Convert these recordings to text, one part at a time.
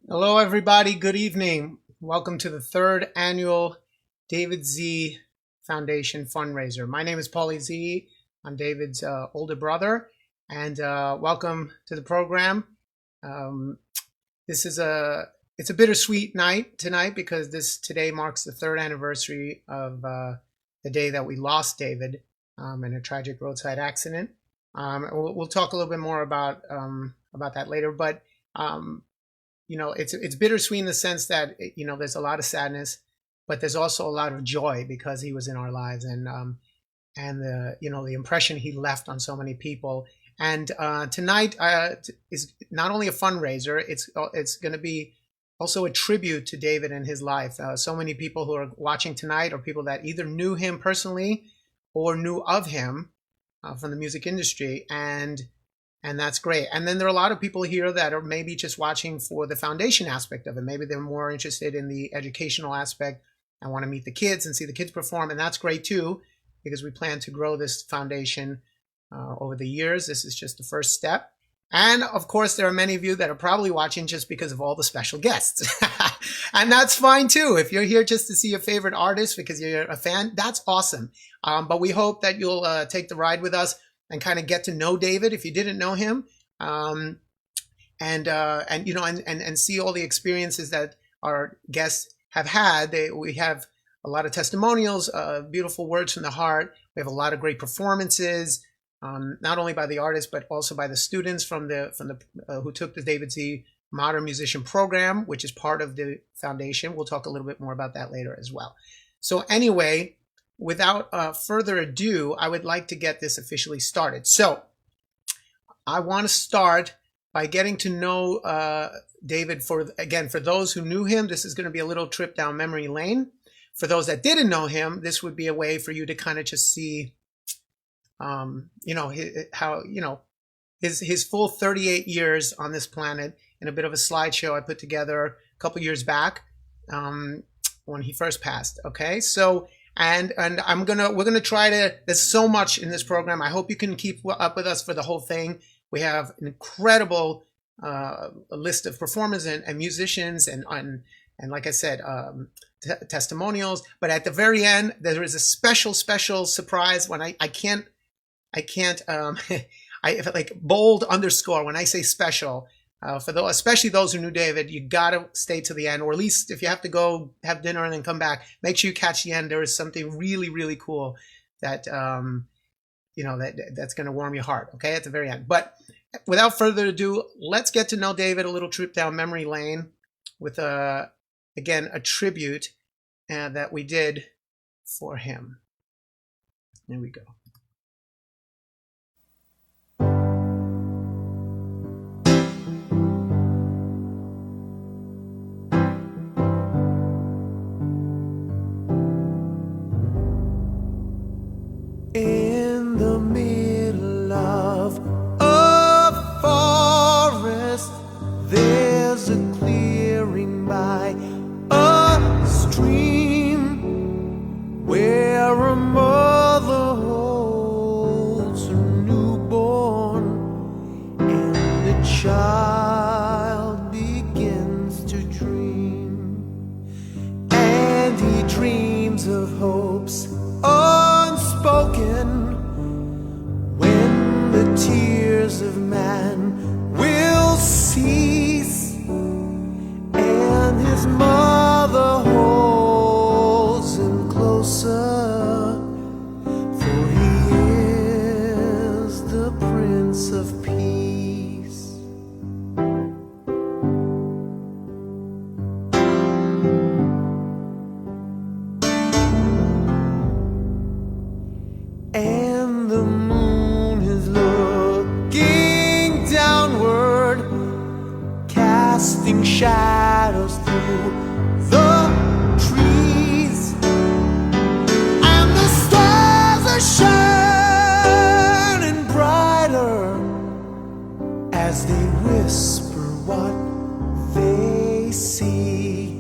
Hello, everybody. Good evening. Welcome to the third annual David Z Foundation fundraiser. My name is Paulie Z. I'm David's older brother, and welcome to the program. It's a bittersweet night tonight because today marks the third anniversary of the day that we lost David in a tragic roadside accident. We'll talk a little bit more about that later, but it's bittersweet in the sense that there's a lot of sadness, but there's also a lot of joy because he was in our lives, and the impression he left on so many people. And tonight is not only a fundraiser; it's going to be also a tribute to David and his life. So many people who are watching tonight are people that either knew him personally or knew of him from the music industry, and that's great. And then there are a lot of people here that are maybe just watching for the foundation aspect of it. Maybe they're more interested in the educational aspect and want to meet the kids and see the kids perform. And that's great too, because we plan to grow this foundation over the years. This is just the first step. And of course, there are many of you that are probably watching just because of all the special guests. And that's fine too. If you're here just to see your favorite artist because you're a fan, that's awesome. But we hope that you'll take the ride with us and kind of get to know David if you didn't know him, and see all the experiences that our guests have had. We have a lot of testimonials, beautiful words from the heart. We have a lot of great performances, not only by the artists but also by the students from the who took the David Z Modern Musician Program, which is part of the foundation. We'll talk a little bit more about that later as well. So anyway, without further ado, I would like to get this officially started. So I want to start by getting to know David. For those who knew him, this is going to be a little trip down memory lane. For those that didn't know him, this would be a way for you to kind of just see, his full 38 years on this planet in a bit of a slideshow I put together a couple years back when he first passed. Okay, so. And we're gonna try to. There's so much in this program. I hope you can keep up with us for the whole thing. We have an incredible list of performers and musicians and like I said, testimonials. But at the very end, there is a special surprise when I can't I like bold underscore when I say special. For those, especially those who knew David, you gotta stay to the end, or at least if you have to go have dinner and then come back, make sure you catch the end. There is something really, really cool that that's gonna warm your heart. Okay, at the very end. But without further ado, let's get to know David. A little trip down memory lane with a tribute that we did for him. There we go. In the middle of a forest, there's a clearing by a stream where a mother holds her newborn, and the child begins to dream, and he dreams of hopes unspoken, when the tears of man will cease, and his mother holds him closer, for he is the Prince of Peace. And the moon is looking downward, casting shadows through the trees, and the stars are shining brighter as they whisper what they see,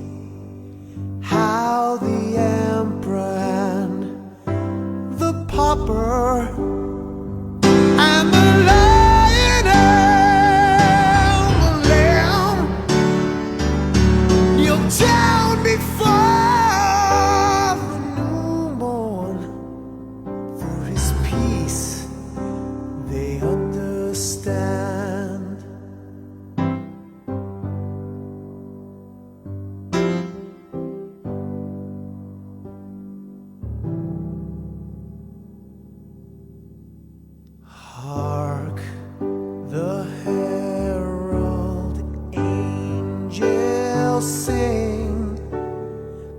how the emperor and the pauper and the lion and the lamb shall sing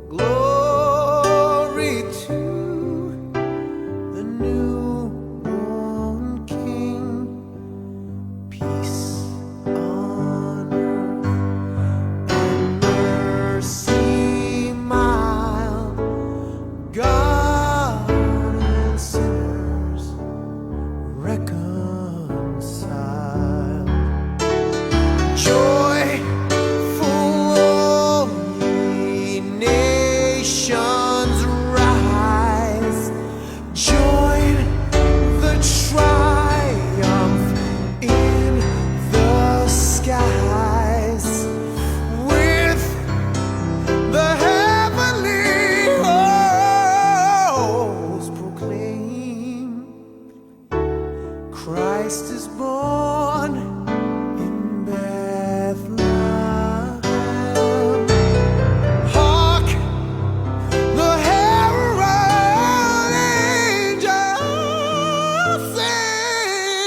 glory to the newborn King. Peace on earth and mercy mild, God and sinners reconciled. Joyful all ye nations rise, join the triumph in the skies, with the heavenly hosts proclaim, Christ is born in Bethlehem. Hark, the herald angels sing,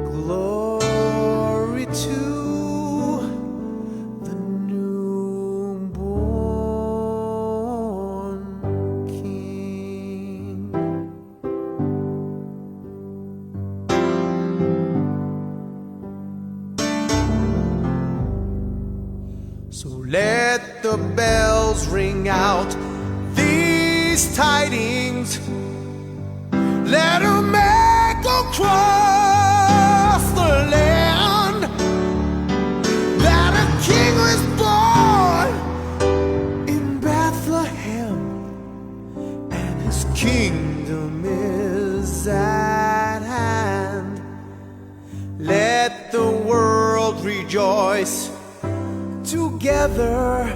glory to the newborn King. So let the bells ring out these tidings, let 'em echo across the land, that a king was born in Bethlehem, and his kingdom is at hand. Let the world rejoice together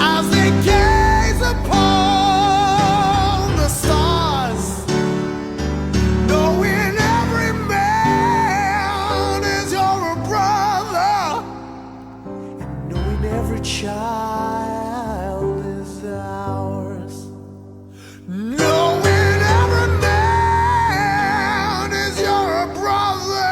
as they gaze upon the stars, knowing every man is your brother, and knowing every child is ours, knowing every man is your brother,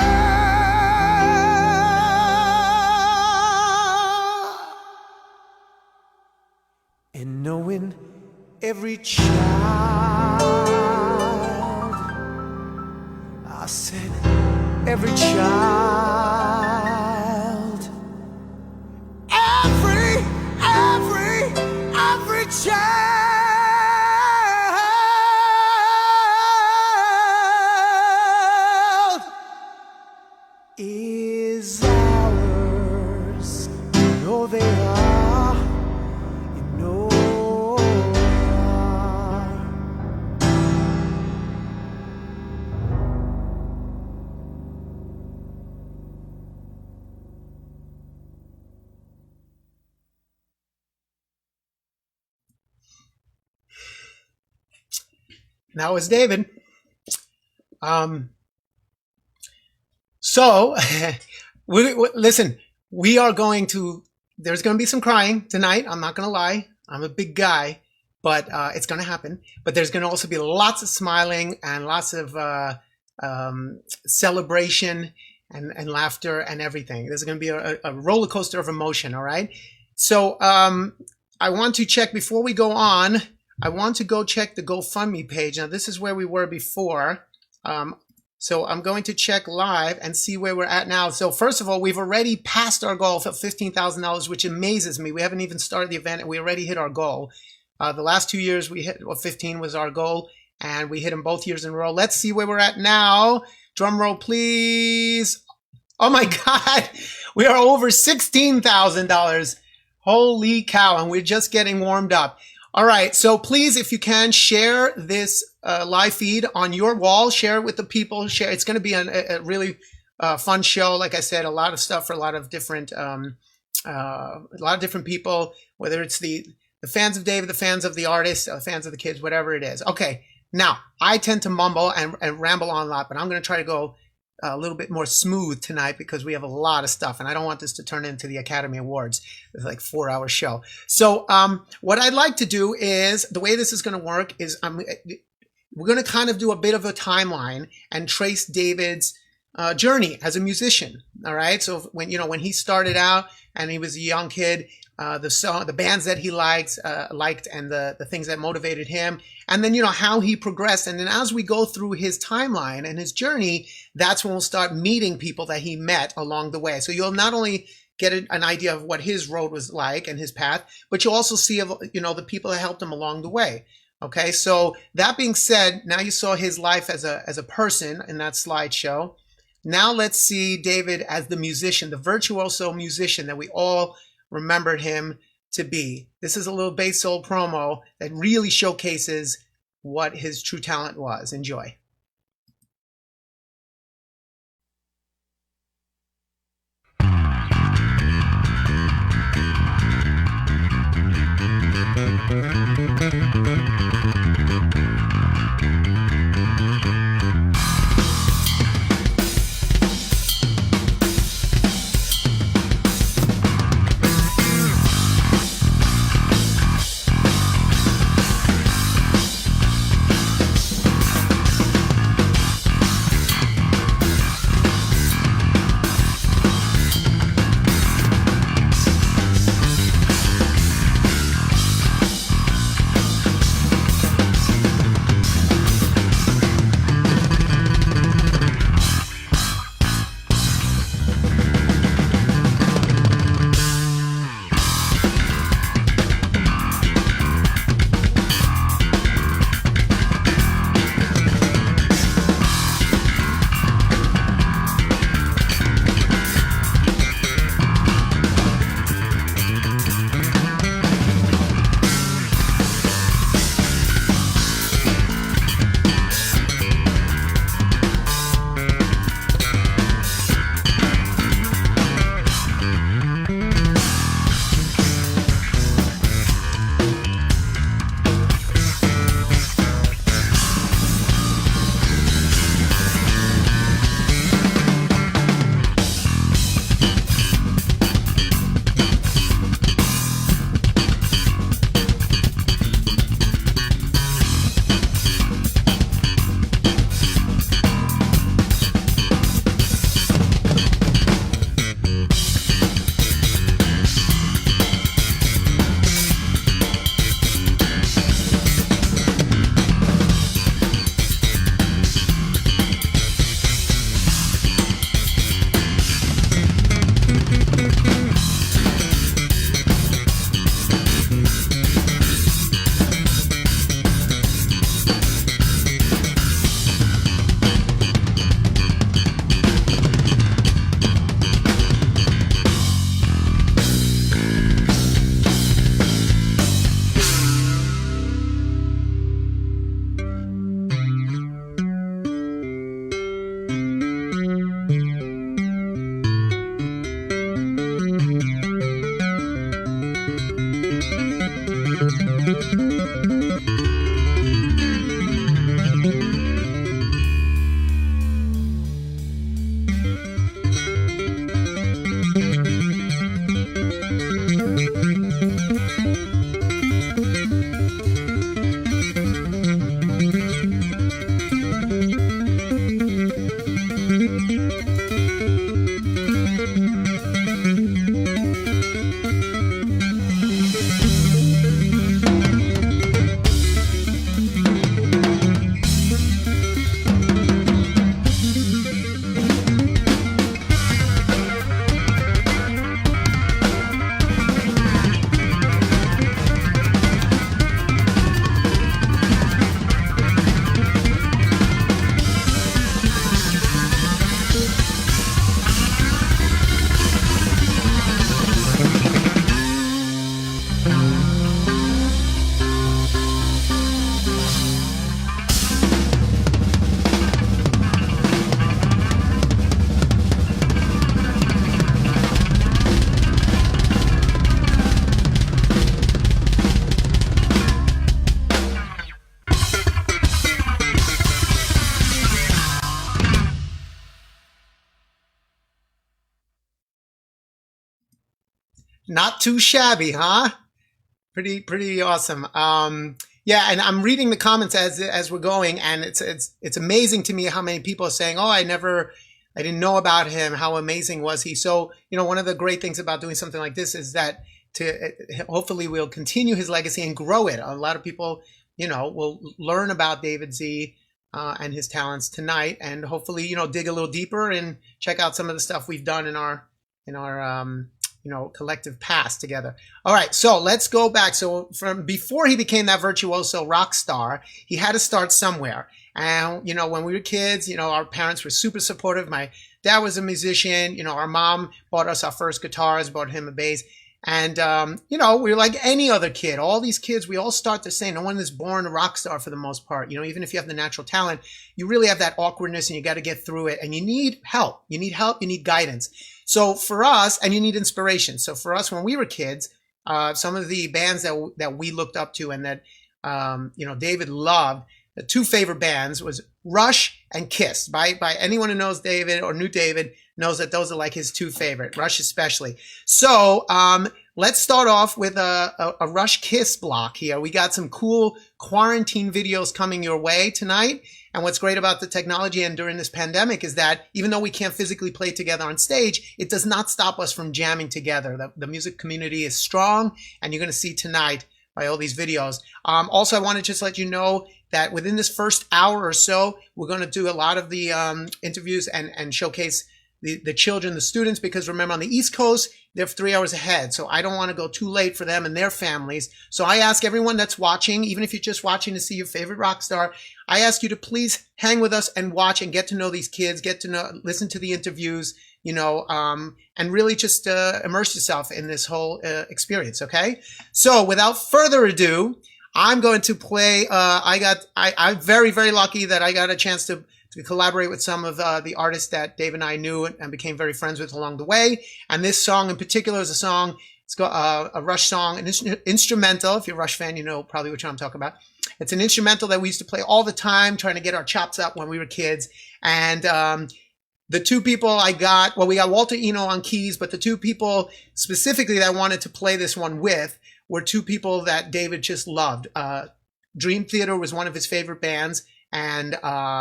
and knowing every child, I said every child, every child is ours. You know they are. You know they are. That was David. So, listen, we are going to, there's going to be some crying tonight. I'm not going to lie. I'm a big guy, but it's going to happen. But there's going to also be lots of smiling and lots of celebration and laughter and everything. There's going to be a roller coaster of emotion, all right? So I want to check, before we go on, I want to go check the GoFundMe page. Now, this is where we were before. So I'm going to check live and see where we're at now. So first of all, we've already passed our goal of $15,000, which amazes me. We haven't even started the event and we already hit our goal. The last 2 years we hit, 15 was our goal, and we hit them both years in a row. Let's see where we're at now. Drum roll, please. Oh my God, we are over $16,000. Holy cow, and we're just getting warmed up. All right, so please, if you can, share this live feed on your wall. Share it with the people. Share. It's going to be a really fun show. Like I said, a lot of stuff for a lot of different people. Whether it's the fans of David, the fans of the artist, the fans of the kids, whatever it is. Okay, now I tend to mumble and ramble on a lot, but I'm going to try to go a little bit more smooth tonight because we have a lot of stuff and I don't want this to turn into the Academy Awards. It's like a 4-hour show. So what I'd like to do is, the way this is going to work is we're going to kind of do a bit of a timeline and trace David's journey as a musician. All right. So when he started out and he was a young kid, the bands that he liked, and the things that motivated him, and then how he progressed, and then as we go through his timeline and his journey, that's when we'll start meeting people that he met along the way. So you'll not only get an idea of what his road was like and his path, but you'll also see the people that helped him along the way. Okay, so that being said, now you saw his life as a person in that slideshow. Now let's see David as the musician, the virtuoso musician that we all remembered him to be. This is a little bass soul promo that really showcases what his true talent was. Enjoy. Not too shabby, huh? Pretty awesome. Yeah, and I'm reading the comments as we're going, and it's amazing to me how many people are saying, "Oh, I never I didn't know about him. How amazing was he? So, one of the great things about doing something like this is that hopefully we'll continue his legacy and grow it. A lot of people, will learn about David Z and his talents tonight, and hopefully, dig a little deeper and check out some of the stuff we've done in our collective past together. All right, so let's go back. So from before he became that virtuoso rock star, he had to start somewhere. And, when we were kids, our parents were super supportive. My dad was a musician. Our mom bought us our first guitars, bought him a bass. And, we were like any other kid. All these kids, we all start the same. No one is born a rock star for the most part. Even if you have the natural talent, you really have that awkwardness and you got to get through it. And you need help. You need help. You need guidance. So for us, and you need inspiration. So for us, when we were kids, some of the bands that we looked up to and that, David loved, the two favorite bands was Rush and Kiss. By anyone who knows David or knew David knows that those are like his two favorite, Rush especially. So let's start off with a Rush Kiss block here. We got some cool quarantine videos coming your way tonight. And what's great about the technology and during this pandemic is that even though we can't physically play together on stage, it does not stop us from jamming together. The music community is strong, and you're going to see tonight by all these videos. Also, I want to just let you know that within this first hour or so, we're going to do a lot of the interviews and showcase the children, the students, because remember, on the East Coast, they're 3 hours ahead. So I don't want to go too late for them and their families. So I ask everyone that's watching, even if you're just watching to see your favorite rock star, I ask you to please hang with us and watch and get to know these kids, listen to the interviews, and really just immerse yourself in this whole experience, okay? So without further ado, I'm going to play, I'm very, very lucky that I got a chance to collaborate with some of the artists that Dave and I knew and became very friends with along the way. And this song in particular is a song, it's got a Rush song, an instrumental. If you're a Rush fan, you know probably which one I'm talking about. It's an instrumental that we used to play all the time, trying to get our chops up when we were kids. And the two people we got Walter Eno on keys, but the two people specifically that I wanted to play this one with were two people that David just loved. Dream Theater was one of his favorite bands. And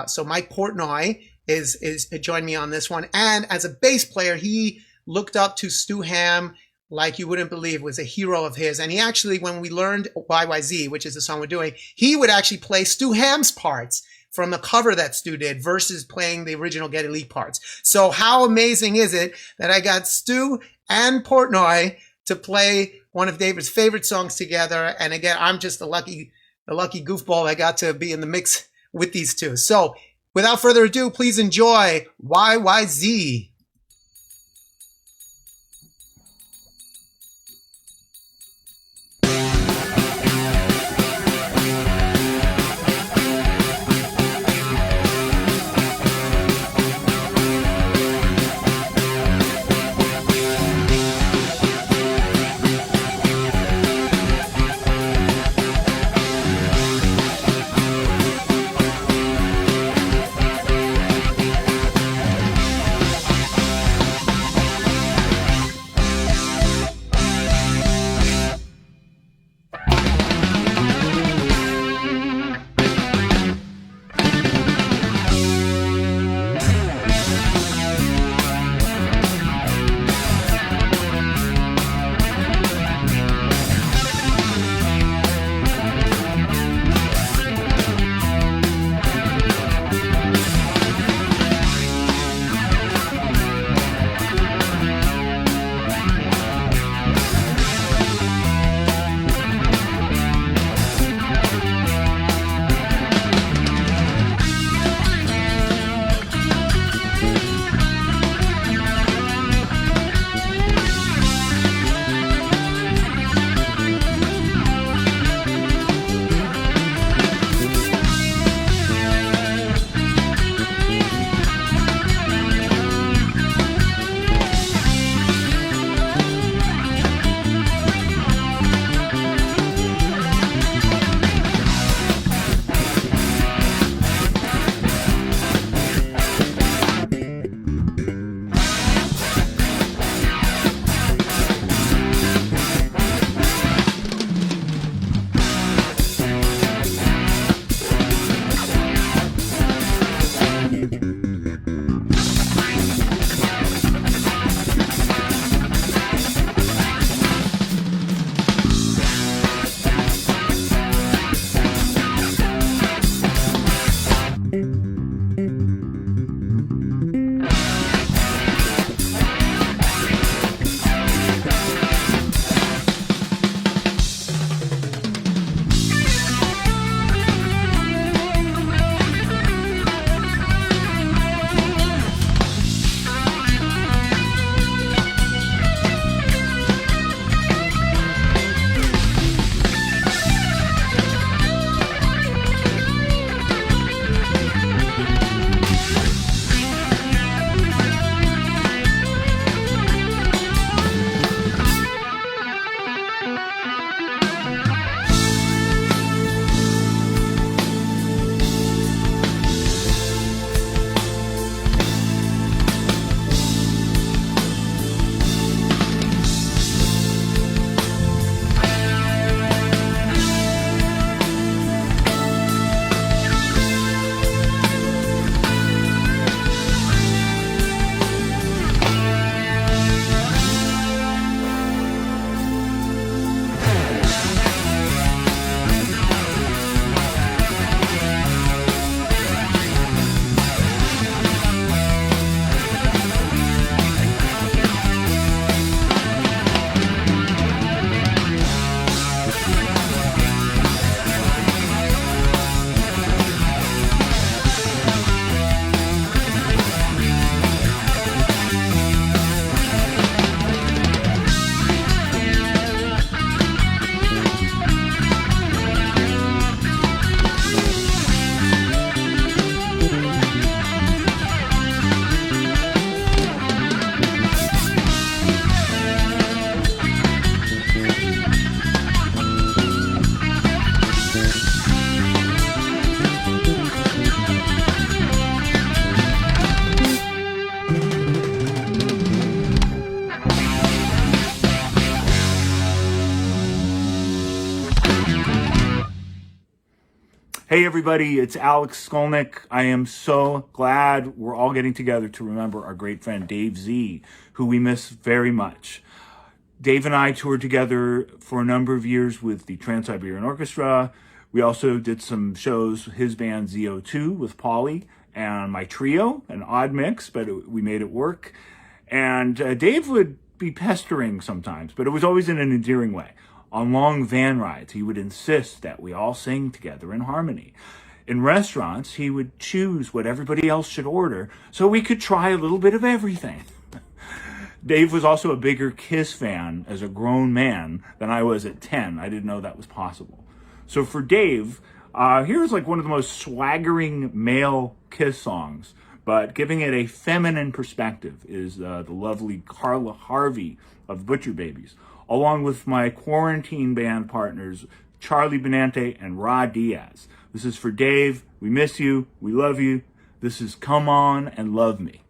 so Mike Portnoy is joined me on this one. And as a bass player, he looked up to Stu Hamm like you wouldn't believe, was a hero of his. And he actually, when we learned YYZ, which is the song we're doing, he would actually play Stu Hamm's parts from the cover that Stu did versus playing the original Geddy Lee parts. So how amazing is it that I got Stu and Portnoy to play one of David's favorite songs together? And again, I'm just the lucky goofball that got to be in the mix with these two. So without further ado, please enjoy YYZ. Hey everybody, it's Alex Skolnick. I am so glad we're all getting together to remember our great friend Dave Z, who we miss very much. Dave and I toured together for a number of years with the Trans-Siberian Orchestra. We also did some shows, his band ZO2 with Pauly, and my trio, an odd mix, but we made it work. And Dave would be pestering sometimes, but it was always in an endearing way. On long van rides, he would insist that we all sing together in harmony. In restaurants, he would choose what everybody else should order so we could try a little bit of everything. Dave was also a bigger Kiss fan as a grown man than I was at 10. I didn't know that was possible. So for Dave, here's like one of the most swaggering male Kiss songs, but giving it a feminine perspective is the lovely Carla Harvey of Butcher Babies, along with my quarantine band partners, Charlie Benante and Rod Diaz. This is for Dave. We miss you. We love you. This is Come On and Love Me.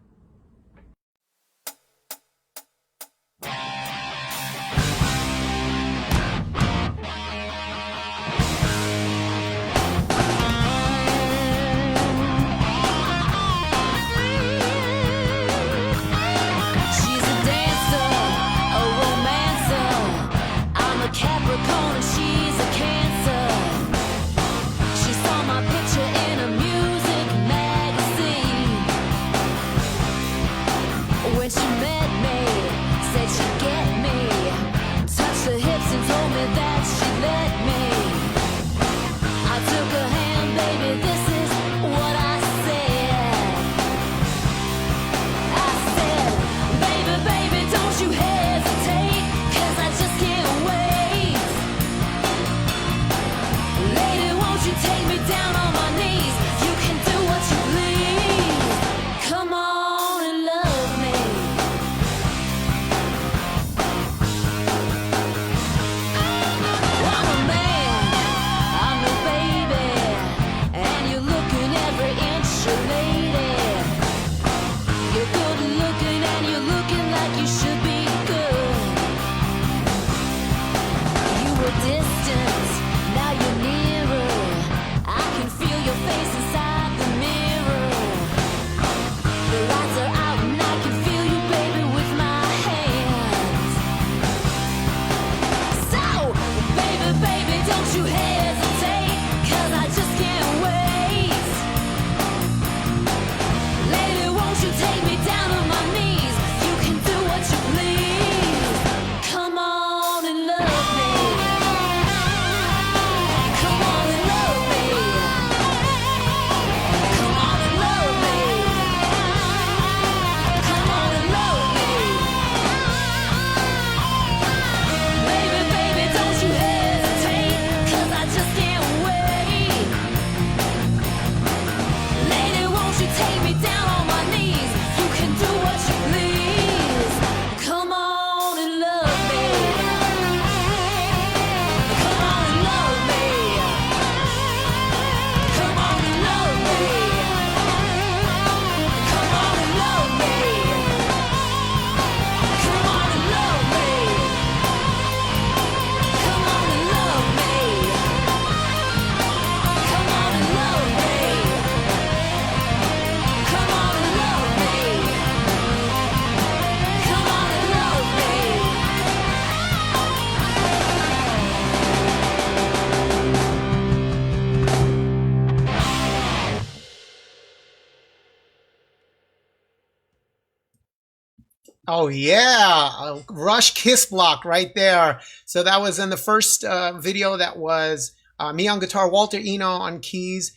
Oh yeah, a Rush Kiss block right there. So that was in the first video. That was me on guitar, Walter Eno on keys,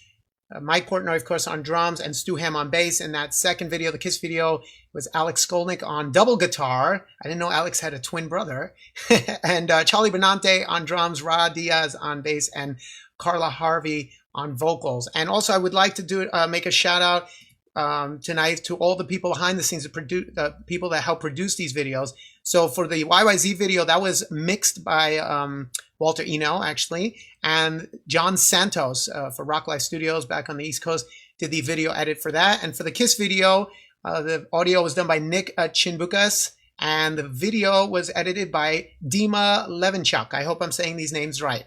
Mike Portnoy, of course, on drums, and Stu Ham on bass. In that second video, the Kiss video, was Alex Skolnick on double guitar. I didn't know Alex had a twin brother. And Charlie Benante on drums, Rod Diaz on bass, and Carla Harvey on vocals. And also, I would like to make a shout out tonight to all the people behind the scenes, the people that help produce these videos. So for the YYZ video, that was mixed by Walter Eno, actually, and John Santos for Rock Life Studios back on the East Coast did the video edit for that. And for the Kiss video, the audio was done by Nick Chinbukas, and the video was edited by Dima Levinchuk. I hope I'm saying these names right.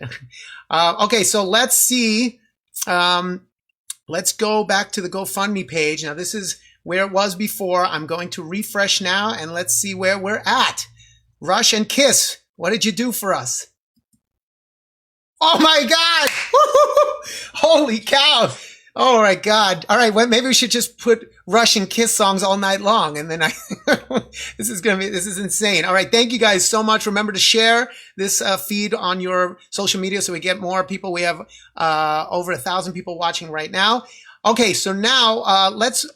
Okay, so let's see Let's go back to the GoFundMe page. Now, this is where it was before. I'm going to refresh now, and let's see where we're at. Rush and Kiss, what did you do for us? Oh my God! Holy cow! Oh my God! All right, well, maybe we should just put Rush and Kiss songs all night long, and then this is insane. All right, thank you guys so much. Remember to share this feed on your social media so we get more people. We have over 1,000 people watching right now. Okay, so now let's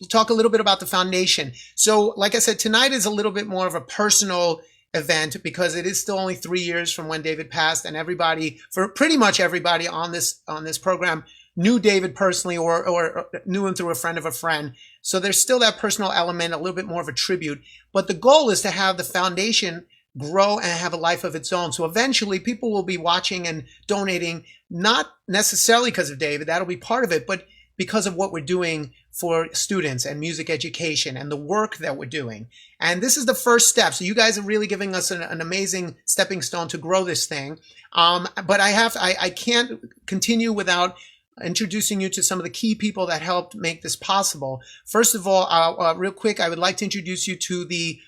talk a little bit about the foundation. So, like I said, tonight is a little bit more of a personal event because it is still only 3 years from when David passed, and everybody, for pretty much everybody on this program, knew David personally or knew him through a friend of a friend. So there's still that personal element, a little bit more of a tribute. But the goal is to have the foundation grow and have a life of its own. So eventually people will be watching and donating, not necessarily because of David, that'll be part of it, but because of what we're doing for students and music education and the work that we're doing. And this is the first step. So you guys are really giving us an amazing stepping stone to grow this thing. But I can't continue without introducing you to some of the key people that helped make this possible. First of all, real quick, I would like to introduce you to the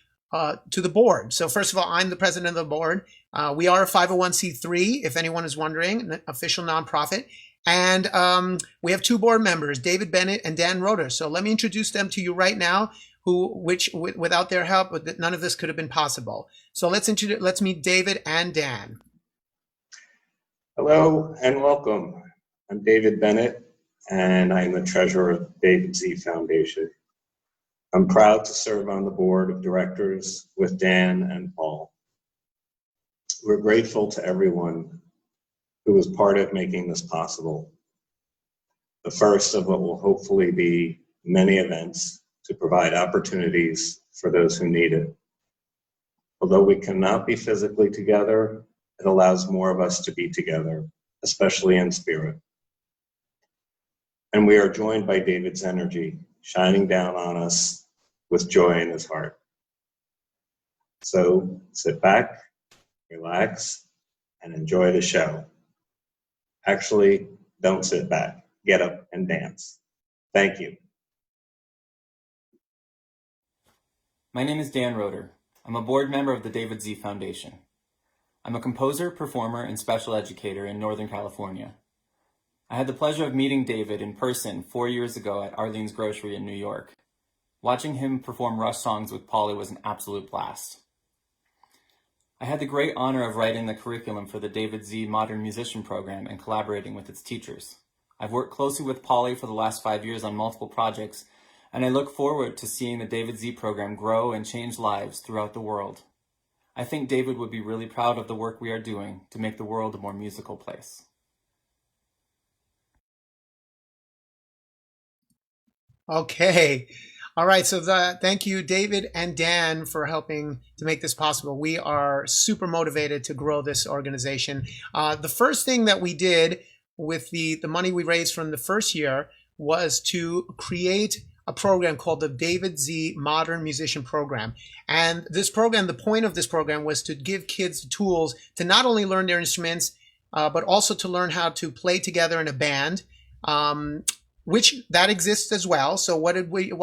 board. So first of all, I'm the president of the board. We are a 501c3, if anyone is wondering, an official nonprofit. And we have two board members, David Bennett and Dan Roeder. So let me introduce them to you right now, which without their help, none of this could have been possible. So let's meet David and Dan. Hello and welcome. I'm David Bennett, and I'm the treasurer of the David Z Foundation. I'm proud to serve on the board of directors with Dan and Paul. We're grateful to everyone who was part of making this possible. The first of what will hopefully be many events to provide opportunities for those who need it. Although we cannot be physically together, it allows more of us to be together, especially in spirit. And we are joined by David's energy, shining down on us with joy in his heart. So sit back, relax, and enjoy the show. Actually, don't sit back. Get up and dance. Thank you. My name is Dan Roeder. I'm a board member of the David Z Foundation. I'm a composer, performer, and special educator in Northern California. I had the pleasure of meeting David in person 4 years ago at Arlene's Grocery in New York. Watching him perform Rush songs with Polly was an absolute blast. I had the great honor of writing the curriculum for the David Z Modern Musician Program and collaborating with its teachers. I've worked closely with Polly for the last 5 years on multiple projects, and I look forward to seeing the David Z program grow and change lives throughout the world. I think David would be really proud of the work we are doing to make the world a more musical place. Okay. All right. So thank you, David and Dan, for helping to make this possible. We are super motivated to grow this organization. The first thing that we did with the money we raised from the first year was to create a program called the David Z Modern Musician Program. And this program, the point of this program was to give kids the tools to not only learn their instruments, but also to learn how to play together in a band, which that exists as well. So what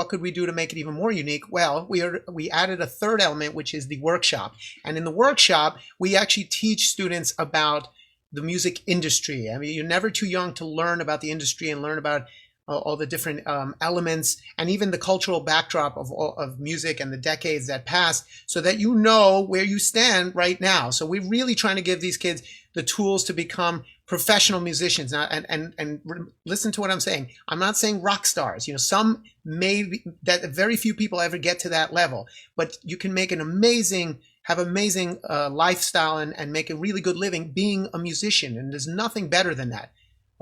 could we do to make it even more unique? Well, we added a third element, which is the workshop. And in the workshop, we actually teach students about the music industry. I mean, you're never too young to learn about the industry and learn about all the different elements and even the cultural backdrop of music and the decades that passed, so that you know where you stand right now. So we're really trying to give these kids the tools to become professional musicians. Now, and listen to what I'm saying. I'm not saying rock stars. You know, some that very few people ever get to that level, but you can make have amazing lifestyle and make a really good living being a musician. And there's nothing better than that.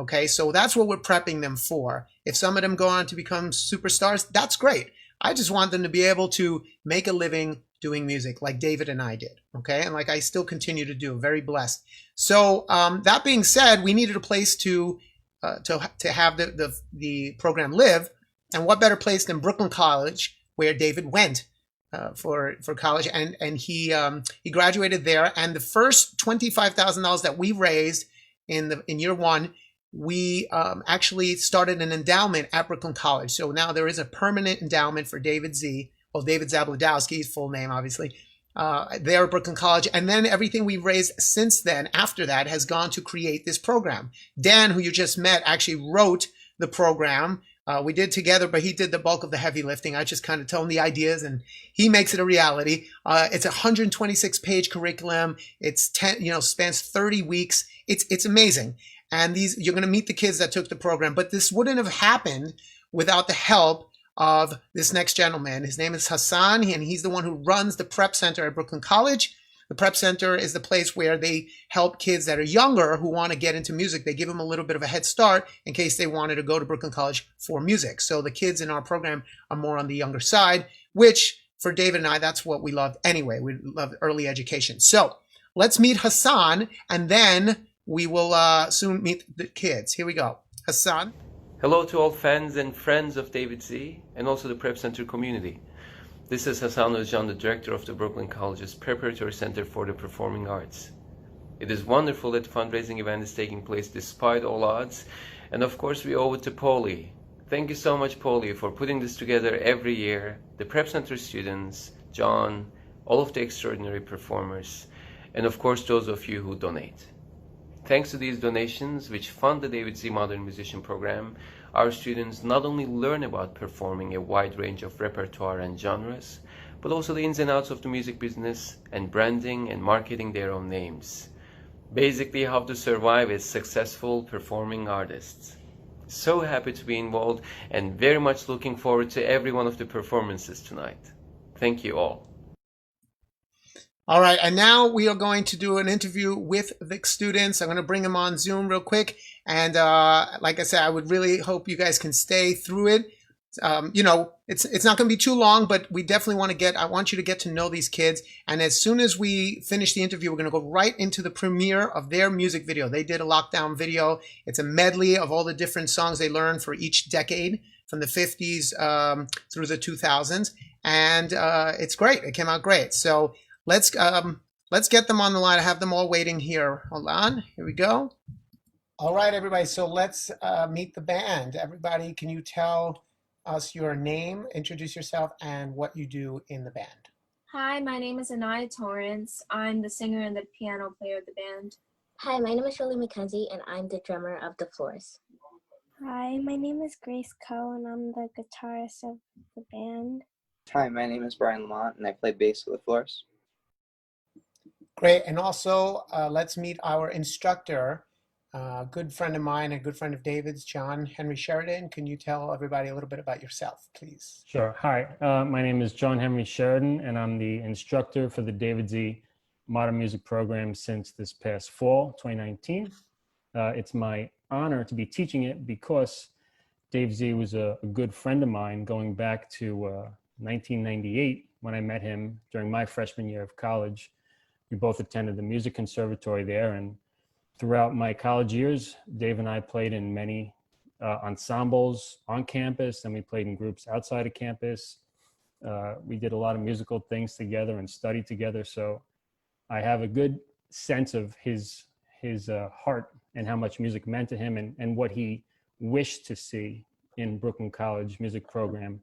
Okay, so that's what we're prepping them for. If some of them go on to become superstars, that's great. I just want them to be able to make a living doing music like David and I did, okay? And like I still continue to do, very blessed. So that being said, we needed a place to have the program live. And what better place than Brooklyn College, where David went for college. And he graduated there. And the first $25,000 that we raised in year one, we actually started an endowment at Brooklyn College. So now there is a permanent endowment for David Z. Well, David Zabludowski, his full name, obviously, there at Brooklyn College. And then everything we've raised since then, after that, has gone to create this program. Dan, who you just met, actually wrote the program. We did together, but he did the bulk of the heavy lifting. I just kind of tell him the ideas and he makes it a reality. It's a 126-page curriculum. It's 10, spans 30 weeks. It's amazing. And you're going to meet the kids that took the program, but this wouldn't have happened without the help of this next gentleman. His name is Hassan, and he's the one who runs the Prep Center at Brooklyn College. The Prep Center is the place where they help kids that are younger who want to get into music. They give them a little bit of a head start in case they wanted to go to Brooklyn College for music. So the kids in our program are more on the younger side, which for David and I, that's what we loved anyway. We love early education. So let's meet Hassan, and then we will soon meet the kids. Here we go. Hassan. Hello to all fans and friends of David Z, and also the Prep Center community. This is Hassan Özcan, the director of the Brooklyn College's Preparatory Center for the Performing Arts. It is wonderful that the fundraising event is taking place despite all odds, and of course we owe it to Polly. Thank you so much, Polly, for putting this together every year, the Prep Center students, John, all of the extraordinary performers, and of course those of you who donate. Thanks to these donations, which fund the David Z Modern Musician Program, our students not only learn about performing a wide range of repertoire and genres, but also the ins and outs of the music business and branding and marketing their own names. Basically, how to survive as successful performing artists. So happy to be involved and very much looking forward to every one of the performances tonight. Thank you all. All right, and now we are going to do an interview with the students. I'm going to bring them on Zoom real quick. And like I said, I would really hope you guys can stay through it. It's not going to be too long, but we definitely I want you to get to know these kids. And as soon as we finish the interview, we're going to go right into the premiere of their music video. They did a lockdown video. It's a medley of all the different songs they learned for each decade from the 50s through the 2000s. And it's great. It came out great. So let's get them on the line. I have them all waiting here. Hold on. Here we go. All right, everybody. So let's meet the band. Everybody, can you tell us your name, introduce yourself, and what you do in the band? Hi, my name is Anaya Torrance. I'm the singer and the piano player of the band. Hi, my name is Shirley McKenzie, and I'm the drummer of The Floors. Hi, my name is Grace Coe, and I'm the guitarist of the band. Hi, my name is Brian Lamont, and I play bass with The Floors. Great. And also, let's meet our instructor, a good friend of mine, a good friend of David's, John Henry Sheridan. Can you tell everybody a little bit about yourself, please? Sure. Hi, my name is John Henry Sheridan, and I'm the instructor for the David Z Modern Music Program since this past fall, 2019. It's my honor to be teaching it because Dave Z was a good friend of mine going back to 1998 when I met him during my freshman year of college. We both attended the music conservatory there, and throughout my college years, Dave and I played in many ensembles on campus, and we played in groups outside of campus. We did a lot of musical things together and studied together, so I have a good sense of his heart and how much music meant to him and what he wished to see in Brooklyn College music program.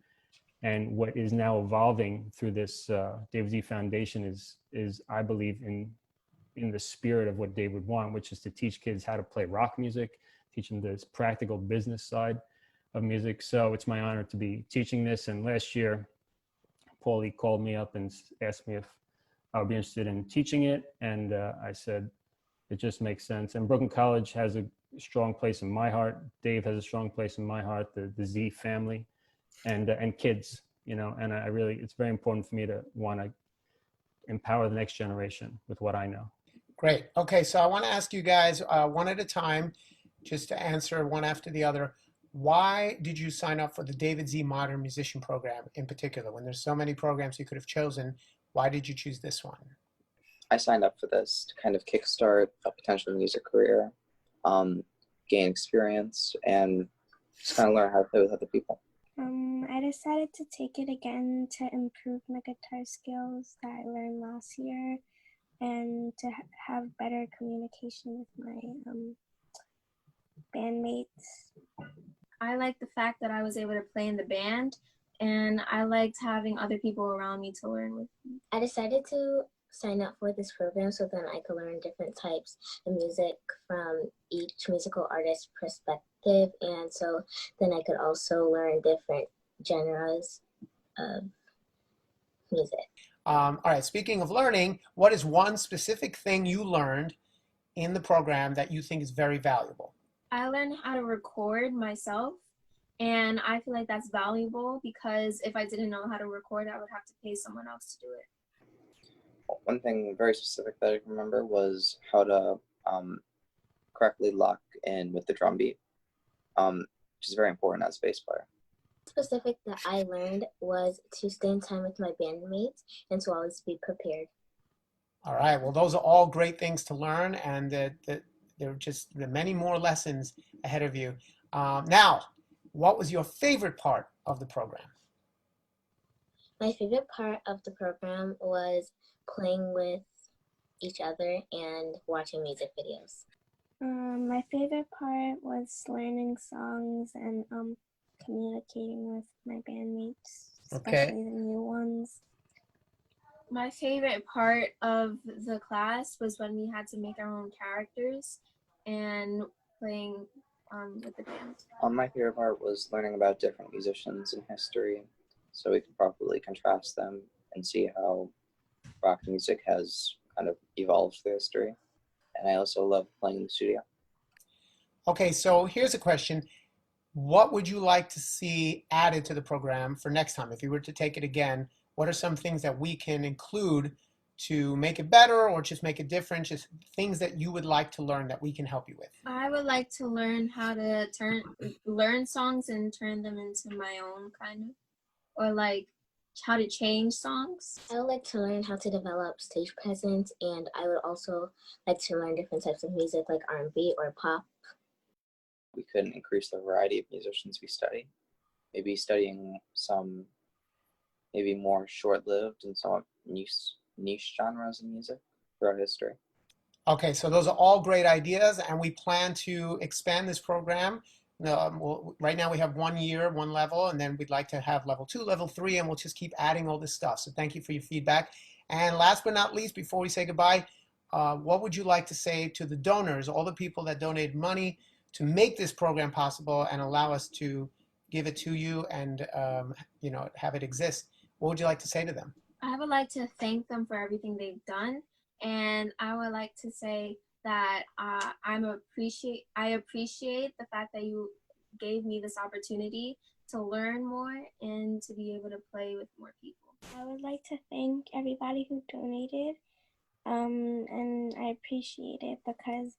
And what is now evolving through this David Z Foundation is I believe in the spirit of what Dave would want, which is to teach kids how to play rock music, teach them this practical business side of music. So it's my honor to be teaching this. And last year, Paulie called me up and asked me if I would be interested in teaching it. And I said, it just makes sense. And Brooklyn College has a strong place in my heart. Dave has a strong place in my heart, the Z family. And kids, and I really, it's very important for me to want to empower the next generation with what I know. Great. Okay, so I want to ask you guys one at a time, just to answer one after the other. Why did you sign up for the David Z Modern Musician Program in particular? When there's so many programs you could have chosen, why did you choose this one? I signed up for this to kind of kickstart a potential music career, gain experience, and just kind of learn how to play with other people. I decided to take it again to improve my guitar skills that I learned last year and to have better communication with my bandmates. I like the fact that I was able to play in the band, and I liked having other people around me to learn with me. I decided to sign up for this program so then I could learn different types of music from each musical artist's perspective, and so then I could also learn different genres of music. All right, speaking of learning, what is one specific thing you learned in the program that you think is very valuable? I learned how to record myself, and I feel like that's valuable because if I didn't know how to record, I would have to pay someone else to do it. One thing very specific that I can remember was how to correctly lock in with the drum beat, which is very important as a bass player. Specific that I learned was to stay in time with my bandmates and to always be prepared. All right, well, those are all great things to learn, and there are many more lessons ahead of you. Now, what was your favorite part of the program? My favorite part of the program was playing with each other and watching music videos. My favorite part was learning songs and communicating with my bandmates, especially the new ones. My favorite part of the class was when we had to make our own characters and playing with the band. My favorite part was learning about different musicians in history so we could properly contrast them and see how rock music has kind of evolved through history. And I also love playing in the studio. Okay, so here's a question. What would you like to see added to the program for next time? If you were to take it again, what are some things that we can include to make it better or just make it different? Just things that you would like to learn that we can help you with. I would like to learn how to learn songs and turn them into my own kind of, or like how to change songs. I would like to learn how to develop stage presence, and I would also like to learn different types of music like R&B or pop. We could increase the variety of musicians we study. Maybe studying some maybe more short-lived and somewhat niche genres of music throughout history. Okay, so those are all great ideas, and we plan to expand this program. Right now we have 1 year, one level, and then we'd like to have level 2, level 3, and we'll just keep adding all this stuff. So thank you for your feedback. And last but not least, before we say goodbye, what would you like to say to the donors, all the people that donated money to make this program possible and allow us to give it to you and have it exist? What would you like to say to them? I would like to thank them for everything they've done, and I would like to say that I appreciate the fact that you gave me this opportunity to learn more and to be able to play with more people. I would like to thank everybody who donated, and I appreciate it because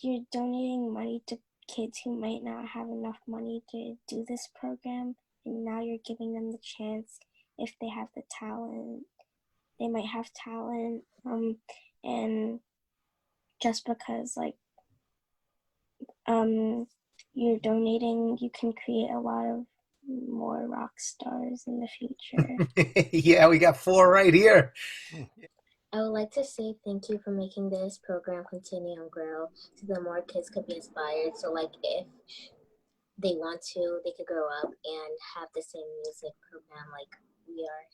you're donating money to kids who might not have enough money to do this program, and now you're giving them the chance. If they have the talent, they might have talent, and just because you're donating, you can create a lot of more rock stars in the future. Yeah, we got 4 right here. I would like to say thank you for making this program continue and grow so that more kids could be inspired. So if they want to, they could grow up and have the same music program like we are.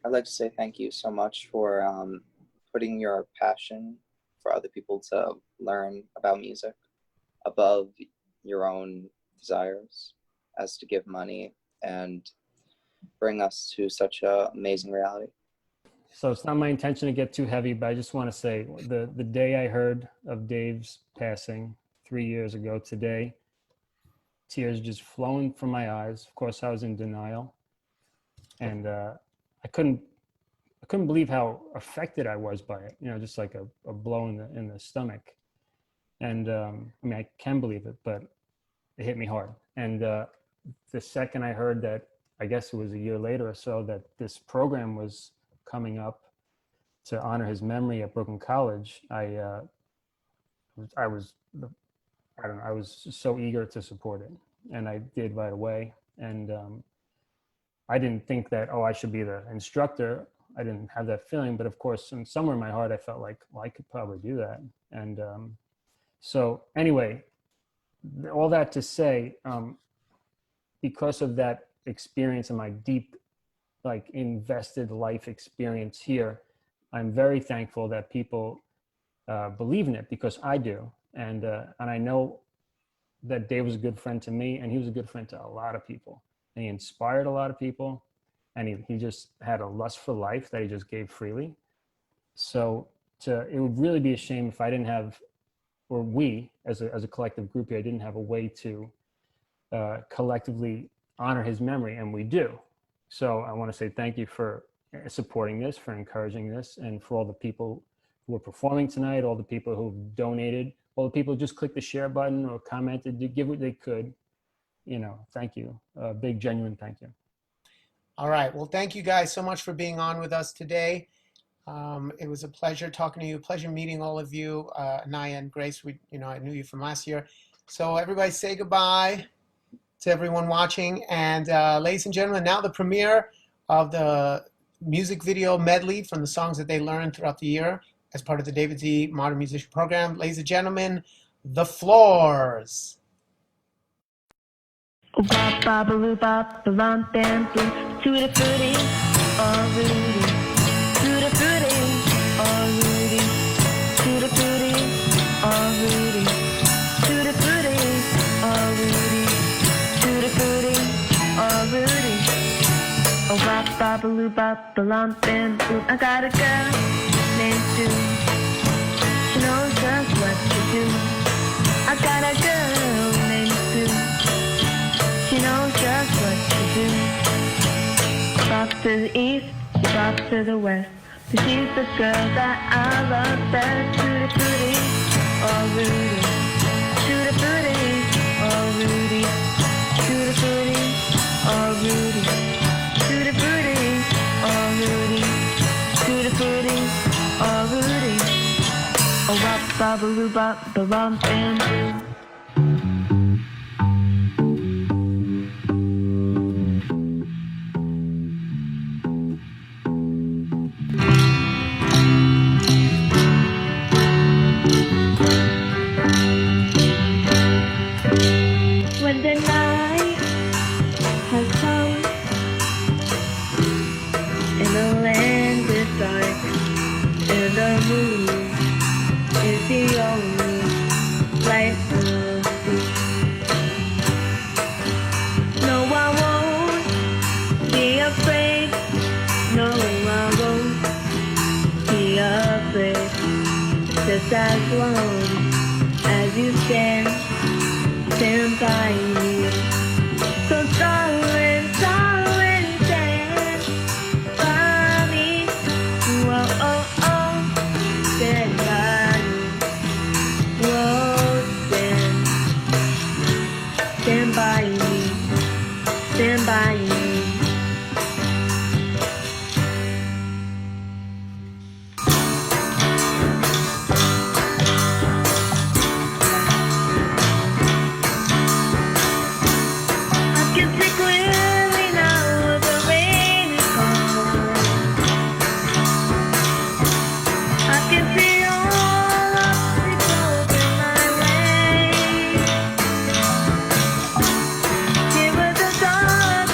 I'd like to say thank you so much for putting your passion for other people to learn about music above your own desires as to give money and bring us to such an amazing reality. So it's not my intention to get too heavy, but I just want to say the day I heard of Dave's passing 3 years ago today, tears just flowing from my eyes. Of course, I was in denial, and I couldn't believe how affected I was by it. Just like a blow in the stomach. And I can believe it, but it hit me hard. And the second I heard that, I guess it was a year later or so, that this program was coming up to honor his memory at Brooklyn College, I was so eager to support it, and I did right away. And I didn't think that, I should be the instructor. I didn't have that feeling, but of course, somewhere in my heart, I felt like, well, I could probably do that. And so anyway, all that to say, because of that experience and my deep, like invested life experience here, I'm very thankful that people believe in it, because I do. And I know that Dave was a good friend to me, and he was a good friend to a lot of people. And he inspired a lot of people, and he just had a lust for life that he just gave freely. So it would really be a shame if I didn't have, or we as a collective group here, didn't have a way to collectively honor his memory, and we do. So I want to say thank you for supporting this, for encouraging this, and for all the people who are performing tonight, all the people who've donated, all the people who just clicked the share button or commented to give what they could. You know, thank you. A big, genuine thank you. All right. Well, thank you guys so much for being on with us today. It was a pleasure talking to you. Pleasure meeting all of you. Naya and Grace, I knew you from last year. So everybody say goodbye to everyone watching. And ladies and gentlemen, now the premiere of the music video medley from the songs that they learned throughout the year as part of the David Z Modern Musician Program. Ladies and gentlemen, The Floors. Bop, bop, a loop, bop, the lump and blue, tutti frutti, all Rudy, tutti frutti, all Rudy, tutti frutti, all Rudy, tutti frutti, all Rudy, tutti frutti, all Rudy. Oh, bop, bop, a loop, bop, the lump and blue. I got a girl named Sue. She knows just what to do. I got a girl named Sue. She knows just what to do. Bop to the east, she bops to the west. But she's the girl that I love best. Tutti frutti, all Rudy. Tutti frutti, all Rudy. Tutti frutti, all Rudy. Tutti frutti, all Rudy. Tutti frutti, all Rudy. Oh, bop, bop, a loo, bop, ba, bump and blue. When the night has come and the land is dark and the moon is the only light we'll see. No, I won't be afraid. No, I won't be afraid. Just as long as you stand by me. So darling, darling, stand by me. Whoa, oh, oh, stand by me. Whoa, stand by me. Stand by me. Clouds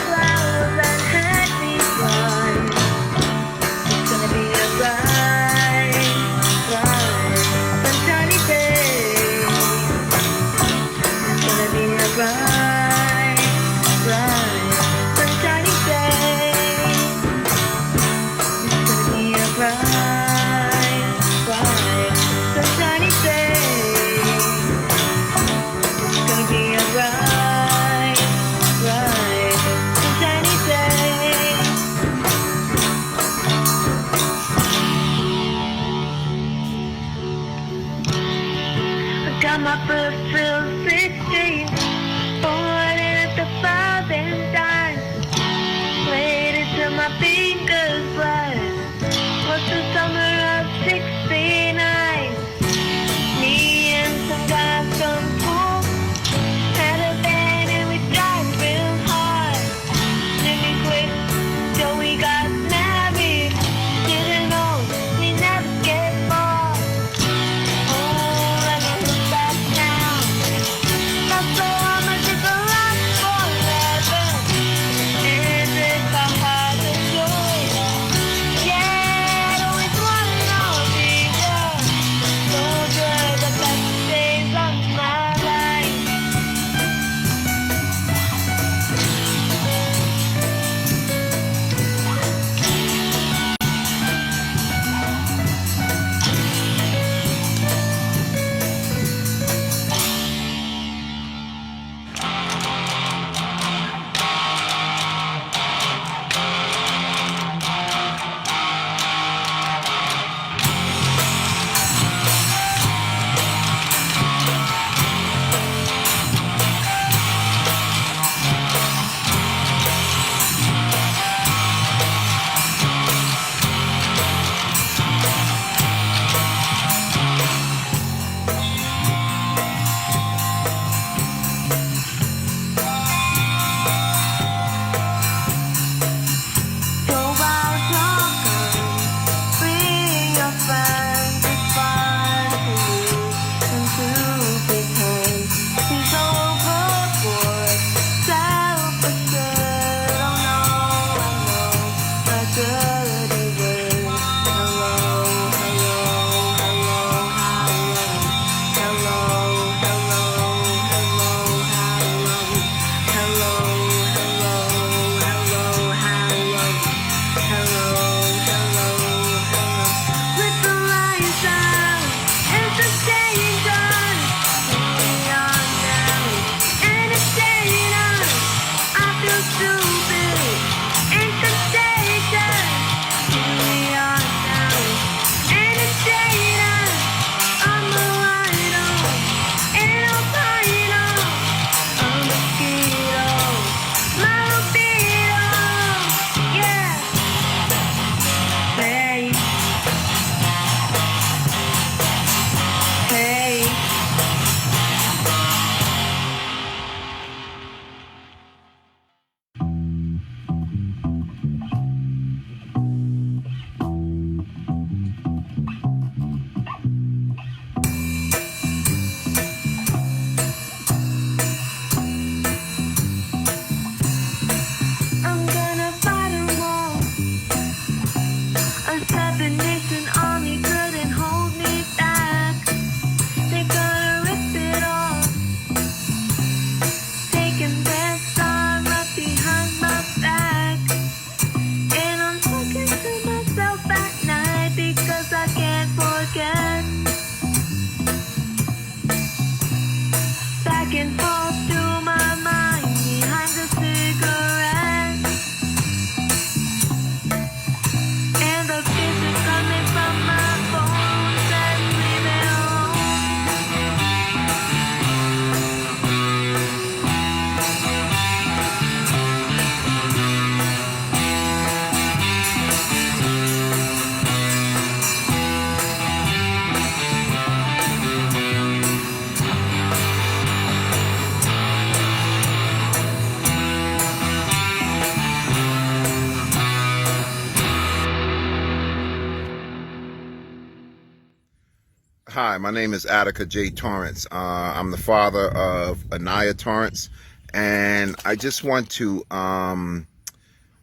Hi, my name is Attica J. Torrance. I'm the father of Anaya Torrance, and I just want to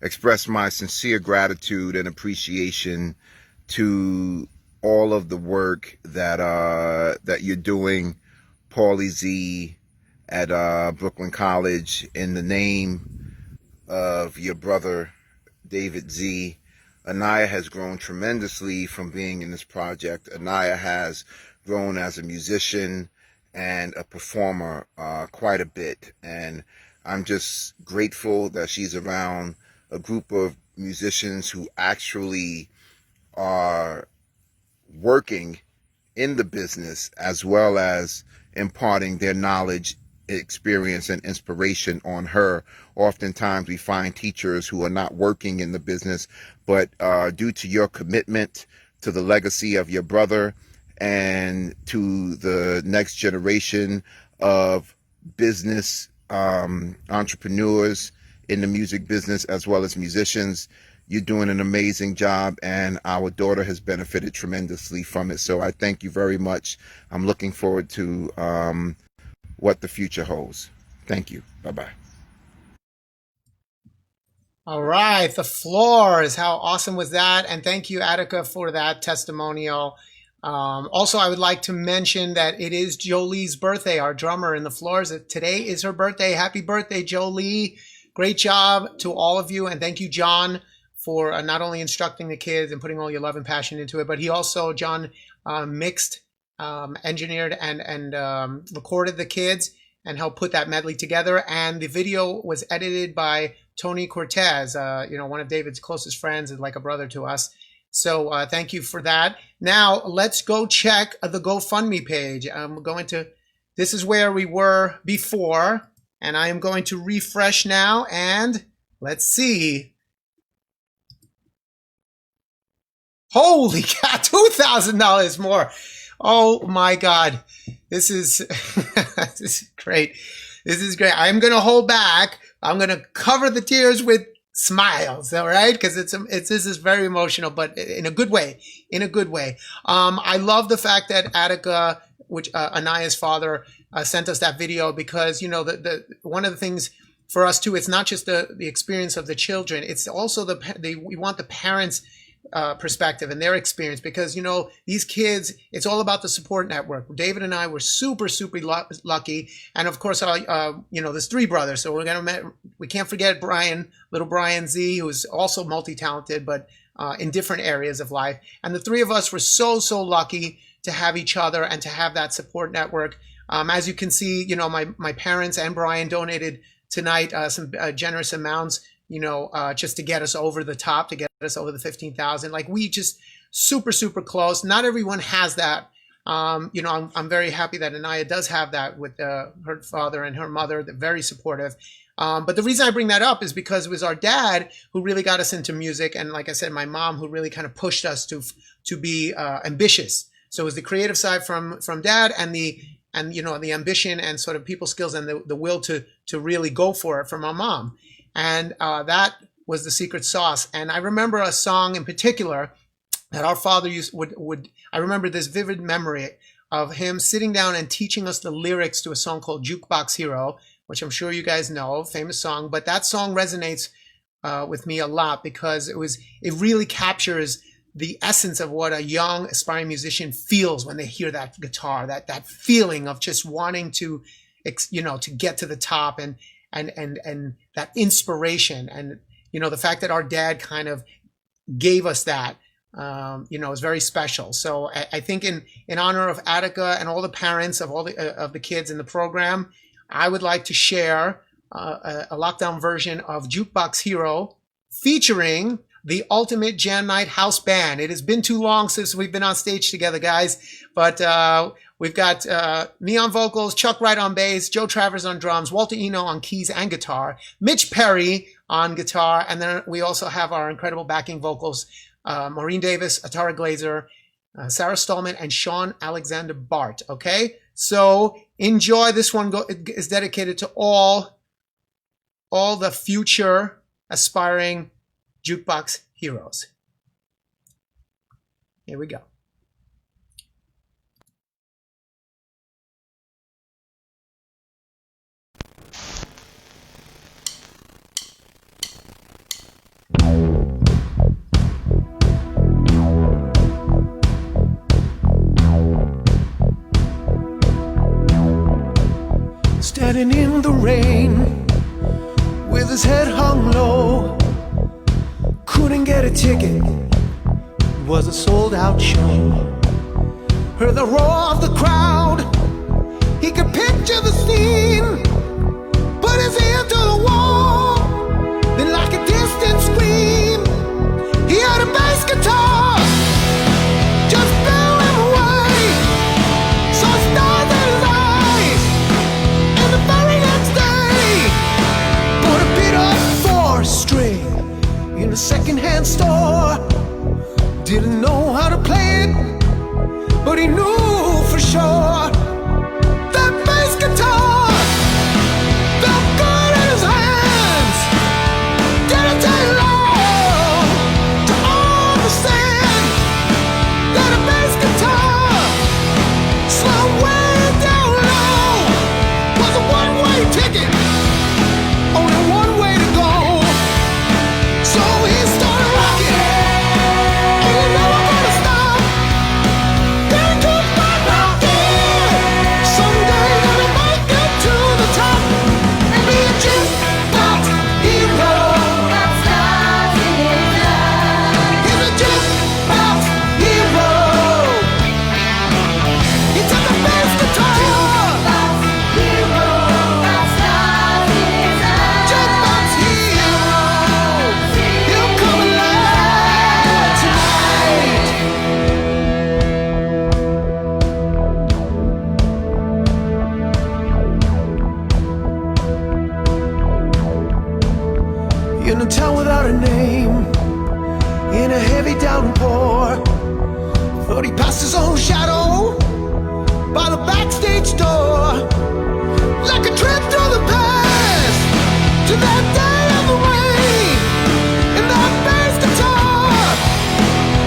express my sincere gratitude and appreciation to all of the work that you're doing, Paulie Z, at Brooklyn College, in the name of your brother David Z. Anaya has grown tremendously from being in this project. Anaya has grown as a musician and a performer quite a bit. And I'm just grateful that she's around a group of musicians who actually are working in the business as well as imparting their knowledge, experience, and inspiration on her. Oftentimes we find teachers who are not working in the business, but due to your commitment to the legacy of your brother and to the next generation of business entrepreneurs in the music business as well as musicians, you're doing an amazing job, and our daughter has benefited tremendously from it. So I thank you very much. I'm looking forward to what the future holds. Thank you. Bye-bye. All right, the floors. How awesome was that? And thank you, Attica, for that testimonial. Also, I would like to mention that it is Jolie's birthday, our drummer in the floors. Today is her birthday. Happy birthday, Jolie. Great job to all of you. And thank you, John, for not only instructing the kids and putting all your love and passion into it, but he also, John, mixed, engineered, and recorded the kids and helped put that medley together. And the video was edited by Tony Cortez, one of David's closest friends and like a brother to us. So thank you for that. Now let's go check the GoFundMe page. I'm going to, this is where we were before, and I am going to refresh now, and let's see. Holy cow, $2,000 more. Oh my God. This is, this is great. This is great. I'm going to hold back. I'm going to cover the tears with smiles. All right. Because this is very emotional, but in a good way, in a good way. I love the fact that Attica, which Anaya's father, sent us that video, because, you know, one of the things for us too, it's not just the experience of the children. It's also we want the parents perspective and their experience, because, you know, these kids, it's all about the support network. David and I were super lucky, and of course, there's three brothers, so we can't forget Brian, little Brian Z, who's also multi-talented, but in different areas of life. And the three of us were so lucky to have each other and to have that support network. As you can see, you know, my parents and Brian donated tonight some generous amounts, you know, just to get us over the top, to get us over the 15,000. Like, we just super close. Not everyone has that. You know, I'm very happy that Anaya does have that with her father and her mother. They're very supportive. But the reason I bring that up is because it was our dad who really got us into music, and like I said, my mom who really kind of pushed us to be ambitious. So it was the creative side from dad, and you know, the ambition and sort of people skills and the will to really go for it from our mom. And that was the secret sauce. And I remember a song in particular that our father I remember this vivid memory of him sitting down and teaching us the lyrics to a song called Jukebox Hero, which I'm sure you guys know, famous song. But that song resonates with me a lot, because it really captures the essence of what a young aspiring musician feels when they hear that guitar, that feeling of just wanting to, you know, to get to the top, and that inspiration, and, you know, the fact that our dad kind of gave us that, you know, is very special. So I think in honor of Attica and all the parents of all the kids in the program, I would like to share a lockdown version of Jukebox Hero featuring the Ultimate Jam Night House Band. It has been too long since we've been on stage together, guys, but we've got me on vocals, Chuck Wright on bass, Joe Travers on drums, Walter Eno on keys and guitar, Mitch Perry on guitar, and then we also have our incredible backing vocals, Maureen Davis, Atara Glazer, Sarah Stallman, and Sean Alexander Bart. Okay, so enjoy. This one is dedicated to all the future aspiring jukebox heroes. Here we go. standing in the rain with his head hung low. Couldn't get a ticket, it was a sold-out show. Heard the roar of the crowd, he could picture the scene. Put his ear to the wall, then like a distant scream, he heard a bass guitar just blew him away. Saw stars in his eyes, and the very next day bought a beat up 4-string in a second-hand store. Didn't know how to play it, but he knew for sure that bass guitar felt good in his hands. Didn't take long to understand that a bass guitar slung way down low was a one-way ticket, only one way to go. So he started rocking, ain't never gonna stop. Gonna keep on rocking. Someday gonna make it to the top and be a jukebox hero. He's a jukebox hero. He took a bass guitar. Jukebox hero. He'll come alive tonight. In a town without a name, in a heavy downpour, thought he passed his own shadow by the backstage door. Like a trip through the past to that day of the rain, and that bass guitar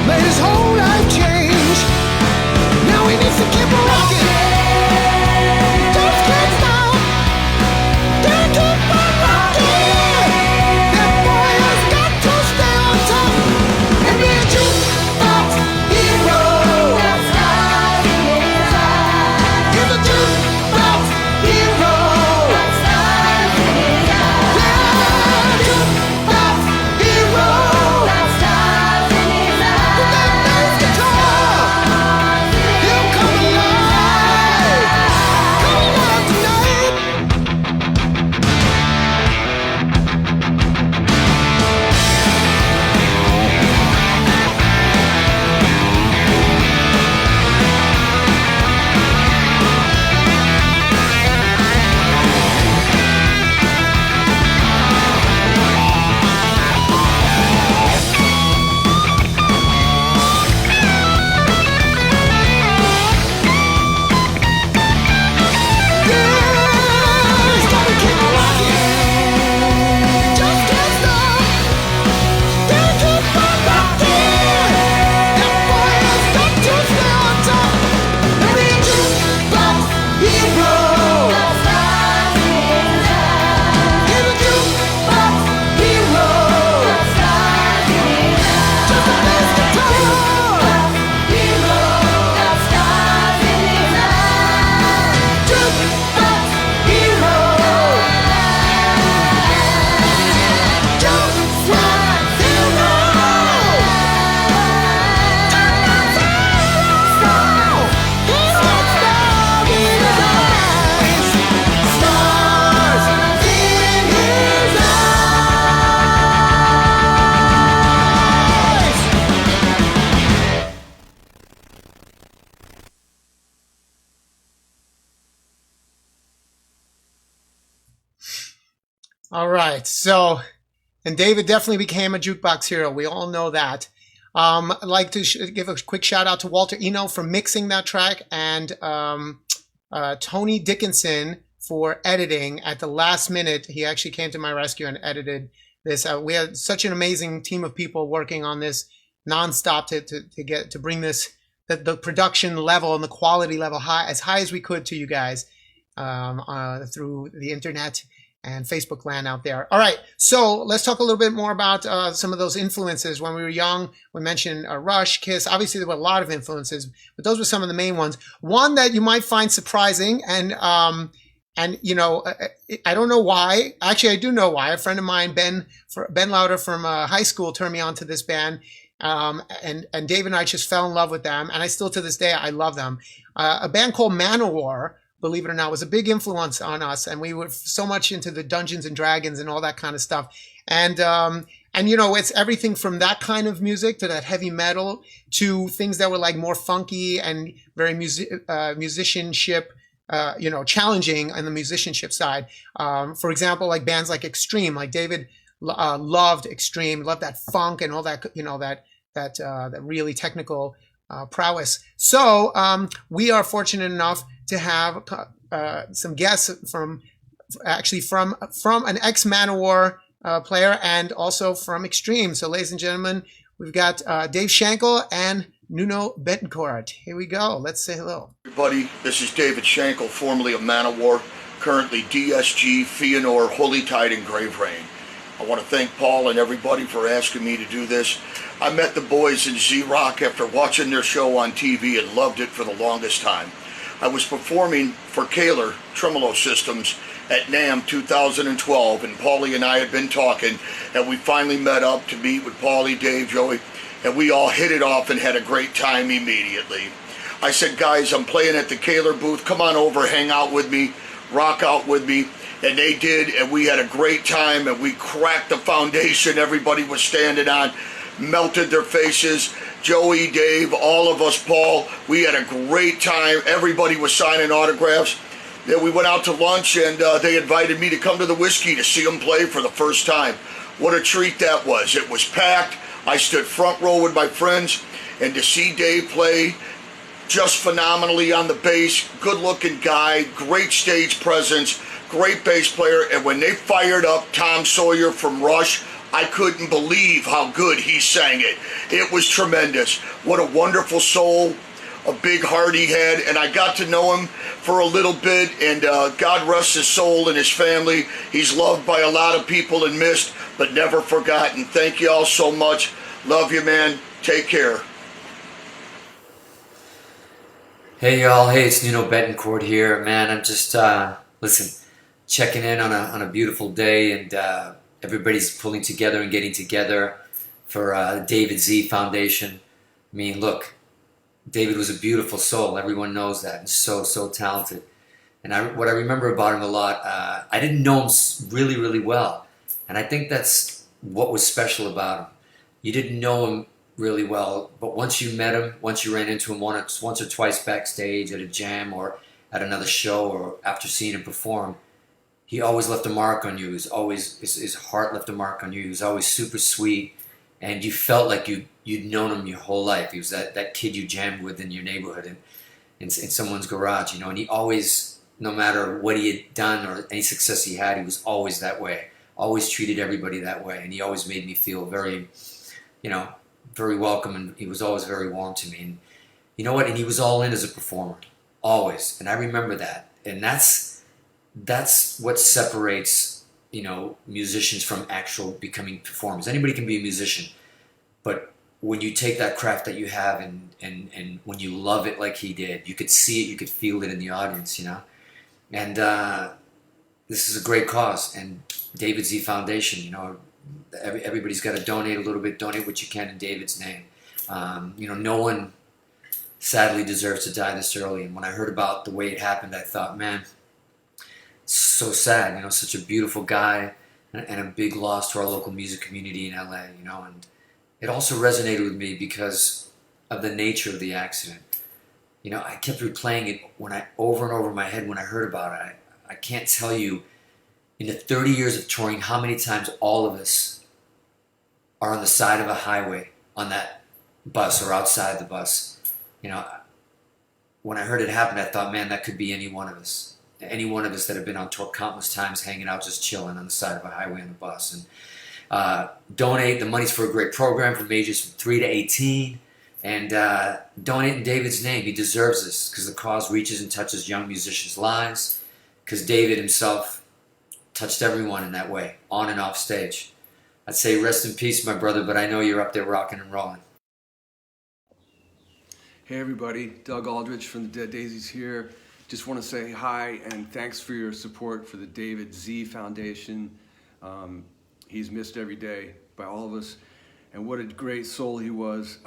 made his whole life change. Now he needs to keep on rocking. Just can't stop. Gotta keep on rocking. That boy has got to stay on top and be a jukebox hero. He's a jukebox hero. Yeah, jukebox hero. With that bass guitar, he'll come alive. Come alive tonight. He's gotta keep on rocking. Just can't stop. Gotta keep on rocking. That boy has got to stay on top and be a jukebox hero. He's a jukebox hero. Just a bass guitar. Jukebox hero. Jukebox All right. So, and David definitely became a jukebox hero. We all know that. I'd like to give a quick shout out to Walter Eno for mixing that track, and Tony Dickinson for editing at the last minute. He actually came to my rescue and edited this. We had such an amazing team of people working on this nonstop to bring this the production level and the quality level as high as we could to you guys through the internet and Facebook land out there. All right, so let's talk a little bit more about some of those influences. When we were young, we mentioned Rush, Kiss. Obviously, there were a lot of influences, but those were some of the main ones. One that you might find surprising, and and I don't know why. Actually, I do know why. A friend of mine, Ben Lauder from high school, turned me on to this band. And Dave and I just fell in love with them, and I still to this day I love them. A band called Manowar, believe it or not, was a big influence on us, and we were so much into the Dungeons and Dragons and all that kind of stuff. And it's everything from that kind of music to that heavy metal to things that were like more funky and very musicianship, challenging on the musicianship side. For example, like bands like Extreme, like David loved Extreme, loved that funk and all that, that really technical prowess. So we are fortunate enough to have some guests from an ex-Manowar player and also from Extreme. So, ladies and gentlemen, we've got Dave Schenkel and Nuno Betancourt. Here we go. Let's say hello. Everybody, this is David Schenkel, formerly of Manowar, currently DSG, Fëanor, Holy Tide, and Grave Rain. I want to thank Paul and everybody for asking me to do this. I met the boys in Z-Rock after watching their show on TV and loved it for the longest time. I was performing for Kaler Tremolo Systems at NAMM 2012, and Paulie and I had been talking, and we finally met up to meet with Paulie, Dave, Joey, and we all hit it off and had a great time immediately. I said, guys, I'm playing at the Kaler booth, come on over, hang out with me, rock out with me, and they did, and we had a great time, and we cracked the foundation everybody was standing on, melted their faces. Joey, Dave, all of us, Paul, we had a great time. Everybody was signing autographs. Then we went out to lunch, and they invited me to come to the Whiskey to see them play for the first time. What a treat that was. It was packed. I stood front row with my friends, and to see Dave play just phenomenally on the bass, good-looking guy, great stage presence, great bass player, and when they fired up Tom Sawyer from Rush, I couldn't believe how good he sang it. It was tremendous. What a wonderful soul, a big heart he had, and I got to know him for a little bit, and God rest his soul and his family. He's loved by a lot of people and missed, but never forgotten. Thank you all so much. Love you, man. Take care. Hey y'all, hey, it's Nuno Betancourt here. Man, I'm just, checking in on a beautiful day, and everybody's pulling together and getting together for David Z Foundation. I mean, look, David was a beautiful soul. Everyone knows that, and so talented. And what I remember about him a lot, I didn't know him really, really well. And I think that's what was special about him. You didn't know him really well, but once you met him, once you ran into him once or twice backstage at a jam or at another show or after seeing him perform, he always left a mark on you. His heart left a mark on you. He was always super sweet, and you felt like you'd known him your whole life. He was that kid you jammed with in your neighborhood and in someone's garage, and he always, no matter what he had done or any success he had, he was always that way. Always treated everybody that way, and he always made me feel very, very welcome, and he was always very warm to me. And you know what? And he was all in as a performer, always. And I remember that. And that's what separates, musicians from actual becoming performers. Anybody can be a musician, but when you take that craft that you have and when you love it like he did, you could see it, you could feel it in the audience, And this is a great cause. And David Z Foundation, everybody's got to donate a little bit, donate what you can in David's name. No one sadly deserves to die this early. And when I heard about the way it happened, I thought, man, so sad, such a beautiful guy and a big loss to our local music community in LA, and it also resonated with me because of the nature of the accident. I kept replaying it over and over in my head when I heard about it. I can't tell you in the 30 years of touring how many times all of us are on the side of a highway on that bus or outside the bus. When I heard it happen, I thought, man, that could be any one of us. Any one of us that have been on tour countless times, hanging out, just chilling on the side of a highway on a bus. And donate. The money's for a great program from ages from 3 to 18. And donate in David's name. He deserves this because the cause reaches and touches young musicians' lives. Because David himself touched everyone in that way, on and off stage. I'd say rest in peace, my brother, but I know you're up there rocking and rolling. Hey everybody, Doug Aldrich from the Dead Daisies here. just want to say hi and thanks for your support for the David Z Foundation. He's missed every day by all of us, and what a great soul he was.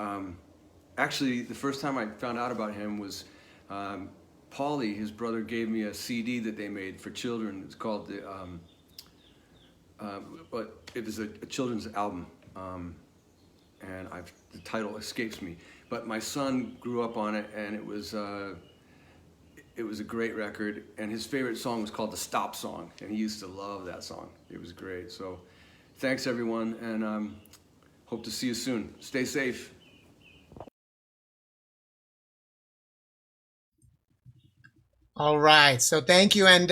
Actually, the first time I found out about him was Paulie, his brother, gave me a CD that they made for children. It's called but it was a children's album, and the title escapes me. But my son grew up on it, and it was a great record. And his favorite song was called the Stop Song, and he used to love that song. It was great. So, thanks everyone, and hope to see you soon. Stay safe. All right. So thank you. And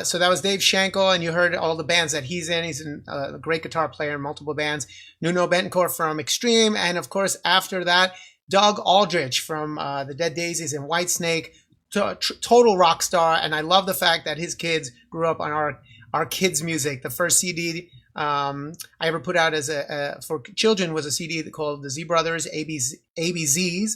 so that was Dave Schenkel, and you heard all the bands that he's in. He's a great guitar player in multiple bands. Nuno Betancourt from Extreme. And of course, after that, Doug Aldrich from the Dead Daisies and Whitesnake. Total rock star. And I love the fact that his kids grew up on our kids' music. The first CD I ever put out as for children was a CD called The Z Brothers ABZs.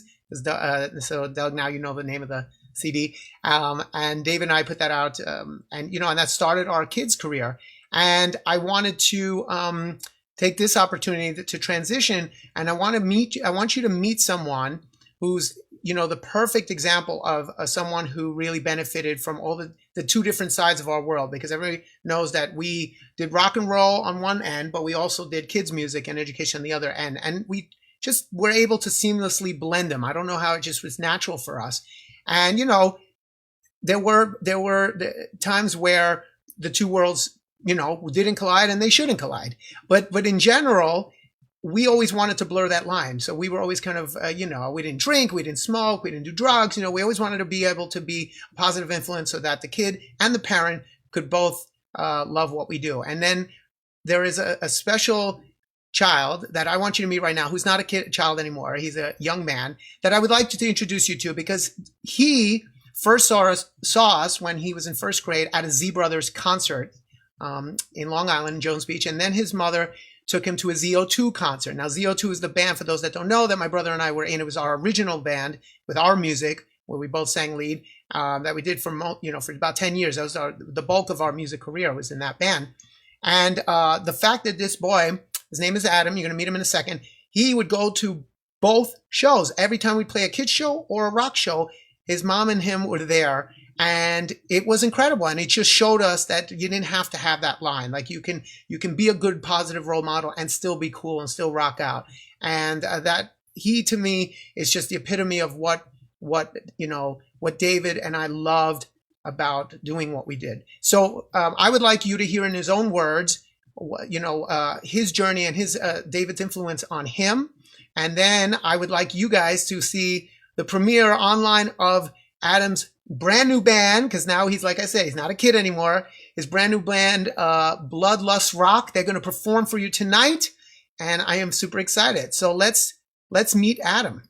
So Doug, now you know the name of the CD. And Dave and I put that out, and that started our kids' career. And I wanted to take this opportunity to transition, and I want you to meet someone who's, the perfect example of someone who really benefited from all the two different sides of our world, because everybody knows that we did rock and roll on one end, but we also did kids' music and education on the other end. And we just were able to seamlessly blend them. I don't know how, it just was natural for us. And there were times where the two worlds didn't collide, and they shouldn't collide. But in general, we always wanted to blur that line. So we were always kind of we didn't drink, we didn't smoke, we didn't do drugs. We always wanted to be able to be a positive influence so that the kid and the parent could both love what we do. And then there is a special child that I want you to meet right now, who's not a child anymore. He's a young man that I would like to introduce you to, because he first saw us when he was in first grade at a Z Brothers concert in Long Island, Jones Beach. And then his mother took him to a ZO2 concert. Now, ZO2 is the band, for those that don't know, that my brother and I were in. It was our original band with our music, where we both sang lead, that we did for about 10 years. That was the bulk of our music career was in that band. And the fact that this boy, his name is Adam, you're going to meet him in a second, he would go to both shows. Every time we play a kids show or a rock show, his mom and him were there. And it was incredible. And it just showed us that you didn't have to have that line. Like you can be a good, positive role model and still be cool and still rock out. And that he, to me, is just the epitome of what David and I loved about doing what we did. So I would like you to hear in his own words, his journey and his David's influence on him. And then I would like you guys to see the premiere online of Adam's brand new band, because now he's, like I say, he's not a kid anymore. His brand new band, Bloodlust Rock. They're going to perform for you tonight, and I am super excited. So let's meet Adam.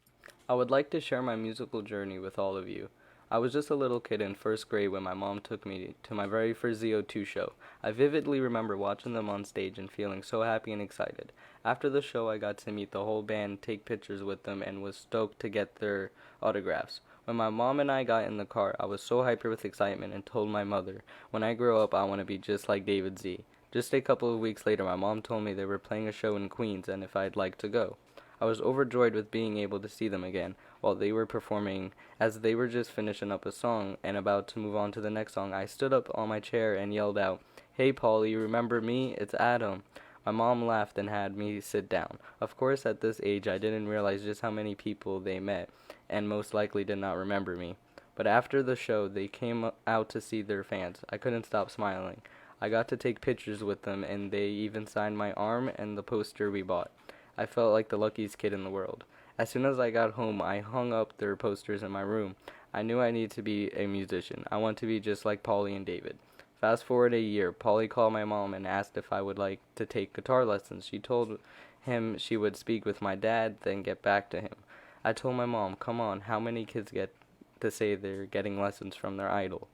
I would like to share my musical journey with all of you. I was just a little kid in first grade when my mom took me to my very first ZO2 show. I vividly remember watching them on stage and feeling so happy and excited. After the show, I got to meet the whole band, take pictures with them, and was stoked to get their autographs. When my mom and I got in the car, I was so hyper with excitement and told my mother, when I grow up, I want to be just like David Z. Just a couple of weeks later, my mom told me they were playing a show in Queens and if I'd like to go. I was overjoyed with being able to see them again while they were performing. As they were just finishing up a song and about to move on to the next song, I stood up on my chair and yelled out, "Hey, Paulie, remember me? It's Adam." My mom laughed and had me sit down. Of course, at this age, I didn't realize just how many people they met and most likely did not remember me. But after the show, they came out to see their fans. I couldn't stop smiling. I got to take pictures with them, and they even signed my arm and the poster we bought. I felt like the luckiest kid in the world. As soon as I got home, I hung up their posters in my room. I knew I needed to be a musician. I want to be just like Paulie and David. Fast forward a year, Paulie called my mom and asked if I would like to take guitar lessons. She told him she would speak with my dad, then get back to him. I told my mom, come on, how many kids get to say they're getting lessons from their idol?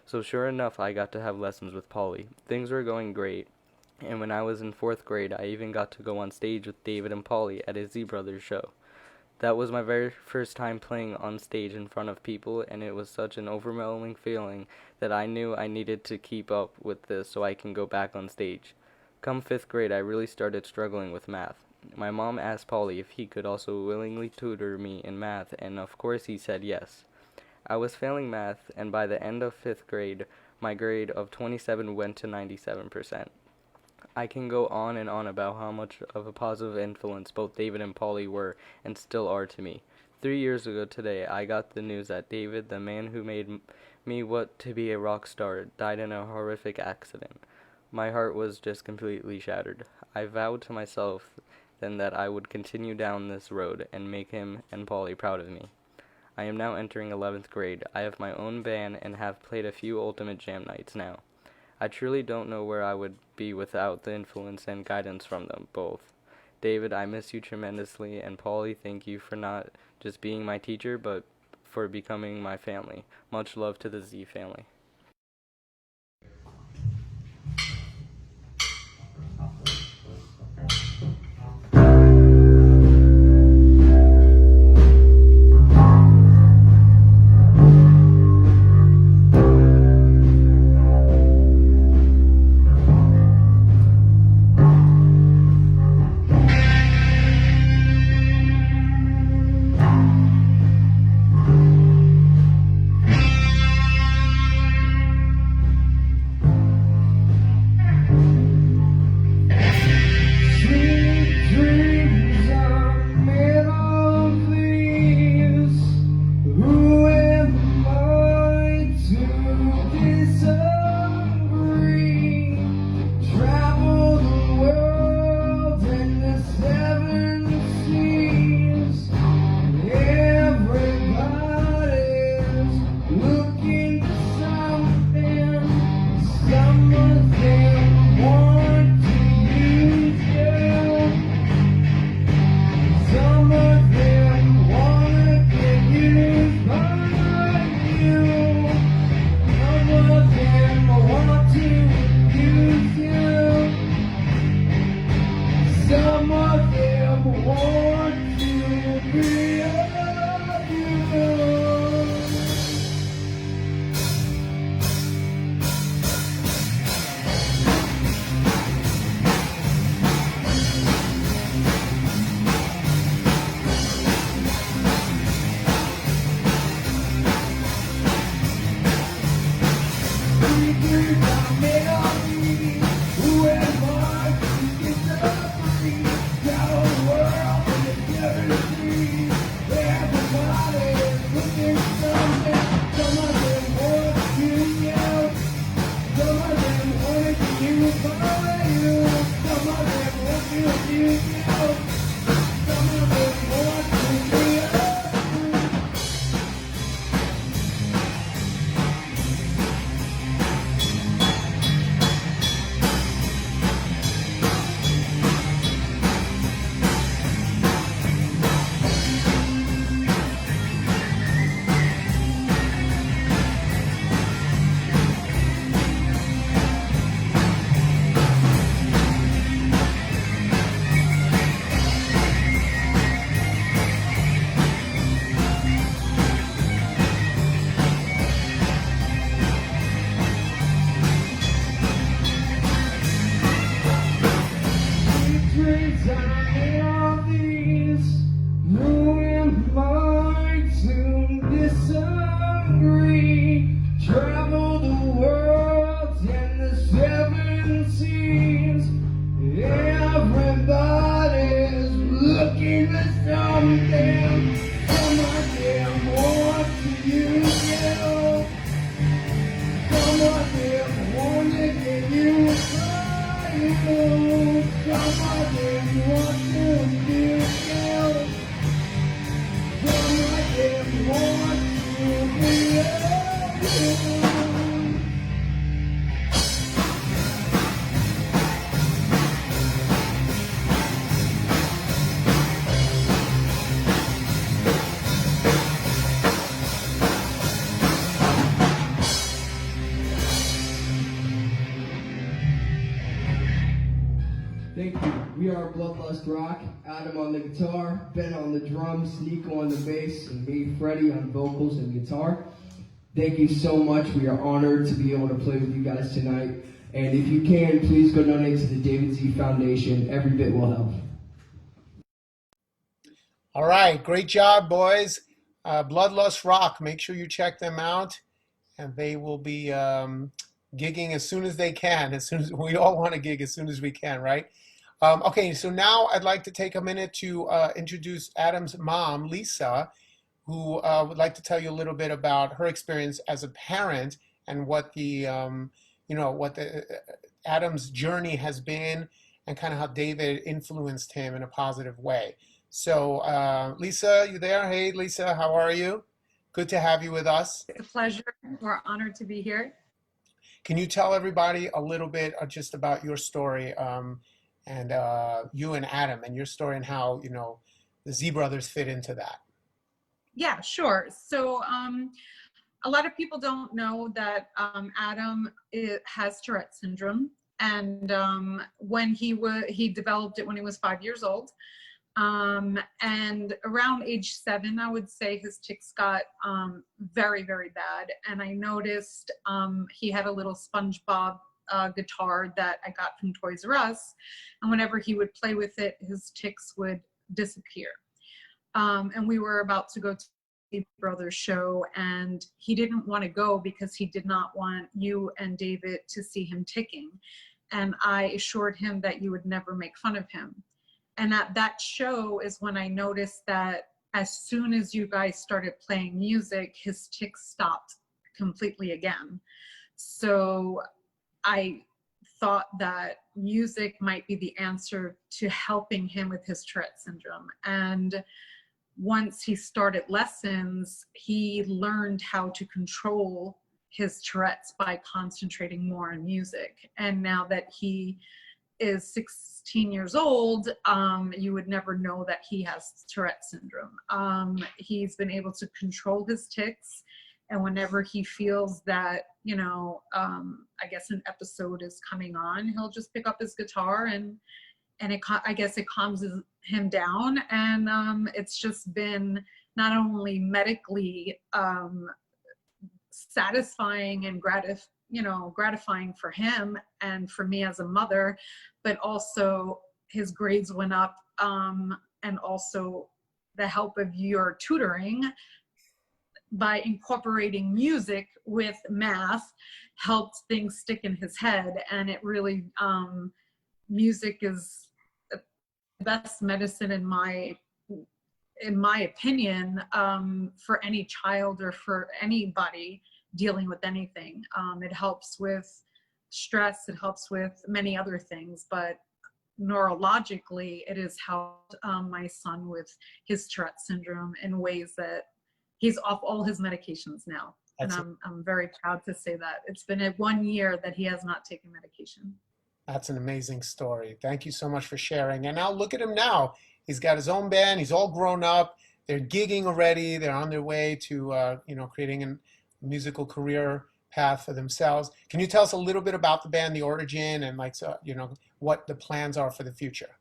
So sure enough, I got to have lessons with Paulie. Things were going great. And when I was in 4th grade, I even got to go on stage with David and Paulie at a Z Brothers show. That was my very first time playing on stage in front of people, and it was such an overwhelming feeling that I knew I needed to keep up with this so I can go back on stage. Come 5th grade, I really started struggling with math. My mom asked Paulie if he could also willingly tutor me in math, and of course he said yes. I was failing math, and by the end of 5th grade, my grade of 27 went to 97%. I can go on and on about how much of a positive influence both David and Paulie were and still are to me. 3 years ago today, I got the news that David, the man who made me what to be a rock star, died in a horrific accident. My heart was just completely shattered. I vowed to myself then that I would continue down this road and make him and Paulie proud of me. I am now entering 11th grade. I have my own band and have played a few Ultimate Jam nights now. I truly don't know where I would be without the influence and guidance from them both. David, I miss you tremendously, and Paulie, thank you for not just being my teacher, but for becoming my family. Much love to the Z family. Thank you. We are Bloodlust Rock. Adam on the guitar, Ben on the drums, Nico on the bass, and me, Freddie, on vocals and guitar. Thank you so much. We are honored to be able to play with you guys tonight. And if you can, please go donate to the David Z Foundation. Every bit will help. All right, great job, boys. Bloodlust Rock, make sure you check them out. And they will be gigging as soon as they can, as soon as we all want to gig as soon as we can, right? Okay, so now I'd like to take a minute to introduce Adam's mom, Lisa, who would like to tell you a little bit about her experience as a parent and what the, Adam's journey has been and kind of how David influenced him in a positive way. So, Lisa, you there? Hey, Lisa, how are you? Good to have you with us. It's a pleasure. We're honored to be here. Can you tell everybody a little bit just about your story and you and Adam and your story and how, the Z Brothers fit into that? Yeah, sure. So a lot of people don't know that Adam has Tourette syndrome. And when he developed it when he was 5 years old. And around age 7, I would say his tics got very, very bad. And I noticed he had a little SpongeBob guitar that I got from Toys R Us. And whenever he would play with it, his tics would disappear. And we were about to go to the Brothers show, and he didn't want to go because he did not want you and David to see him ticking. And I assured him that you would never make fun of him. And at that show is when I noticed that as soon as you guys started playing music, his tics stopped completely again. So I thought that music might be the answer to helping him with his Tourette syndrome. And once he started lessons, he learned how to control his Tourette's by concentrating more on music. And now that he is 16 years old, you would never know that he has Tourette syndrome. He's been able to control his tics, and whenever he feels that, I guess an episode is coming on, he'll just pick up his guitar and I guess it calms him down. And it's just been not only medically satisfying and gratifying for him and for me as a mother, but also his grades went up, and also the help of your tutoring by incorporating music with math helped things stick in his head. And it really, music is the best medicine in my opinion, for any child or for anybody dealing with anything. It helps with stress, it helps with many other things, but neurologically it has helped my son with his Tourette syndrome in ways that he's off all his medications now. And I'm very proud to say that. It's been 1 year that he has not taken medication. That's an amazing story. Thank you so much for sharing. And now look at him now. He's got his own band. He's all grown up. They're gigging already. They're on their way to, creating a musical career path for themselves. Can you tell us a little bit about the band, the origin, and what the plans are for the future?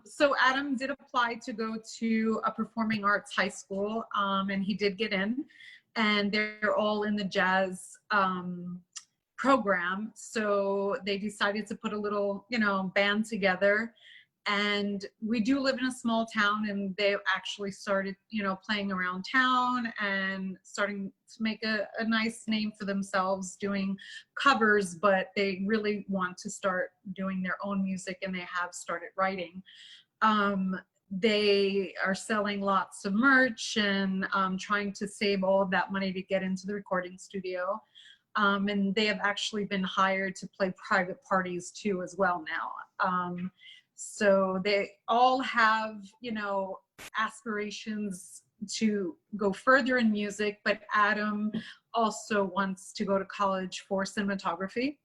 So Adam did apply to go to a performing arts high school, and he did get in, and they're all in the jazz program. So they decided to put a little, band together. And we do live in a small town, and they actually started, playing around town and starting to make a nice name for themselves doing covers, but they really want to start doing their own music, and they have started writing. They are selling lots of merch and trying to save all of that money to get into the recording studio. And they have actually been hired to play private parties too as well now. So they all have, aspirations to go further in music, but Adam also wants to go to college for cinematography,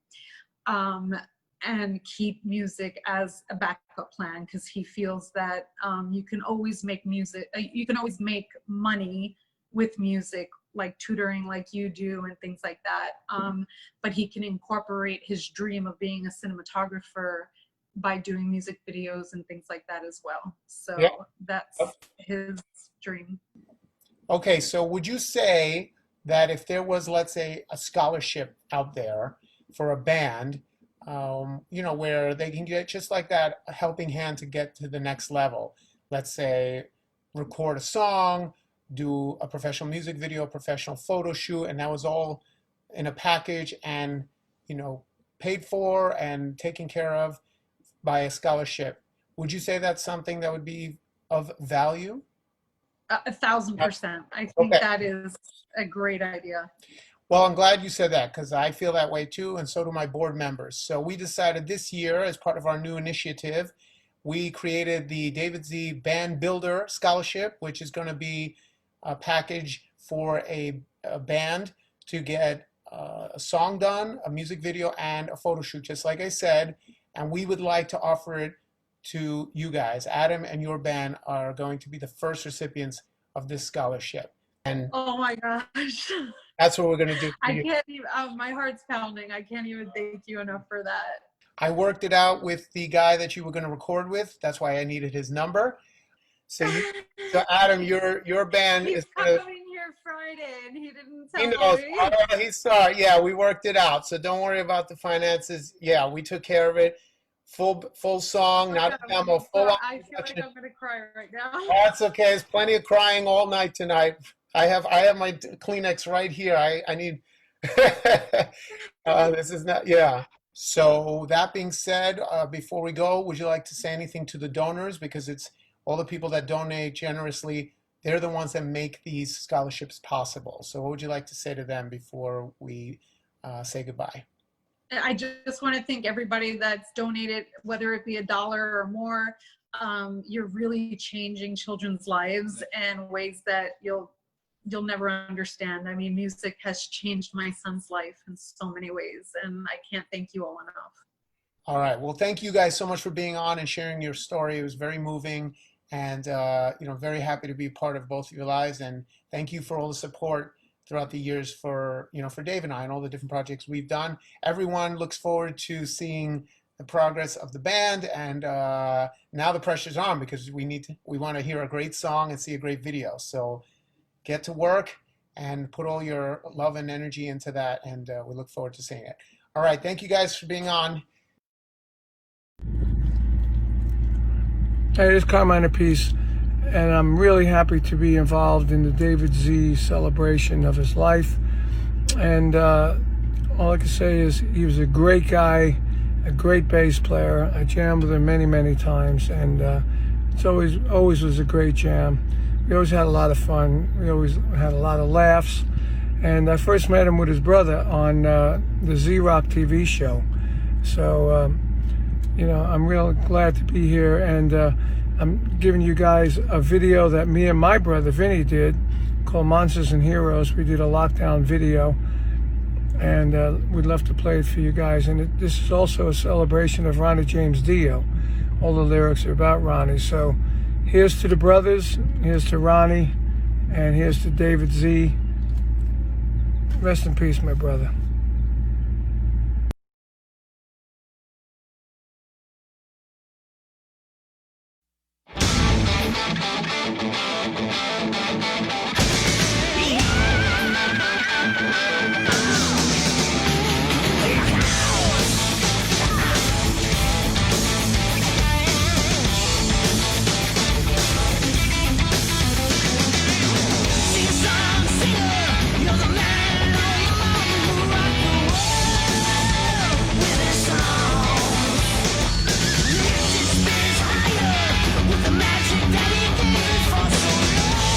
and keep music as a backup plan, because he feels that you can always make music, you can always make money with music, like tutoring like you do and things like that. But he can incorporate his dream of being a cinematographer by doing music videos and things like that as well. So Yeah. that's his dream. Okay, so would you say that if there was, let's say, a scholarship out there for a band, where they can get just like that, a helping hand to get to the next level, let's say record a song, do a professional music video, a professional photo shoot, and that was all in a package and, paid for and taken care of by a scholarship, would you say that's something that would be of value? 1,000%. I think Okay. that is a great idea. Well, I'm glad you said that because I feel that way too, and so do my board members. So we decided this year, as part of our new initiative, we created the David Z Band Builder Scholarship, which is going to be a package for a band to get a song done, a music video, and a photo shoot, just like I said. And we would like to offer it to you guys. Adam and your band are going to be the first recipients of this scholarship. And oh my gosh. That's what we're going to do. I can't even, my heart's pounding. I can't even thank you enough for that. I worked it out with the guy that you were going to record with. That's why I needed his number. So Adam, your band He's is going to... coming here Friday and he didn't He tell knows. me. Oh, he's sorry. Yeah, we worked it out. So don't worry about the finances. Yeah, we took care of it. Full song, not a demo. Full on I feel like I'm going to cry right now. That's okay. There's plenty of crying all night tonight. I have my Kleenex right here. I need. This is not. Yeah. So that being said, before we go, would you like to say anything to the donors? Because it's all the people that donate generously. They're the ones that make these scholarships possible. So what would you like to say to them before we say goodbye? I just want to thank everybody that's donated, whether it be $1 or more. You're really changing children's lives in ways that you'll never understand. I mean, music has changed my son's life in so many ways, and I can't thank you all enough. All right. Well, thank you guys so much for being on and sharing your story. It was very moving, and very happy to be part of both of your lives. And thank you for all the support throughout the years for Dave and I and all the different projects we've done. Everyone looks forward to seeing the progress of the band, and now the pressure's on because we want to hear a great song and see a great video. So get to work and put all your love and energy into that, and we look forward to seeing it. All right, thank you guys for being on. Hey, this is Carmine Apiece, and I'm really happy to be involved in the David Z celebration of his life. And all I can say is he was a great guy, a great bass player. I jammed with him many, many times, and it's always was a great jam. We always had a lot of fun. We always had a lot of laughs. And I first met him with his brother on the Z-Rock TV show. So, I'm real glad to be here. And I'm giving you guys a video that me and my brother Vinny did called Monsters and Heroes. We did a lockdown video. And we'd love to play it for you guys. And this is also a celebration of Ronnie James Dio. All the lyrics are about Ronnie. So here's to the brothers, here's to Ronnie, and here's to David Z. Rest in peace, my brother. With the magic that he gave for so long.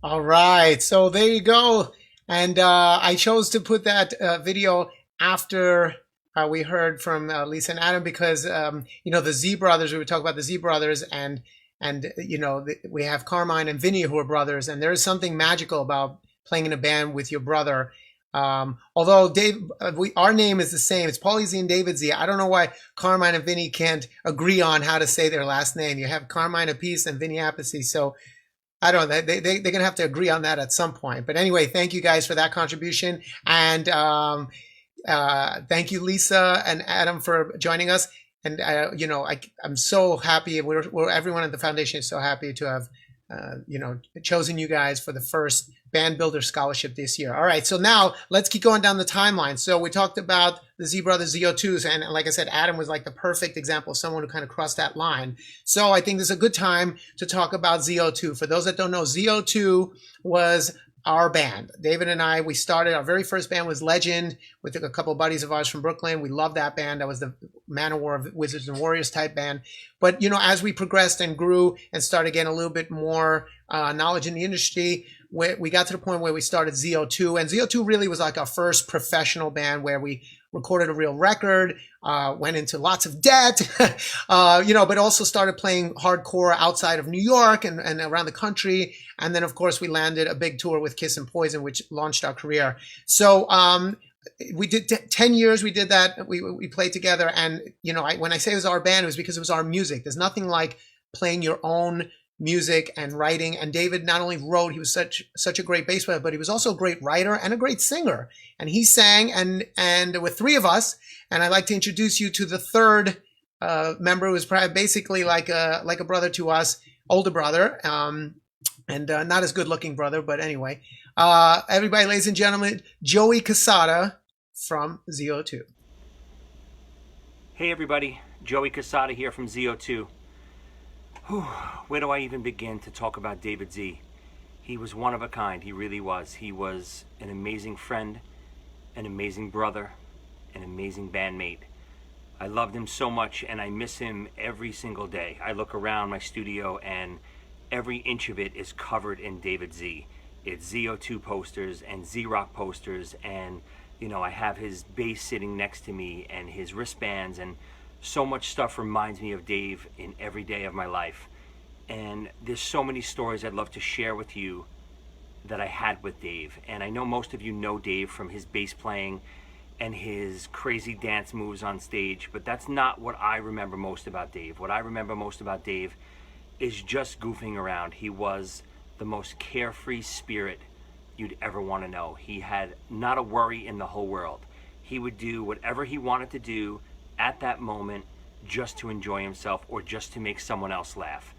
All right, so there you go. And I chose to put that video after we heard from Lisa and Adam because you know, the Z brothers. We were talking about the Z brothers, and you know, we have Carmine and Vinny who are brothers, and there is something magical about playing in a band with your brother. Although Dave, our name is the same. It's Paulie Z and David Z. I don't know why Carmine and Vinny can't agree on how to say their last name. You have Carmine Apiece and Vinny Appice, so I don't know. They're going to have to agree on that at some point. But anyway, thank you guys for that contribution. And thank you, Lisa and Adam, for joining us. And, you know, I'm so happy. Everyone at the foundation is so happy to have, you know, chosen you guys for the first Band Builder Scholarship this year. All right, so now let's keep going down the timeline. So we talked about the Z Brothers ZO2s, and like I said, Adam was like the perfect example of someone who kind of crossed that line. So I think this is a good time to talk about ZO2. For those that don't know, ZO2 was our band. David and I, we started, our very first band was Legend with a couple of buddies of ours from Brooklyn. We loved that band. That was the Man of War of Wizards and Warriors type band. But, you know, as we progressed and grew and started getting a little bit more knowledge in the industry, we got to the point where we started ZO2. And ZO2 really was like our first professional band where we recorded a real record, went into lots of debt, you know, but also started playing hardcore outside of New York and around the country. And then, of course, we landed a big tour with Kiss and Poison, which launched our career. So we did 10 years. We did that. We played together. And, you know, when I say it was our band, it was because it was our music. There's nothing like playing your own music and writing. And David not only wrote, he was such a great bass player, but he was also a great writer and a great singer. And he sang, and with three of us. And I'd like to introduce you to the third member, who was probably basically like a brother to us, older brother, and not as good looking brother, but anyway. Everybody, ladies and gentlemen, Joey Casada from ZO2. Hey everybody, Joey Casada here from ZO2. Whew, where do I even begin to talk about David Z? He was one of a kind, he really was. He was an amazing friend, an amazing brother, an amazing bandmate. I loved him so much and I miss him every single day. I look around my studio and every inch of it is covered in David Z. It's ZO2 posters and Z-Rock posters, and you know, I have his bass sitting next to me and his wristbands, and so much stuff reminds me of Dave in every day of my life. And there's so many stories I'd love to share with you that I had with Dave. And I know most of you know Dave from his bass playing and his crazy dance moves on stage, but that's not what I remember most about Dave. What I remember most about Dave is just goofing around. He was the most carefree spirit you'd ever want to know. He had not a worry in the whole world. He would do whatever he wanted to do at that moment just to enjoy himself or just to make someone else laugh.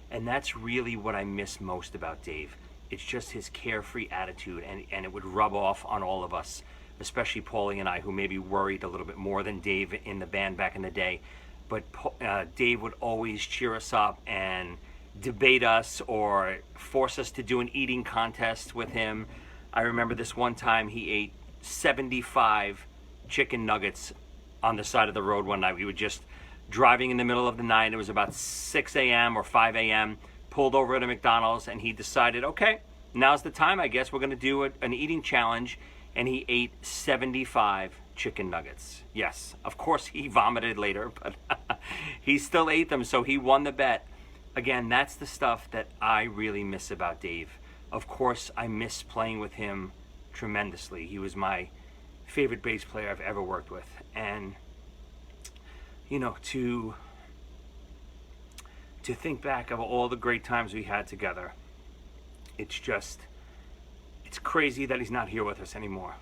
And that's really what I miss most about Dave. It's just his carefree attitude, and it would rub off on all of us, especially Paulie and I, who maybe worried a little bit more than Dave in the band back in the day. But Dave would always cheer us up and debate us or force us to do an eating contest with him. I remember this one time he ate 75 chicken nuggets on the side of the road one night. We were just driving in the middle of the night. It was about 6 a.m. or 5 a.m. Pulled over at a McDonald's, and he decided, okay, now's the time. I guess we're going to do an eating challenge. And he ate 75 chicken nuggets. Yes, of course he vomited later, but he still ate them, so he won the bet. Again, that's the stuff that I really miss about Dave. Of course, I miss playing with him tremendously. He was my favorite bass player I've ever worked with. And, you know, to think back of all the great times we had together, it's crazy that he's not here with us anymore.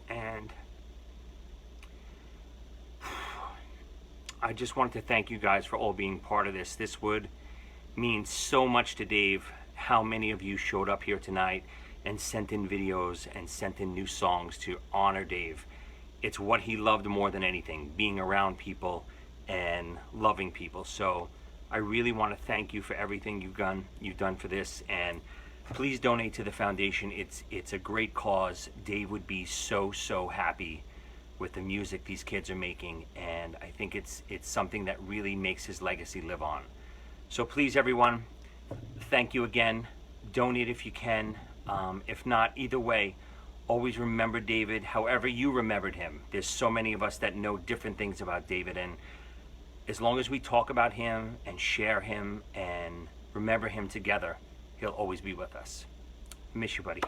And I just wanted to thank you guys for all being part of this. This would mean so much to Dave, how many of you showed up here tonight and sent in videos and sent in new songs to honor Dave. It's what he loved more than anything, being around people and loving people. So I really want to thank you for everything you've done for this, and please donate to the foundation. It's a great cause. Dave would be so happy with the music these kids are making, and I think it's something that really makes his legacy live on. So please, everyone, thank you again. donate if you can. If not, either way, always remember David however you remembered him. There's so many of us that know different things about David, and as long as we talk about him and share him and remember him together, he'll always be with us. Miss you, buddy.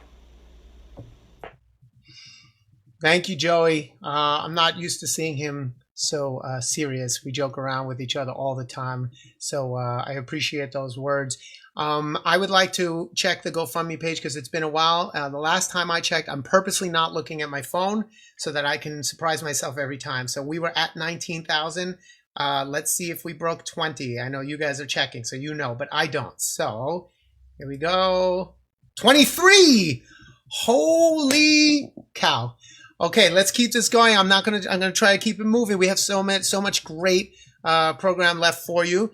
Thank you, Joey. I'm not used to seeing him so serious. We joke around with each other all the time. So I appreciate those words. I would like to check the GoFundMe page because it's been a while. The last time I checked, I'm purposely not looking at my phone so that I can surprise myself every time. So we were at 19,000. Let's see if we broke 20. I know you guys are checking, so you know, but I don't. So here we go. 23. Holy cow. Okay, let's keep this going. I'm gonna try to keep it moving. We have so much great program left for you.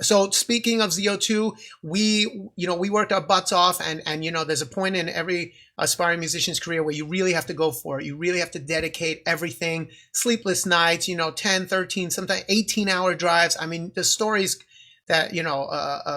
So speaking of ZO2, we worked our butts off, and there's a point in every aspiring musician's career where you really have to go for it. You really have to dedicate everything. Sleepless nights, 10, 13, sometimes 18-hour drives. I mean, the stories that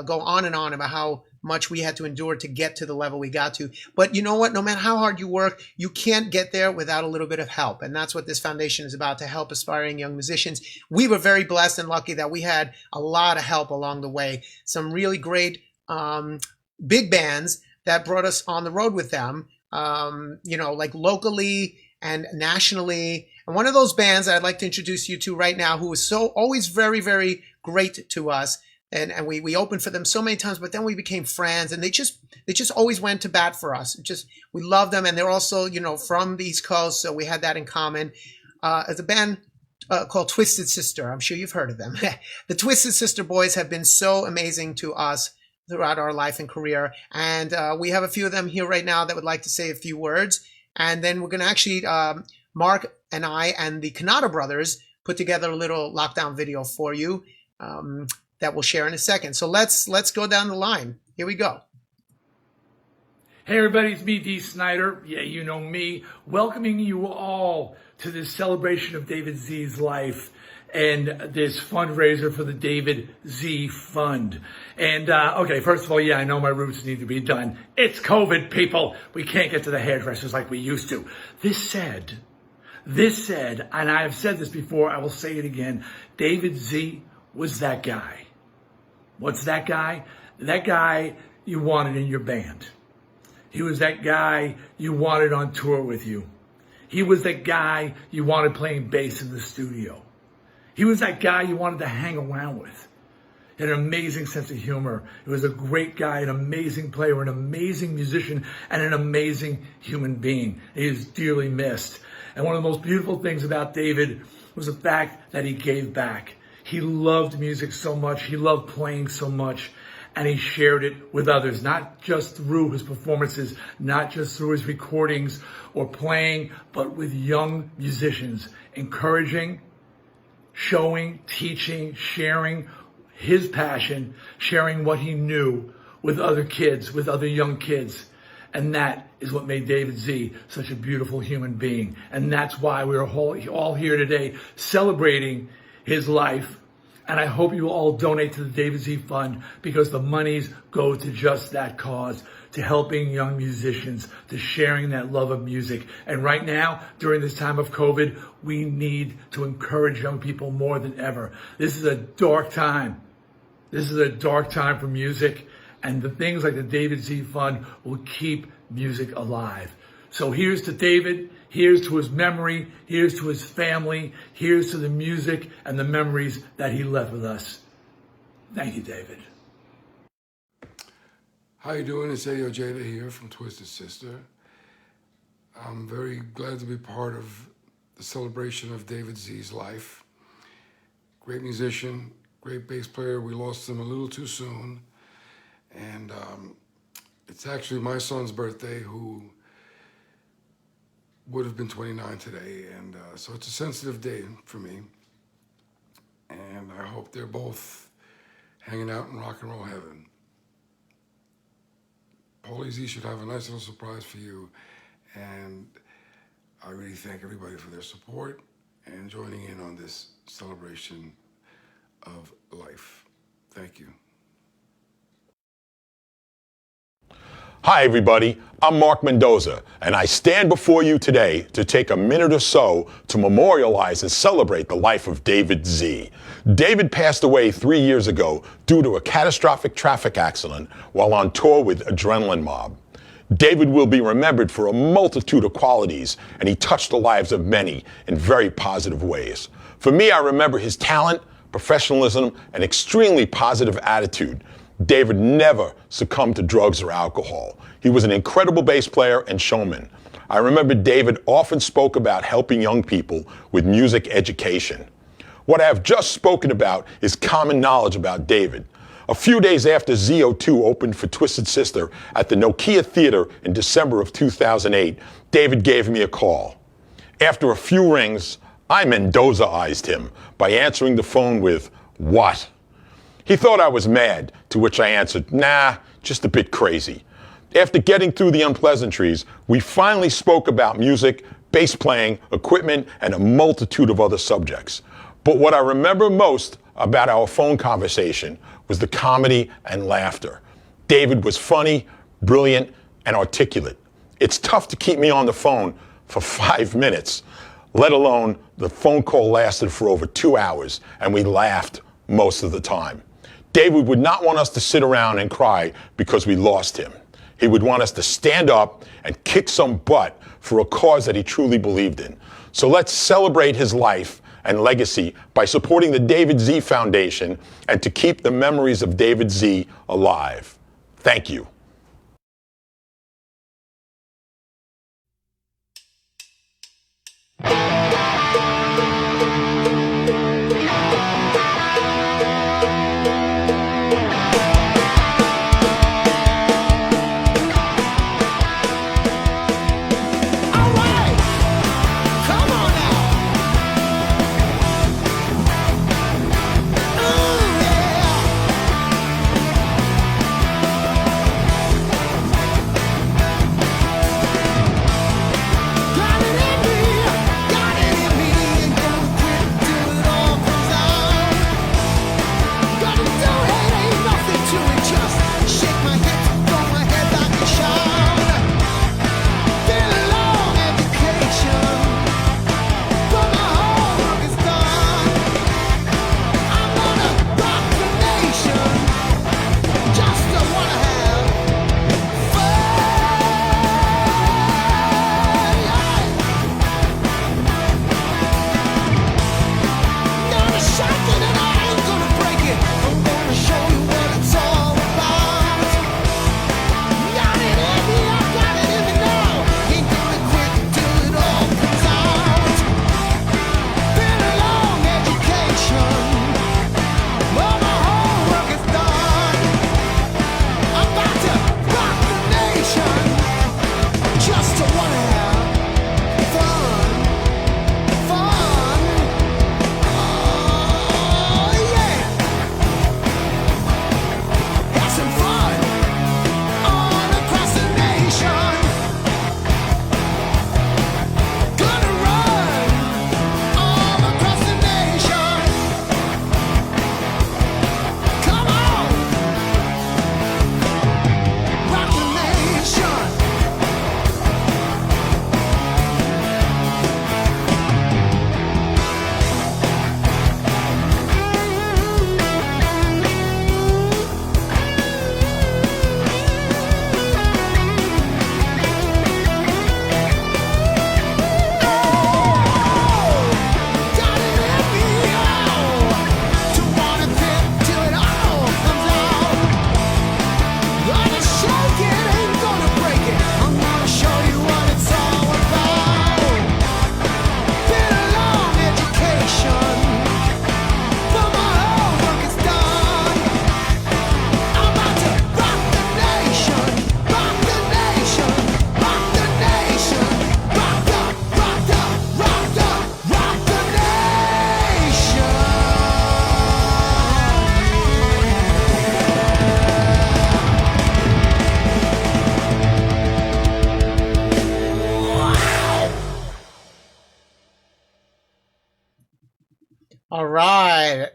go on and on about how much we had to endure to get to the level we got to. But you know what? No matter how hard you work, you can't get there without a little bit of help. And that's what this foundation is about, to help aspiring young musicians. We were very blessed and lucky that we had a lot of help along the way. Some really great big bands that brought us on the road with them, like locally and nationally. And one of those bands that I'd like to introduce you to right now, who is so always very, very great to us, and we opened for them so many times, but then we became friends, and they just always went to bat for us. We love them, and they're also from the East Coast, so we had that in common. As a band called Twisted Sister, I'm sure you've heard of them. The Twisted Sister boys have been so amazing to us throughout our life and career, and we have a few of them here right now that would like to say a few words, and then we're going to actually Mark and I and the Kanata brothers put together a little lockdown video for you. That we'll share in a second. So let's go down the line. Here we go. Hey everybody, it's me, Dee Snider. Yeah, you know me. Welcoming you all to this celebration of David Z's life and this fundraiser for the David Z Fund. And okay, first of all, yeah, I know my roots need to be done. It's COVID, people. We can't get to the hairdressers like we used to. This said, and I have said this before, I will say it again, David Z was that guy. What's that guy? That guy you wanted in your band. He was that guy you wanted on tour with you. He was that guy you wanted playing bass in the studio. He was that guy you wanted to hang around with. He had an amazing sense of humor. He was a great guy, an amazing player, an amazing musician, and an amazing human being. He is dearly missed. And one of the most beautiful things about David was the fact that he gave back. He loved music so much, he loved playing so much, and he shared it with others, not just through his performances, not just through his recordings or playing, but with young musicians, encouraging, showing, teaching, sharing his passion, sharing what he knew with other kids, with other young kids. And that is what made David Z such a beautiful human being. And that's why we're all here today celebrating his life. And I hope you all donate to the David Z Fund, because the monies go to just that cause, to helping young musicians, to sharing that love of music. And right now, during this time of COVID, we need to encourage young people more than ever. This is a dark time. This is a dark time for music, and the things like the David Z Fund will keep music alive. So here's to David, here's to his memory, here's to his family, here's to the music and the memories that he left with us. Thank you, David. How you doing? It's Ayo Jada here from Twisted Sister. I'm very glad to be part of the celebration of David Z's life. Great musician, great bass player. We lost him a little too soon. And it's actually my son's birthday, who would have been 29 today, and so it's a sensitive day for me. And I hope they're both hanging out in rock and roll heaven. Paulie Z should have a nice little surprise for you, and I really thank everybody for their support and joining in on this celebration of life. Thank you. Hi, everybody. I'm Mark Mendoza, and I stand before you today to take a minute or so to memorialize and celebrate the life of David Z. David passed away 3 years ago due to a catastrophic traffic accident while on tour with Adrenaline Mob. David will be remembered for a multitude of qualities, and he touched the lives of many in very positive ways. For me, I remember his talent, professionalism, and extremely positive attitude. David never succumbed to drugs or alcohol. He was an incredible bass player and showman. I remember David often spoke about helping young people with music education. What I have just spoken about is common knowledge about David. A few days after ZO2 opened for Twisted Sister at the Nokia Theater in December of 2008, David gave me a call. After a few rings, I Mendoza-ized him by answering the phone with, "What?" He thought I was mad, to which I answered, "Nah, just a bit crazy." After getting through the unpleasantries, we finally spoke about music, bass playing, equipment, and a multitude of other subjects. But what I remember most about our phone conversation was the comedy and laughter. David was funny, brilliant, and articulate. It's tough to keep me on the phone for 5 minutes, let alone the phone call lasted for over 2 hours, and we laughed most of the time. David would not want us to sit around and cry because we lost him. He would want us to stand up and kick some butt for a cause that he truly believed in. So let's celebrate his life and legacy by supporting the David Z Foundation and to keep the memories of David Z alive. Thank you. All right.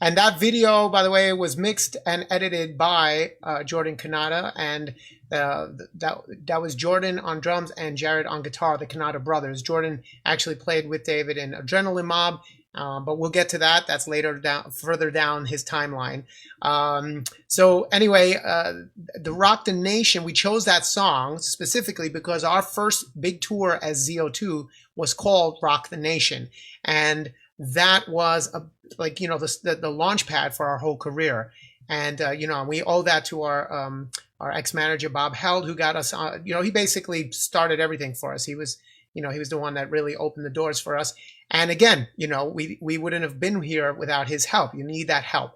And that video, by the way, was mixed and edited by Jordan Kanata, and that was Jordan on drums and Jared on guitar, the Kanata brothers. Jordan actually played with David in Adrenaline Mob, but we'll get to that. That's further down his timeline. So anyway, the Rock the Nation, we chose that song specifically because our first big tour as ZO2 was called Rock the Nation, and that was the launch pad for our whole career. And we owe that to our ex-manager Bob Held, who got us on. He basically started everything for us. He was the one that really opened the doors for us. And again, we wouldn't have been here without his help. You need that help.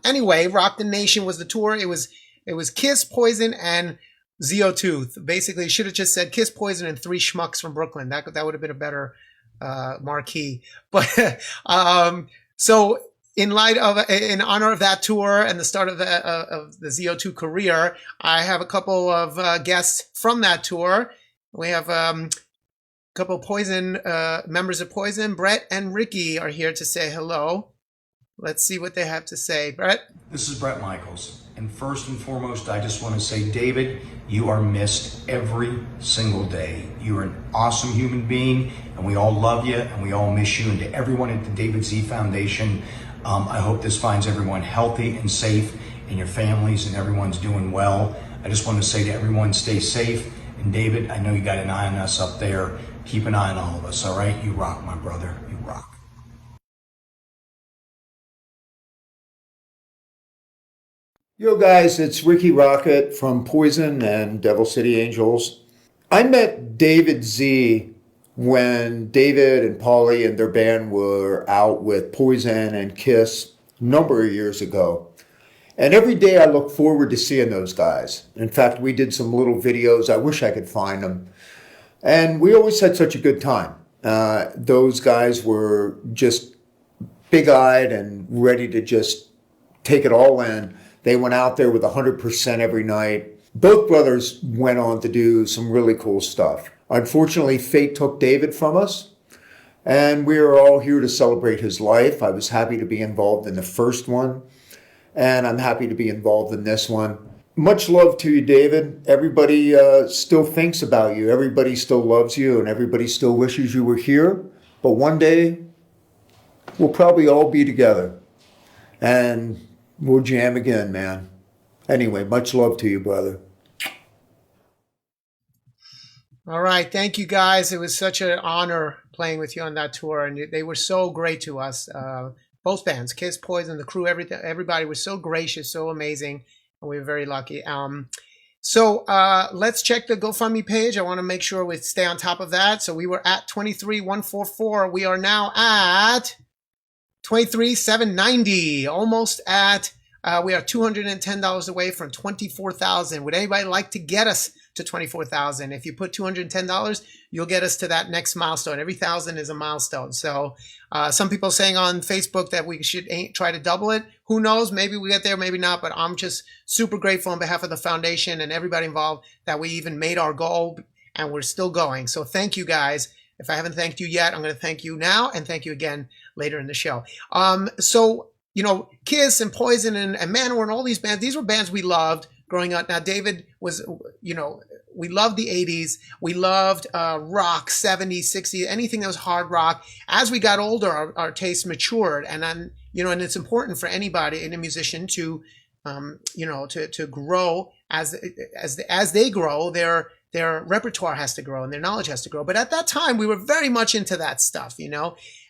Anyway, Rock the Nation was the tour. It was Kiss, Poison, and ZO2. Basically, should have just said Kiss, Poison, and 3 schmucks from Brooklyn. That would have been a better marquee. But so in honor of that tour and the start of the ZO2 career, I have a couple of guests from that tour. We have a couple of Poison members of Poison. Brett and Ricky are here to say hello. Let's see what they have to say. Brett? This is Brett Michaels. And first and foremost, I just want to say, David, you are missed every single day. You are an awesome human being, and we all love you, and we all miss you. And to everyone at the David Z Foundation, I hope this finds everyone healthy and safe, and your families, and everyone's doing well. I just want to say to everyone, stay safe. And David, I know you got an eye on us up there. Keep an eye on all of us, all right? You rock, my brother. You rock. Yo guys, it's Ricky Rocket from Poison and Devil City Angels. I met David Z when David and Paulie and their band were out with Poison and Kiss a number of years ago. And every day I look forward to seeing those guys. In fact, we did some little videos. I wish I could find them. And we always had such a good time. Those guys were just big-eyed and ready to just take it all in. They went out there with 100% every night. Both brothers went on to do some really cool stuff. Unfortunately, fate took David from us, and we are all here to celebrate his life. I was happy to be involved in the first one, and I'm happy to be involved in this one. Much love to you, David. Everybody still thinks about you. Everybody still loves you, and everybody still wishes you were here. But one day, we'll probably all be together. And we'll jam again, man. Anyway, much love to you, brother. All right. Thank you, guys. It was such an honor playing with you on that tour, and they were so great to us. Both bands, Kiss, Poison, the crew, everybody was so gracious, so amazing, and we were very lucky. So let's check the GoFundMe page. I want to make sure we stay on top of that. So we were at 23,144. We are now at 23,790, almost at, we are $210 away from 24,000. Would anybody like to get us to 24,000? If you put $210, you'll get us to that next milestone. Every 1,000 is a milestone. So some people saying on Facebook that we should try to double it. Who knows? Maybe we get there, maybe not. But I'm just super grateful on behalf of the foundation and everybody involved that we even made our goal, and we're still going. So thank you, guys. If I haven't thanked you yet, I'm going to thank you now and thank you again later in the show. So, Kiss and Poison and Manowar and all these bands, these were bands we loved growing up. Now, David was, we loved the 80s. We loved rock, 70s, 60s, anything that was hard rock. As we got older, our tastes matured. And then, and it's important for anybody, any musician to, to grow as they grow, their repertoire has to grow and their knowledge has to grow. But at that time, we were very much into that stuff,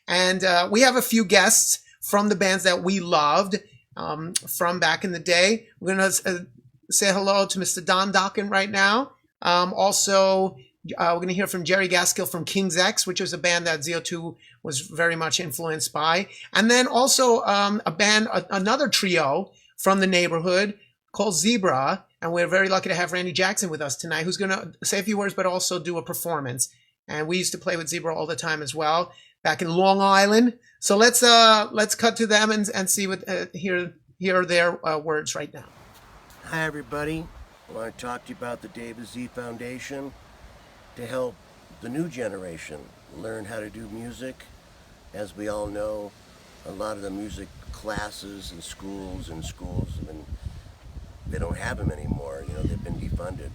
And we have a few guests from the bands that we loved from back in the day. We're going to say hello to Mr. Don Dokken right now. Also, we're going to hear from Jerry Gaskill from King's X, which was a band that ZO2 was very much influenced by. And then also another trio from the neighborhood called Zebra. And we're very lucky to have Randy Jackson with us tonight, who's going to say a few words, but also do a performance. And we used to play with Zebra all the time as well, back in Long Island. So let's cut to them and see what hear their words right now. Hi everybody. I want to talk to you about the David Z Foundation to help the new generation learn how to do music. As we all know, a lot of the music classes and schools, and they don't have them anymore. You know, they've been defunded.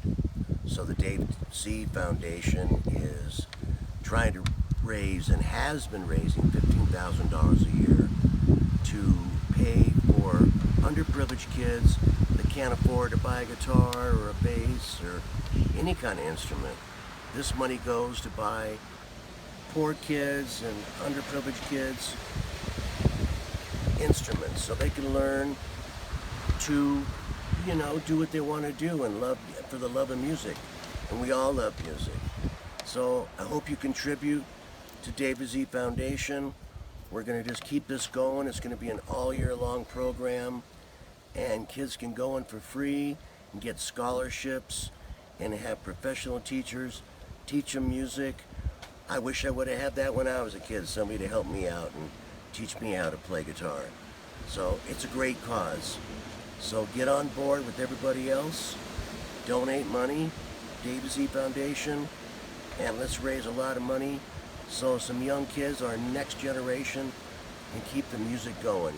So the David Z Foundation is trying to raise, and has been raising, $15,000 a year to pay for underprivileged kids that can't afford to buy a guitar or a bass or any kind of instrument. This money goes to buy poor kids and underprivileged kids instruments so they can learn to, you know, do what they want to do and love, for the love of music. And we all love music. So I hope you contribute to David Z Foundation. We're going to just keep this going. It's going to be an all year long program, and kids can go in for free and get scholarships and have professional teachers teach them music. I wish I would have had that when I was a kid, somebody to help me out and teach me how to play guitar. So it's a great cause. So get on board with everybody else, donate money, David Z Foundation, and let's raise a lot of money so some young kids, our next generation, can keep the music going,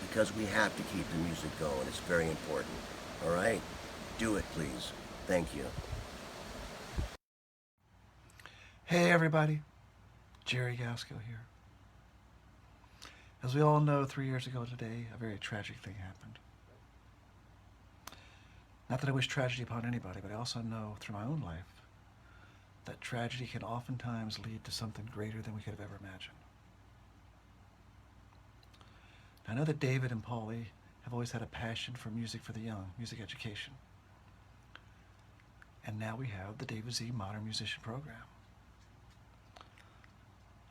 because we have to keep the music going. It's very important. All right? Do it, please. Thank you. Hey everybody, Jerry Gasco here. As we all know, 3 years ago today, a very tragic thing happened. Not that I wish tragedy upon anybody, but I also know through my own life that tragedy can oftentimes lead to something greater than we could have ever imagined. I know that David and Paulie have always had a passion for music for the young, music education. And now we have the David Z Modern Musician Program.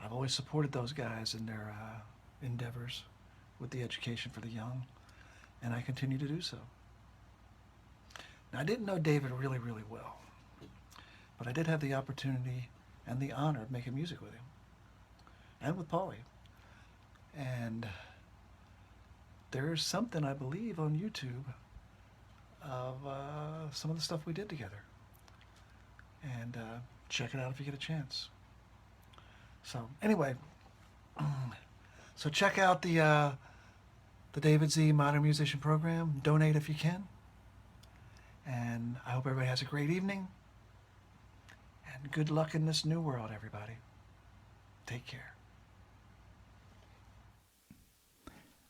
I've always supported those guys in their endeavors with the education for the young, and I continue to do so. Now, I didn't know David really, really well, but I did have the opportunity and the honor of making music with him and with Paulie. And there's something, I believe, on YouTube of some of the stuff we did together. And check it out if you get a chance. So anyway, so check out the David Z Modern Musician Program. Donate if you can. And I hope everybody has a great evening. And good luck in this new world, everybody. Take care.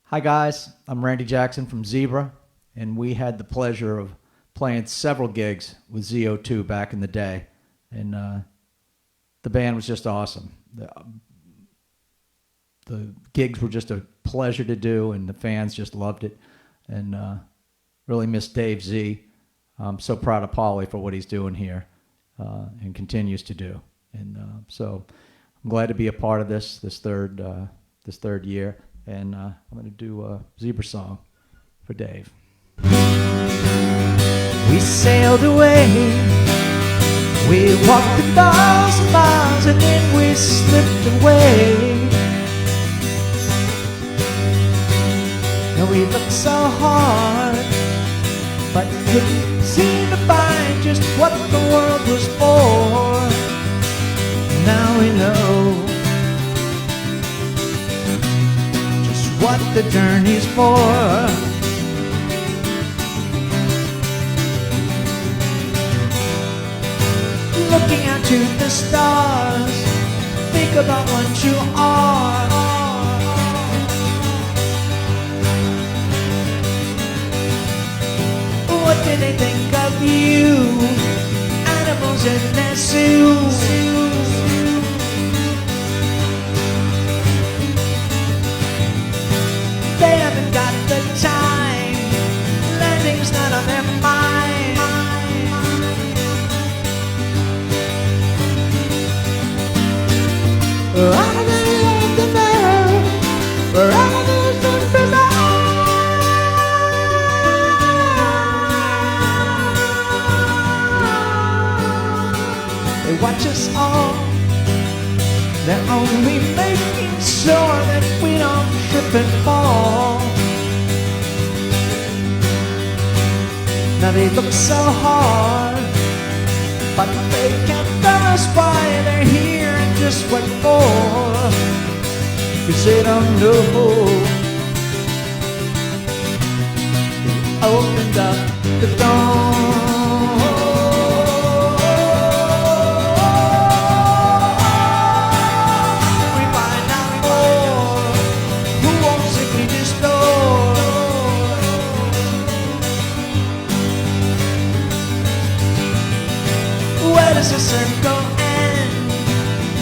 Hi guys, I'm Randy Jackson from Zebra, and we had the pleasure of playing several gigs with ZO2 back in the day, and the band was just awesome. The gigs were just a pleasure to do, and the fans just loved it, and really miss Dave Z. I'm so proud of Paulie for what he's doing here and continues to do, and so I'm glad to be a part of this third year, and I'm going to do a Zebra song for Dave. We sailed away, we walked 1,000 miles, and then we slipped away. And we looked so hard, but couldn't seem to find just what the world was for. Now we know just what the journey's for. Looking out to the stars, think about what you are. What do they think of you? Animals in their zoos. They haven't got the time, landing's not on their mind. Rather love the man, rather than be they watch us all, they're only making sure that we don't trip and fall. Now they look so hard, but they can't tell us why they're here and just what for. 'Cause they don't know opened up the door. We find out more. Who won't simply this door? Where does the circle end?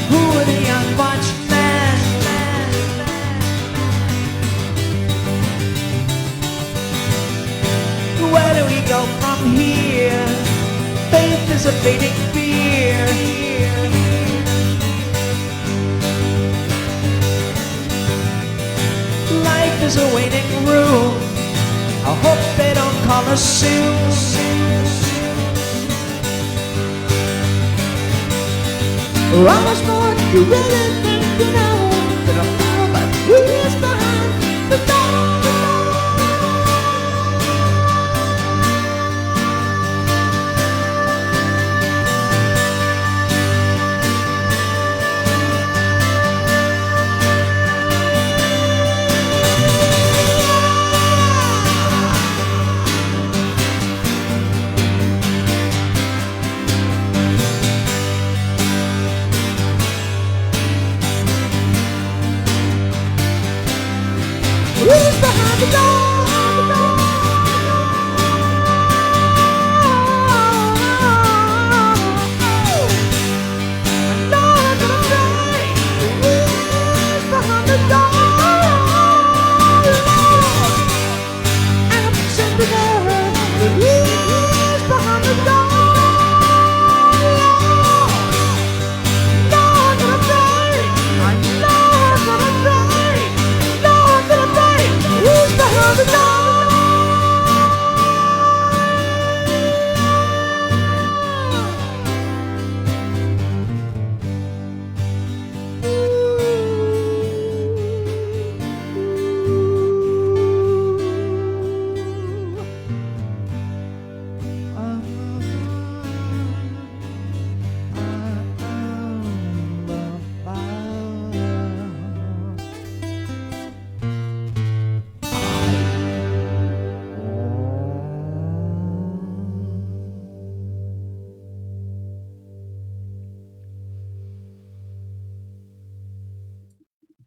Who are the unwatched men? Where do we go from here? Faith is a fading fear. Life is a waiting room. I hope they don't call us soon. How much more you really think you know? That I'm know about who is behind the door. Who's behind the door?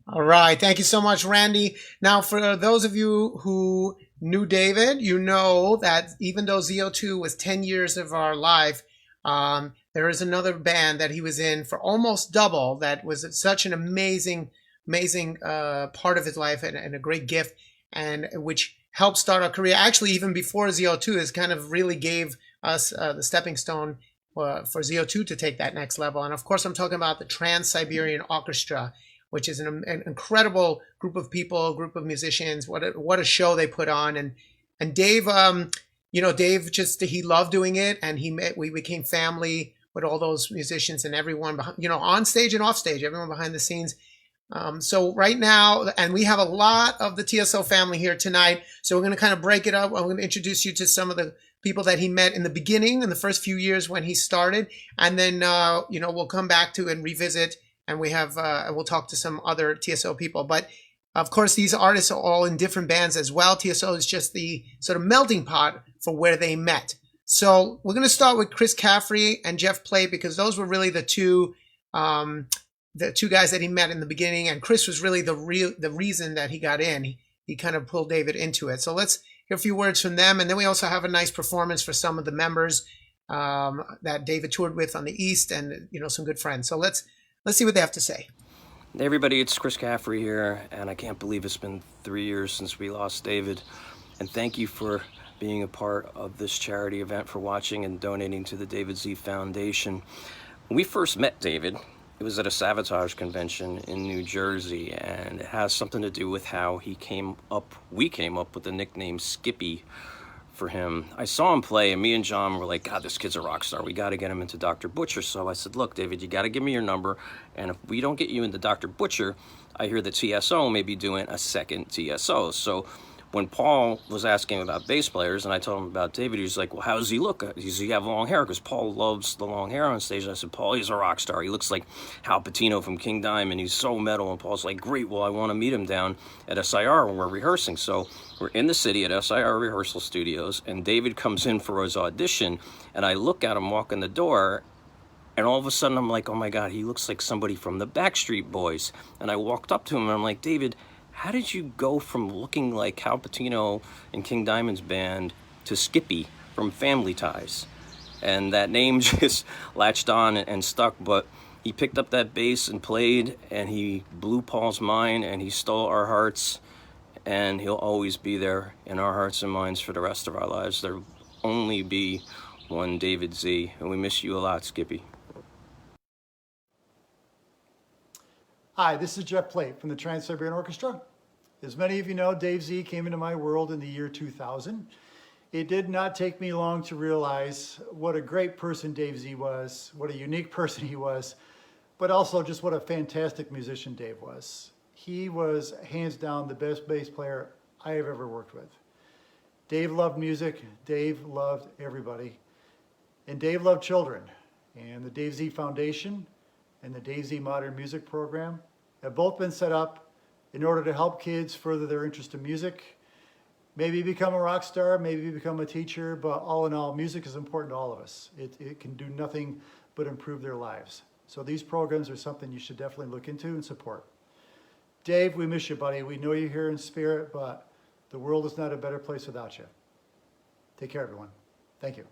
All right. Thank you so much, Randy. Now, for those of you who knew David, you know that even though ZO2 was 10 years of our life, there is another band that he was in for almost double that was such an amazing part of his life and a great gift, and which helped start our career. Actually, even before ZO2, is kind of really gave us the stepping stone for ZO2 to take that next level. And of course, I'm talking about the Trans-Siberian Orchestra, which is an incredible group of people, group of musicians. What a show they put on. And Dave, Dave he loved doing it, and we became family with all those musicians and everyone behind, on stage and off stage, everyone behind the scenes. So right now, and we have a lot of the TSO family here tonight. So we're going to kind of break it up. I'm going to introduce you to some of the people that he met in the beginning, in the first few years when he started, and then we'll come back to and revisit. And we have, we'll talk to some other TSO people. But of course, these artists are all in different bands as well. TSO is just the sort of melting pot for where they met. So we're going to start with Chris Caffrey and Jeff Plate, because those were really the two guys that he met in the beginning. And Chris was really the reason that he got in. He kind of pulled David into it. So let's hear a few words from them. And then we also have a nice performance for some of the members that David toured with on the East, and, some good friends. So let's see what they have to say. Hey everybody, it's Chris Caffrey here, and I can't believe it's been 3 years since we lost David. And thank you for being a part of this charity event, for watching and donating to the David Z Foundation. When we first met David, it was at a Savatage convention in New Jersey, and it has something to do with how we came up with the nickname Skippy for him. I saw him play, and me and John were like, God, this kid's a rock star. We got to get him into Dr. Butcher. So I said, look, David, you got to give me your number. And if we don't get you into Dr. Butcher, I hear that TSO may be doing a second TSO. So when Paul was asking about bass players, and I told him about David, he was like, well, how does he look? Does he have long hair? Because Paul loves the long hair on stage. And I said, Paul, he's a rock star. He looks like Hal Patino from King Diamond. He's so metal. And Paul's like, great, well, I want to meet him down at SIR when we're rehearsing. So we're in the city at SIR Rehearsal Studios, and David comes in for his audition, and I look at him walk in the door, and all of a sudden I'm like, oh my God, he looks like somebody from the Backstreet Boys. And I walked up to him and I'm like, David, how did you go from looking like Hal Patino in King Diamond's band to Skippy from Family Ties? And that name just latched on and stuck, but he picked up that bass and played, and he blew Paul's mind, and he stole our hearts, and he'll always be there in our hearts and minds for the rest of our lives. There'll only be one David Z, and we miss you a lot, Skippy. Hi, this is Jeff Plate from the Trans-Siberian Orchestra. As many of you know, Dave Z came into my world in the year 2000. It did not take me long to realize what a great person Dave Z was, what a unique person he was, but also just what a fantastic musician Dave was. He was hands down the best bass player I have ever worked with. Dave loved music, Dave loved everybody, and Dave loved children. And the Dave Z Foundation and the Dave Z Modern Music Program have both been set up in order to help kids further their interest in music, maybe become a rock star, maybe become a teacher, but all in all, music is important to all of us. It can do nothing but improve their lives. So these programs are something you should definitely look into and support. Dave, we miss you, buddy. We know you're here in spirit, but the world is not a better place without you. Take care, everyone. Thank you.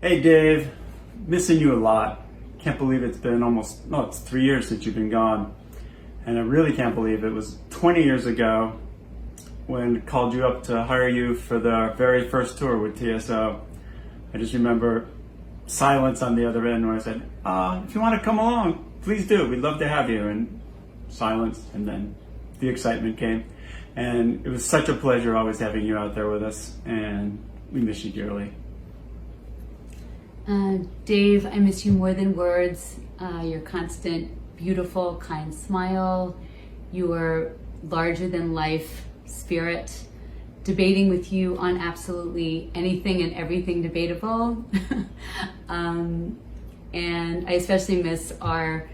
Hey Dave, missing you a lot. Can't believe it's been it's 3 years since you've been gone. And I really can't believe it was 20 years ago when I called you up to hire you for the very first tour with TSO. I just remember silence on the other end when I said, if you want to come along, please do. We'd love to have you. And silence, and then the excitement came. And it was such a pleasure always having you out there with us, and we miss you dearly. Dave, I miss you more than words. Your constant, beautiful, kind smile, your larger than life spirit, debating with you on absolutely anything and everything debatable. And I especially miss our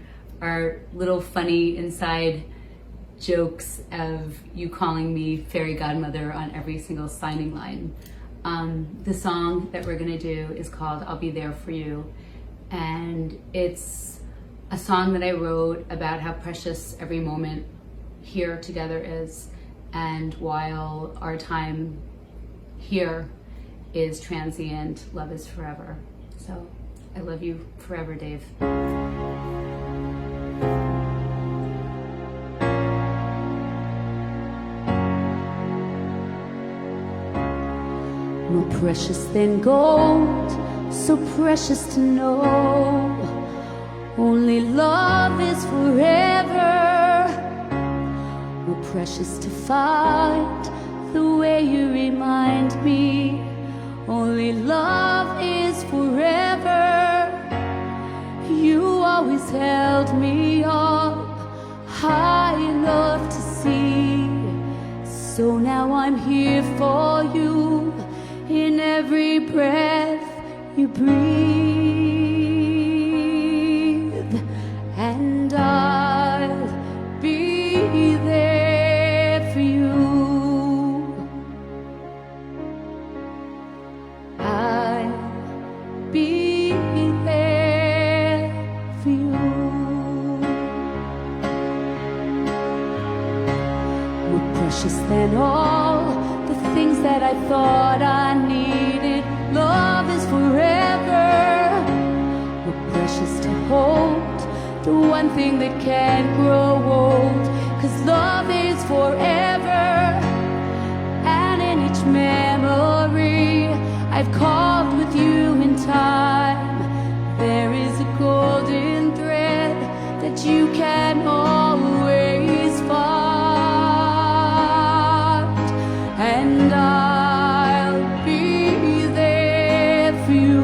little funny inside jokes of you calling me fairy godmother on every single signing line. The song that we're gonna do is called I'll Be There For You. And it's a song that I wrote about how precious every moment here together is. And while our time here is transient, love is forever. So I love you forever, Dave. More precious than gold, so precious to know. Only love is forever. More precious to find the way you remind me. Only love is forever. You always held me up high enough to see. So now I'm here for you in every breath you breathe. And I'll be there for you. I'll be there for you. More precious than all the things that I thought I needed. Love is forever. More precious to hold, the one thing that can't grow old. 'Cause love is forever. And in each memory I've called with you in time, there is a golden thread that you can always find. And I'll be there for you.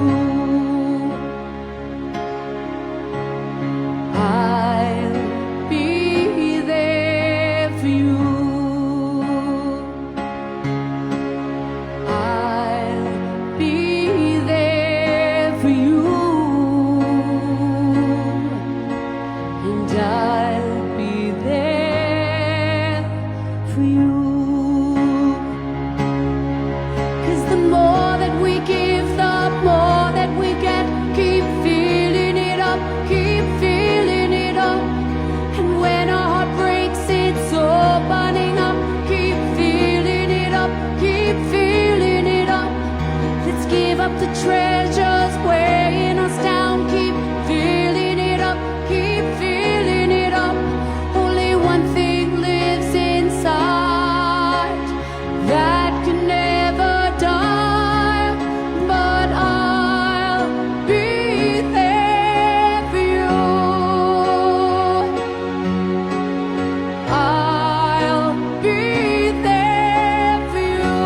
I'll be there for you. I'll be there for you. And I'll be there for you. The more that we give, the more that we get. Keep filling it up, keep filling it up. And when our heart breaks, it's opening up. Keep filling it up, keep filling it up. Let's give up the treasures weighing us down. Keep filling it up, keep filling it up. Only one thing lives inside that can never die, but I'll be there for you. I'll be there for you.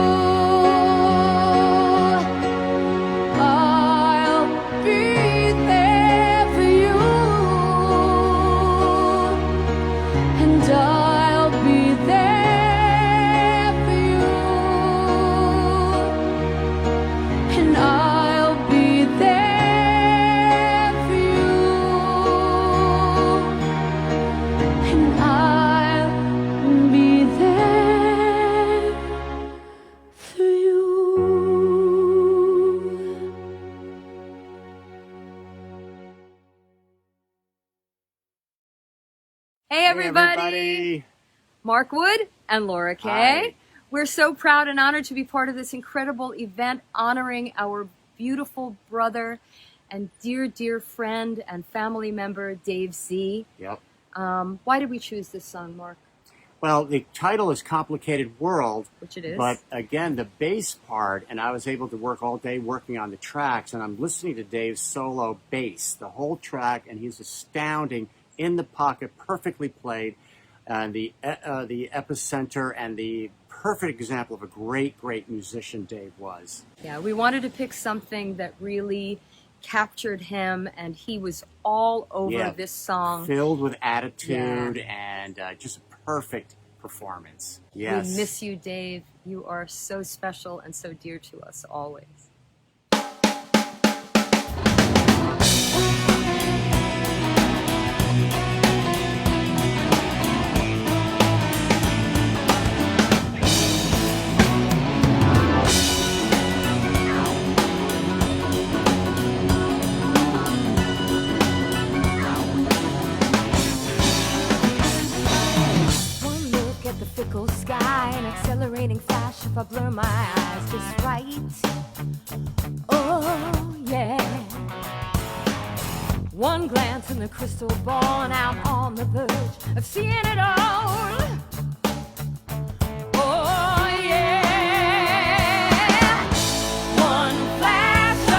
I'll be there for you. And I'll be there for you. And I'll be there for you. And I'll be there for you. Hey everybody. Mark Wood and Laura Kay. Hi. We're so proud and honored to be part of this incredible event honoring our beautiful brother and dear, dear friend and family member, Dave Z. Yep. Why did we choose this song, Mark? Well, the title is Complicated World. Which it is. But again, the bass part, and I was able to work all day working on the tracks, and I'm listening to Dave's solo bass, the whole track, and he's astounding, in the pocket, perfectly played, and the epicenter and the perfect example of a great, great musician Dave was. Yeah, we wanted to pick something that really captured him, and he was all over this song. Filled with attitude and just a perfect performance. Yes. We miss you, Dave. You are so special and so dear to us always. Fickle sky, an accelerating flash if I blur my eyes just right. Oh, yeah. One glance in the crystal ball and I'm on the verge of seeing it all. Oh, yeah. One flash of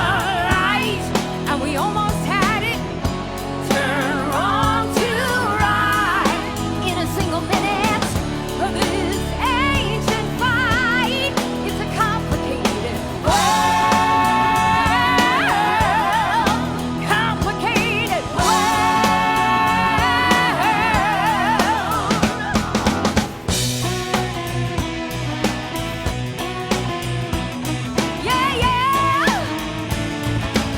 light and we almost had it. Turn wrong to right in a single minute. This ancient fight, it's a complicated world. Complicated world. Yeah, yeah.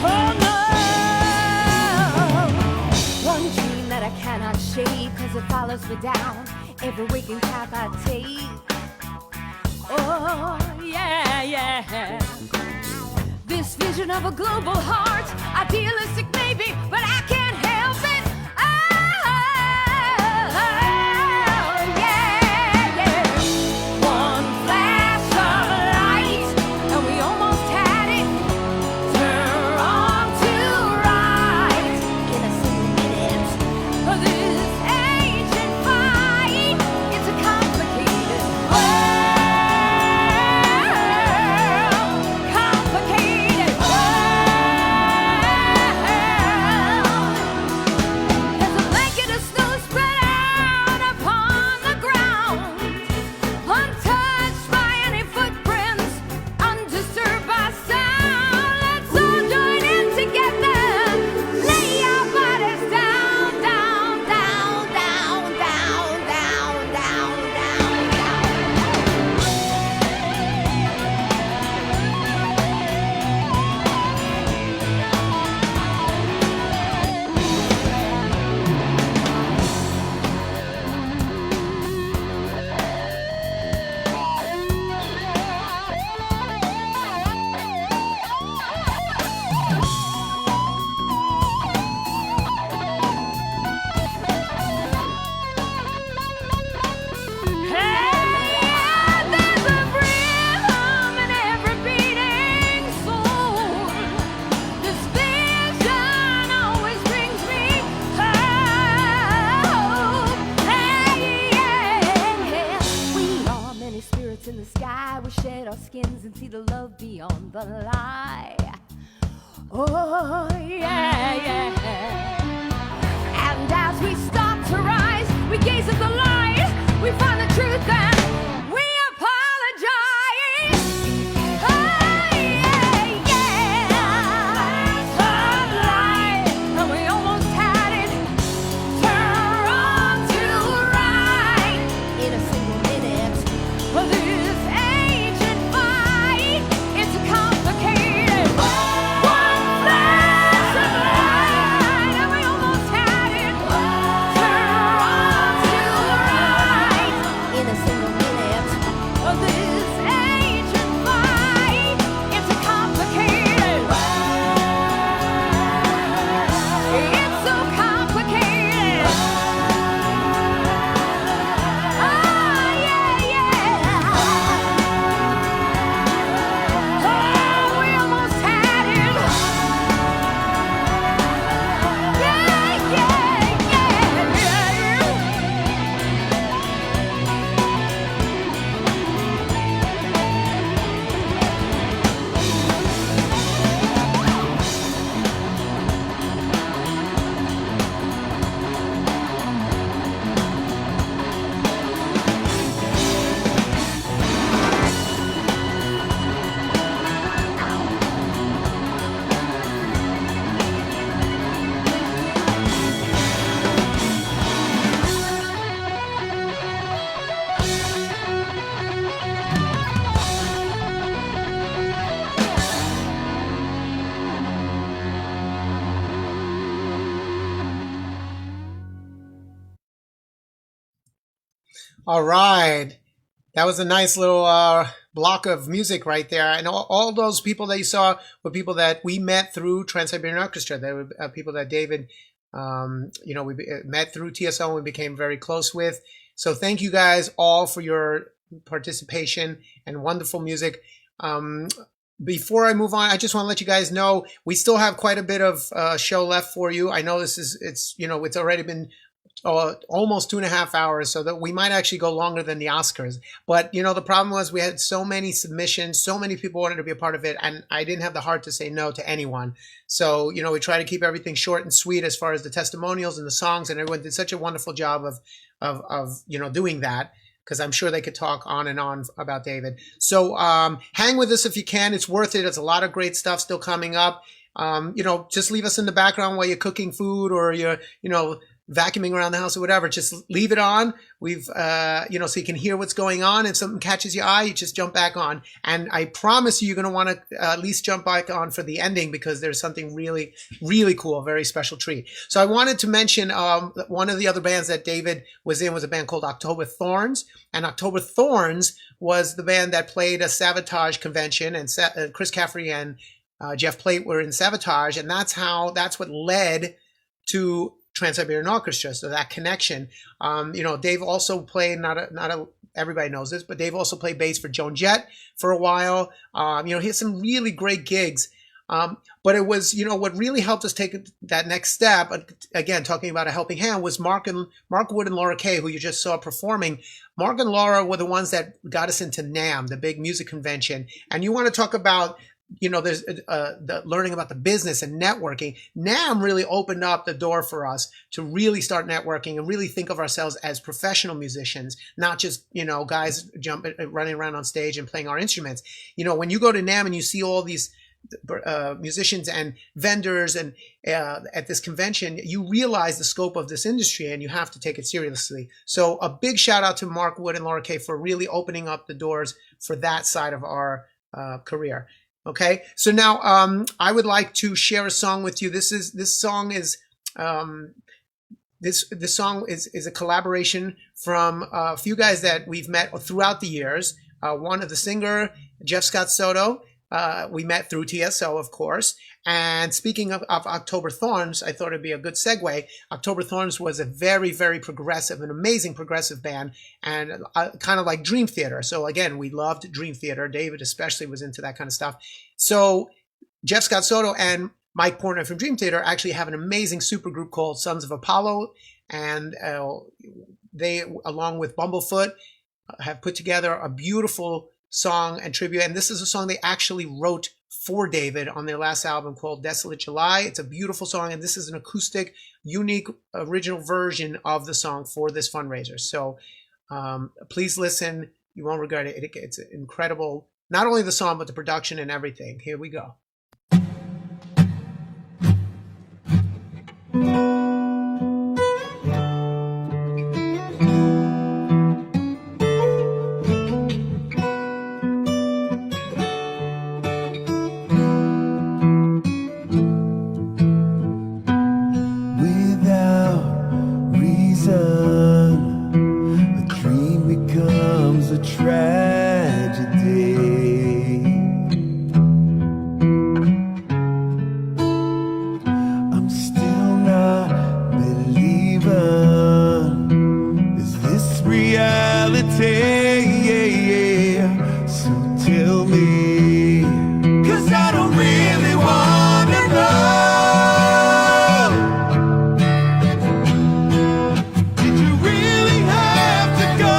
Oh no. One dream that I cannot shake 'cause it follows me down every waking path I take. Oh, yeah, yeah. This vision of a global heart, idealistic maybe, but I can't help it. Oh, yeah, yeah. One flash of light, and we almost had it. Turn wrong to right in a single minute. This ancient fight, it's a complicated world. Complicated world. There's a blanket of snow spread out upon the ground, untouched by any footprints, undisturbed by sound. Let's all join in together. Lay our bodies down, down, down, down, down, down, down, down, there's a rhythm in every beating soul. This vision always brings me hope. Hey, yeah. We are many spirits in the sky. We shed our skins and see the love beyond the lie. Oh, yeah, yeah. And as we start to rise, we gaze at the light. We find the truth and we apologize. Oh, yeah, yeah. Sunlight, and we almost had it. Turn wrong to right in a single minute. Well, this ancient fight, it's a complicated one flash of light, and we almost had it. Turn wrong to right All right. That was a nice little block of music right there. And all those people that you saw were people that we met through Trans-Siberian Orchestra. They were people that David, we met through TSO and we became very close with. So thank you guys all for your participation and wonderful music. Before I move on, I just want to let you guys know we still have quite a bit of show left for you. I know it's already been almost 2.5 hours, so that we might actually go longer than the Oscars. But the problem was we had so many submissions, so many people wanted to be a part of it, and I didn't have the heart to say no to anyone. So we try to keep everything short and sweet as far as the testimonials and the songs, and everyone did such a wonderful job of doing that, because I'm sure they could talk on and on about David. So hang with us if you can. It's worth it. It's a lot of great stuff still coming up. Just leave us in the background while you're cooking food or you're vacuuming around the house or whatever. Just leave it on. We've so you can hear what's going on. If something catches your eye, you just jump back on. And I promise you're going to want to at least jump back on for the ending, because there's something really, really cool, a very special treat. So I wanted to mention one of the other bands that David was in was a band called October Thorns. And October Thorns was the band that played a Sabotage convention, and Chris Caffrey and Jeff Plate were in Sabotage. And that's what led to Trans-Siberian Orchestra, so that connection. Dave also played, everybody knows this, but Dave also played bass for Joan Jett for a while. He had some really great gigs. But it was, what really helped us take that next step, again, talking about a helping hand, was Mark Wood and Laura Kay, who you just saw performing. Mark and Laura were the ones that got us into NAMM, the big music convention. And you want to talk about there's the learning about the business and networking. NAMM really opened up the door for us to really start networking and really think of ourselves as professional musicians, not just, guys running around on stage and playing our instruments. When you go to NAMM and you see all these musicians and vendors and at this convention, you realize the scope of this industry and you have to take it seriously. So a big shout out to Mark Wood and Laura Kay for really opening up the doors for that side of our career. Okay, so now I would like to share a song with you. This song is a collaboration from a few guys that we've met throughout the years. One of the singer, Jeff Scott Soto, we met through TSO, of course. And speaking of October Thorns, I thought it'd be a good segue. October Thorns was a very, very progressive, an amazing progressive band, and kind of like Dream Theater. So again, we loved Dream Theater. David especially was into that kind of stuff. So Jeff Scott Soto and Mike Portnoy from Dream Theater actually have an amazing supergroup called Sons of Apollo, and they, along with Bumblefoot, have put together a beautiful song and tribute. And this is a song they actually wrote for David on their last album called Desolate July. It's a beautiful song, and this is an acoustic, unique, original version of the song for this fundraiser. So please listen. You won't regret it. It's incredible. Not only the song, but the production and everything. Here we go. Did you really have to go?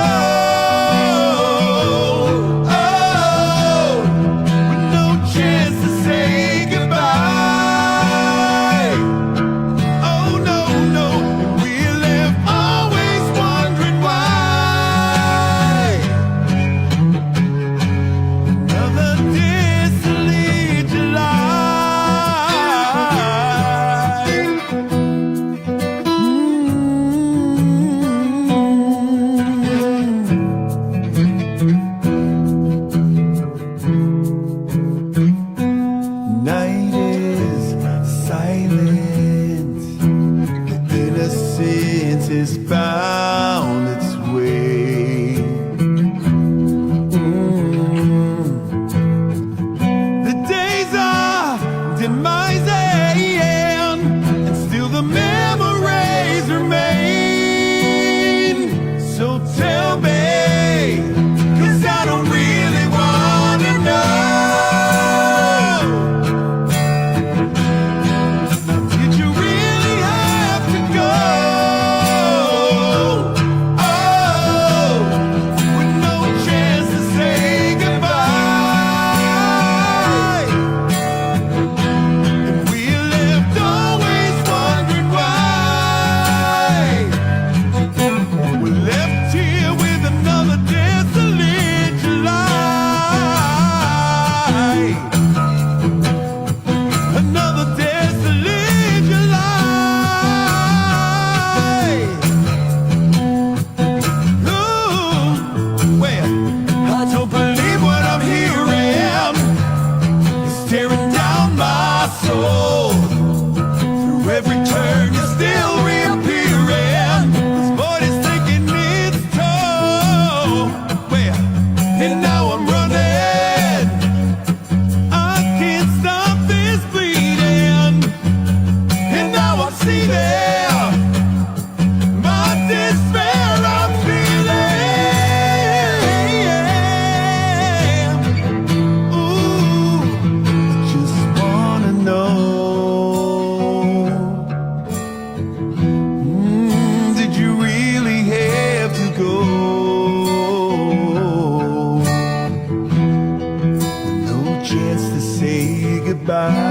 soul. Through every turn, you're still reappearing. This body's taking its toll. Well, and now I'm running. I can't stop this bleeding. And now I'm seething. My despair I'm feeling. Ooh, I just wanna know. Did you really have to go? With no chance to say goodbye.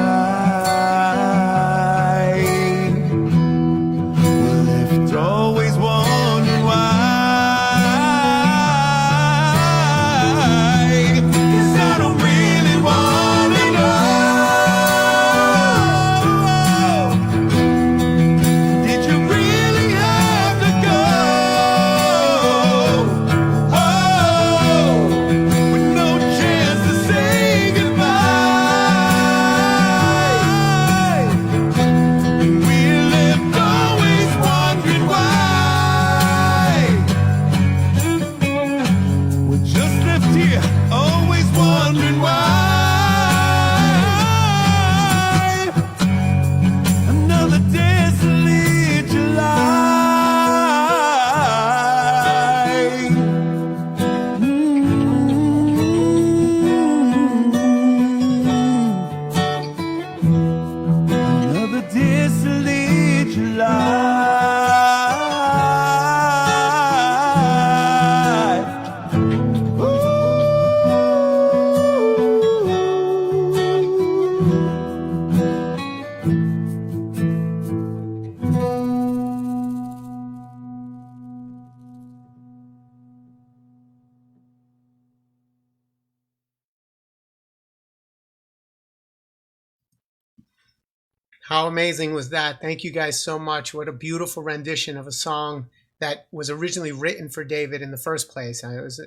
We're left always wondering why. 'Cause I don't really wanna know. Did you really have to go? Oh, with no chance to say goodbye. We left always wondering why. We're just left here always wondering why. Another desolate July. Another desolate July. How amazing was that? Thank you guys so much. What a beautiful rendition of a song that was originally written for David in the first place.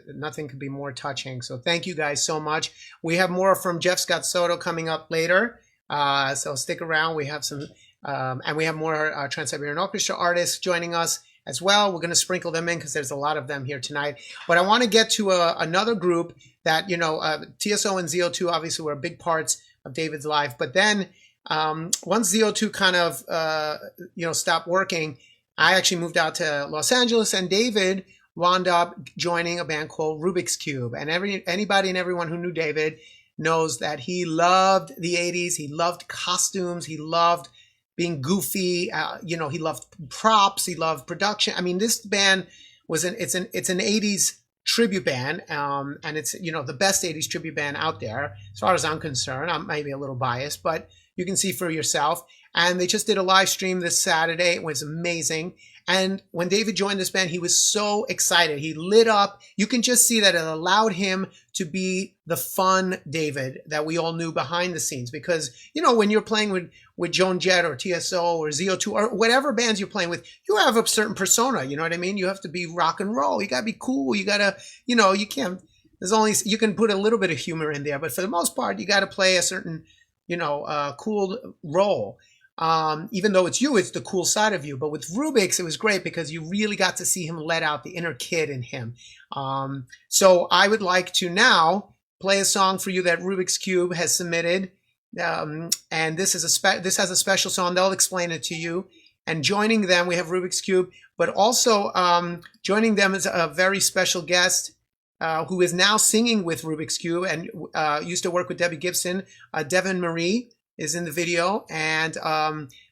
Nothing could be more touching. So thank you guys so much. We have more from Jeff Scott Soto coming up later. So stick around. We have some, and we have more Trans-Siberian Orchestra artists joining us as well. We're going to sprinkle them in because there's a lot of them here tonight. But I want to get to another group that, TSO and ZO2 obviously were big parts of David's life. But then once ZO2 kind of, stopped working, I actually moved out to Los Angeles, and David wound up joining a band called Rubik's Cube. And anybody and everyone who knew David knows that he loved the 80s. He loved costumes. He loved being goofy. He loved props. He loved production. I mean, this band it's an 80s tribute band, and it's the best 80s tribute band out there as far as I'm concerned. I'm maybe a little biased, but you can see for yourself. And they just did a live stream this Saturday. It was amazing. And when David joined this band, he was so excited. He lit up. You can just see that it allowed him to be the fun David that we all knew behind the scenes. Because, when you're playing with Joan Jett or TSO or ZO2 or whatever bands you're playing with, you have a certain persona. You know what I mean? You have to be rock and roll. You got to be cool. You got to, you can't, you can put a little bit of humor in there. But for the most part, you got to play a certain, cool role. Even though it's the cool side of you. But with Rubik's, it was great because you really got to see him let out the inner kid in him. So I would like to now play a song for you that Rubik's Cube has submitted. And this has a special song. They'll explain it to you. And joining them, we have Rubik's Cube, but also joining them is a very special guest who is now singing with Rubik's Cube and used to work with Debbie Gibson. Devin Marie is in the video, and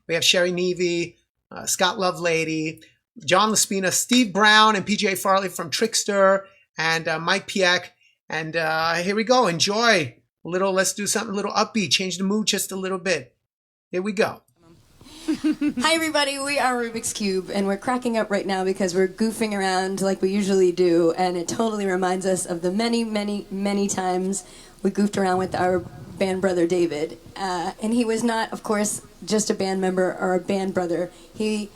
we have Sherry Nevy, Scott Lovelady, John Laspina, Steve Brown, and PJ Farley from Trickster, and Mike Pieck. And here we go. Enjoy. Let's do something a little upbeat. Change the mood just a little bit. Here we go. Hi everybody, we are Rubik's Cube, and we're cracking up right now because we're goofing around like we usually do, and it totally reminds us of the many, many, many times we goofed around with our band brother David. And he was not, of course, just a band member or a band brother. He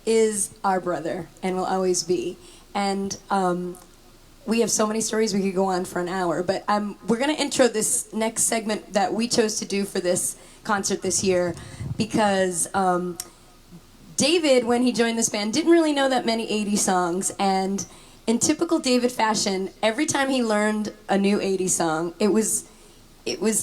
is our brother and will always be. And we have so many stories we could go on for an hour, but we're going to intro this next segment that we chose to do for this concert this year because David, when he joined this band, didn't really know that many 80s songs, and in typical David fashion, every time he learned a new 80s song, it was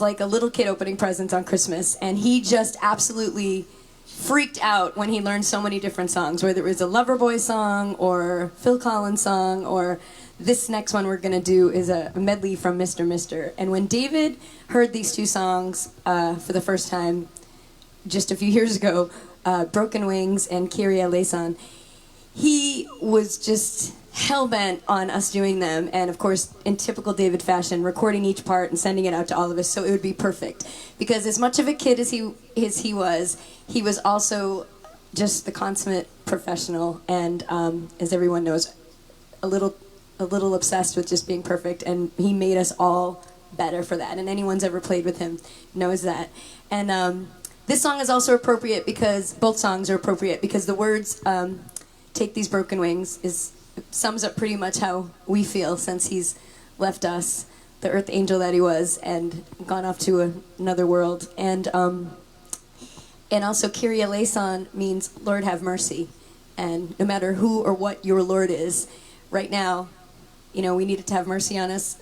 like a little kid opening presents on Christmas, and he just absolutely freaked out when he learned so many different songs, whether it was a Loverboy song or Phil Collins song, or this next one we're going to do is a medley from Mr. Mister. And when David heard these two songs for the first time just a few years ago, Broken Wings and Kyrie Eleison, he was just hell-bent on us doing them, and of course, in typical David fashion, recording each part and sending it out to all of us so it would be perfect. Because as much of a kid as he was also just the consummate professional, and as everyone knows, a little obsessed with just being perfect, and he made us all better for that, and anyone's ever played with him knows that. And this song is also appropriate because both songs are appropriate because the words "Take These Broken Wings" sums up pretty much how we feel since he's left us, the earth angel that he was, and gone off to another world. And also Kyrie Eleison means Lord have mercy, and no matter who or what your Lord is, right now, you know, we needed to have mercy on us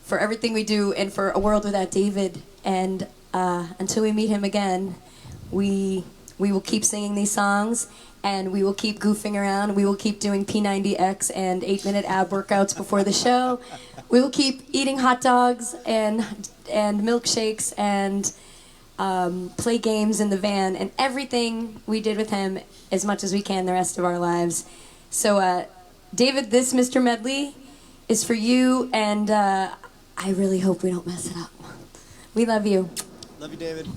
for everything we do and for a world without David. And until we meet him again, we will keep singing these songs, and we will keep goofing around. We will keep doing P90X and 8-minute ab workouts before the show. We will keep eating hot dogs and milkshakes and play games in the van and everything we did with him as much as we can the rest of our lives. So, David, this Mr. Medley is for you, and I really hope we don't mess it up. We love you. Love you, David.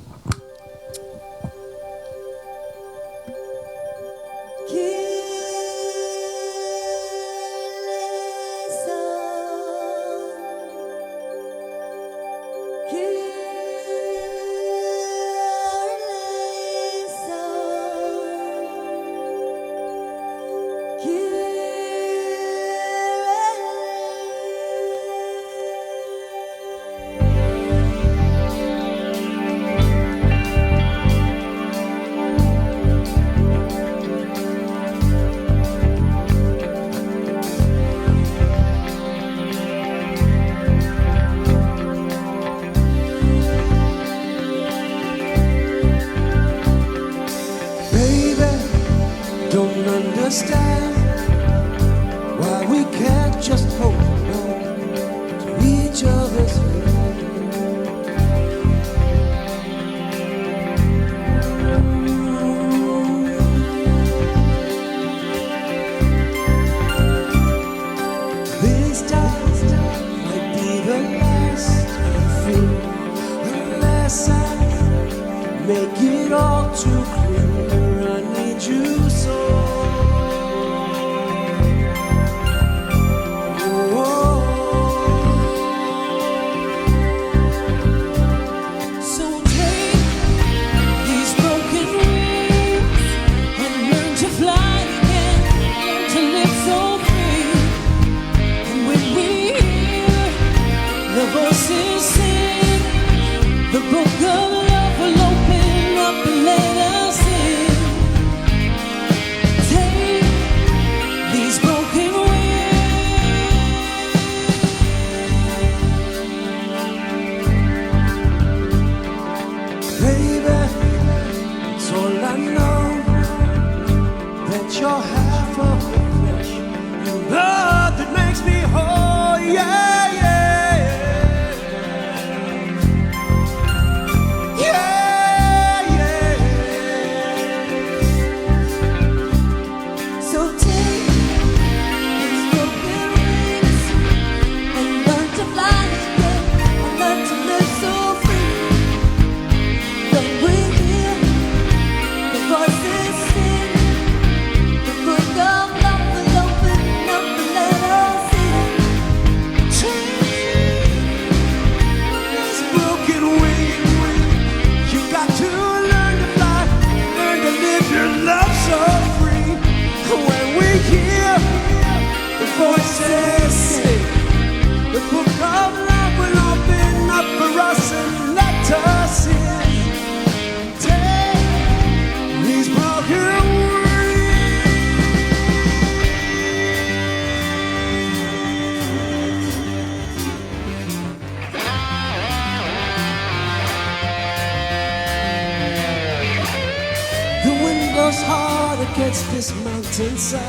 against this mountainside,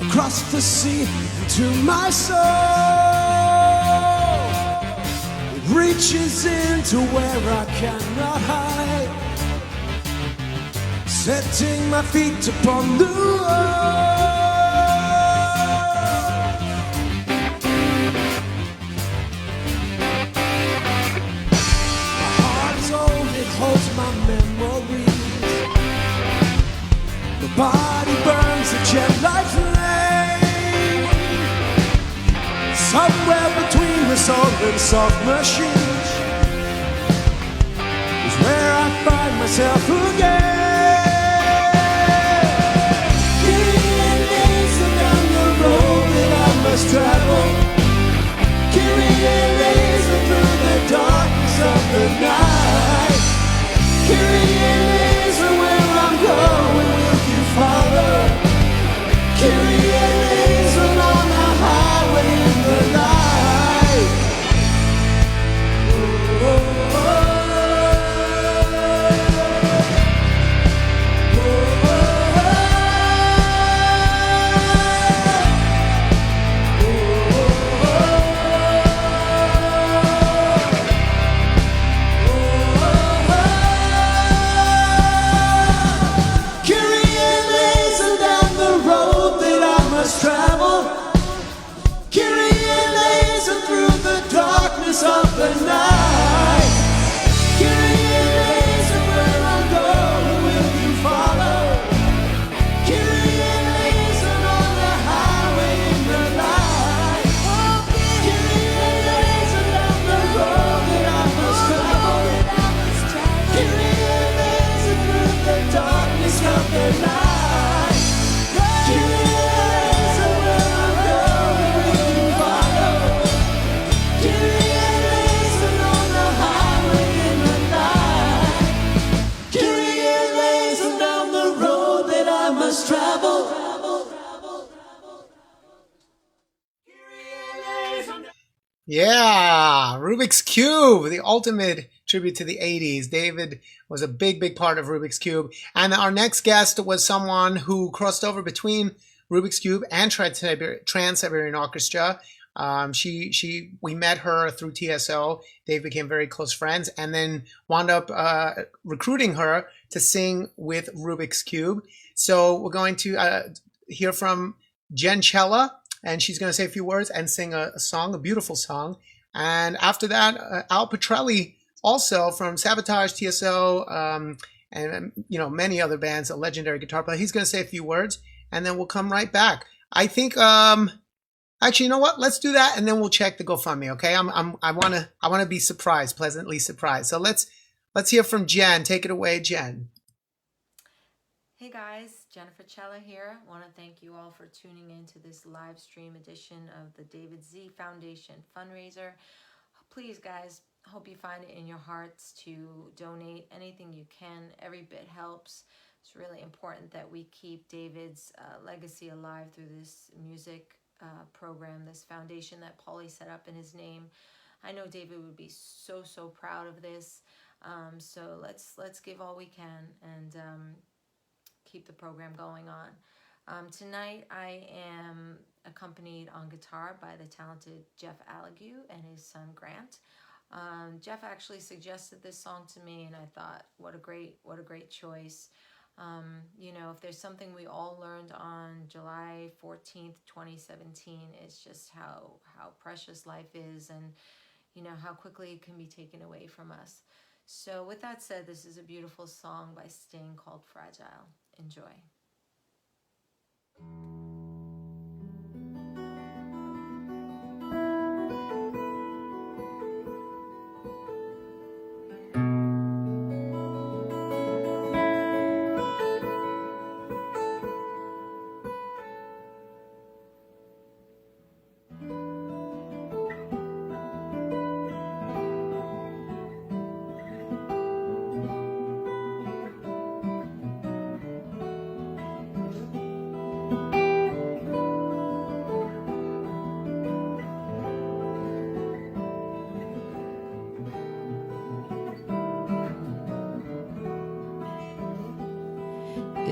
across the sea to my soul. It reaches into where I cannot hide, setting my feet upon the road. My heart's old, it holds my memories. My body burns a jet like flame. Somewhere between the soul and soft machines is where I find myself again. Carrying laser down the road that I must travel, carrying laser through the darkness of the night, carrying laser where I'm going. Follow, carrying laser on the highway in the night. Oh, oh, travel, carrying laser through the darkness of the night, carrying laser where I'm going, will you follow? Carrying laser on the highway in the night, carrying laser down the road that I must travel, carrying laser through the darkness of the night, carrying travel. Yeah, Rubik's Cube, the ultimate tribute to the 80s. David was a big part of Rubik's Cube. And our next guest was someone who crossed over between Rubik's Cube and Trans-Siberian Orchestra. We met her through TSO. Dave became very close friends and then wound up recruiting her to sing with Rubik's Cube. So we're going to hear from Jen Cella, and she's going to say a few words and sing a song, a beautiful song. And after that, Al Petrelli, also from Sabotage, TSO, and many other bands, a legendary guitar player. He's going to say a few words, and then we'll come right back. I think, actually, you know what? Let's do that, and then we'll check the GoFundMe. Okay? I want to be surprised, pleasantly surprised. So let's hear from Jen. Take it away, Jen. Hey guys, Jennifer Cella here. I want to thank you all for tuning in to this live stream edition of the David Z Foundation fundraiser. Please guys, hope you find it in your hearts to donate anything you can. Every bit helps. It's really important that we keep David's legacy alive through this music program, this foundation that Paulie set up in his name. I know David would be so proud of this. So let's give all we can and keep the program going on. Tonight I am accompanied on guitar by the talented Jeff Allegue and his son Grant. Jeff actually suggested this song to me, and I thought, what a great choice. If there's something we all learned on July 14th, 2017, it's just how precious life is, and how quickly it can be taken away from us. So with that said, this is a beautiful song by Sting called Fragile. Enjoy.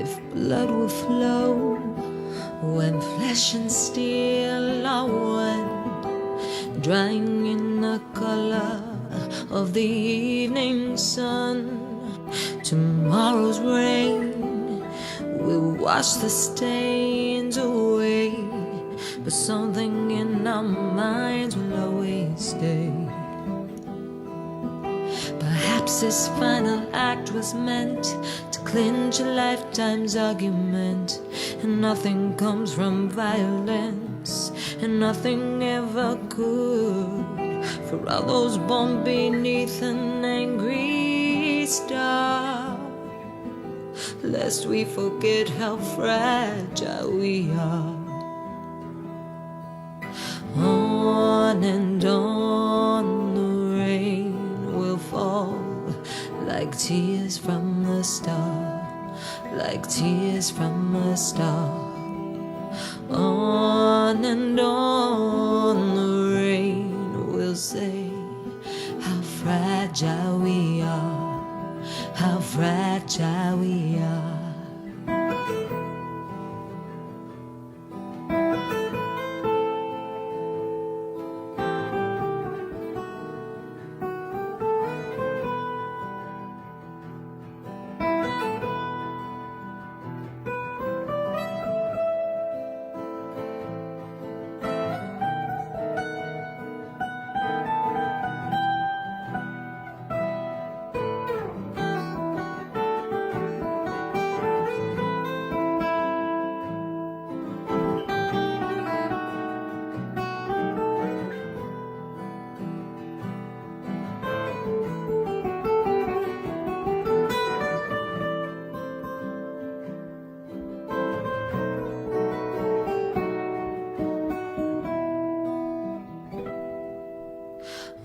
if blood will flow, when flesh and steel are one, drying in the color of the evening sun. Tomorrow's rain will wash the stains away, but something in our minds will always stay. Perhaps this final act was meant to clinch a lifetime's argument, and nothing comes from violence, and nothing ever could. For all those born beneath an angry star, lest we forget how fragile we are. On and on the rain will fall, like tears from a star, like tears from a star. On and on the rain will say how fragile we are, how fragile we are.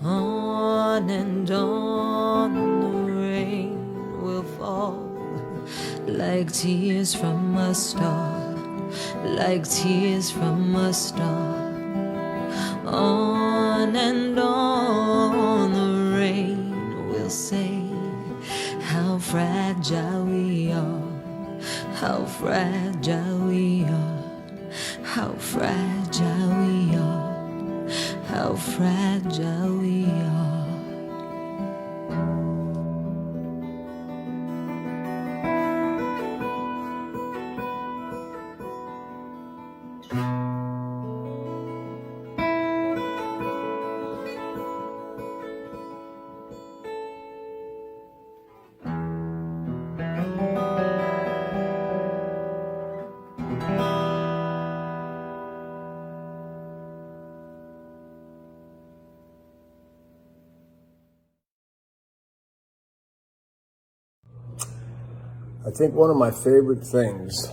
On and on the rain will fall, like tears from a star, like tears from a star. On and on the rain will say how fragile we are, how fragile we are, how fragile we are, how fragile we are. I think one of my favorite things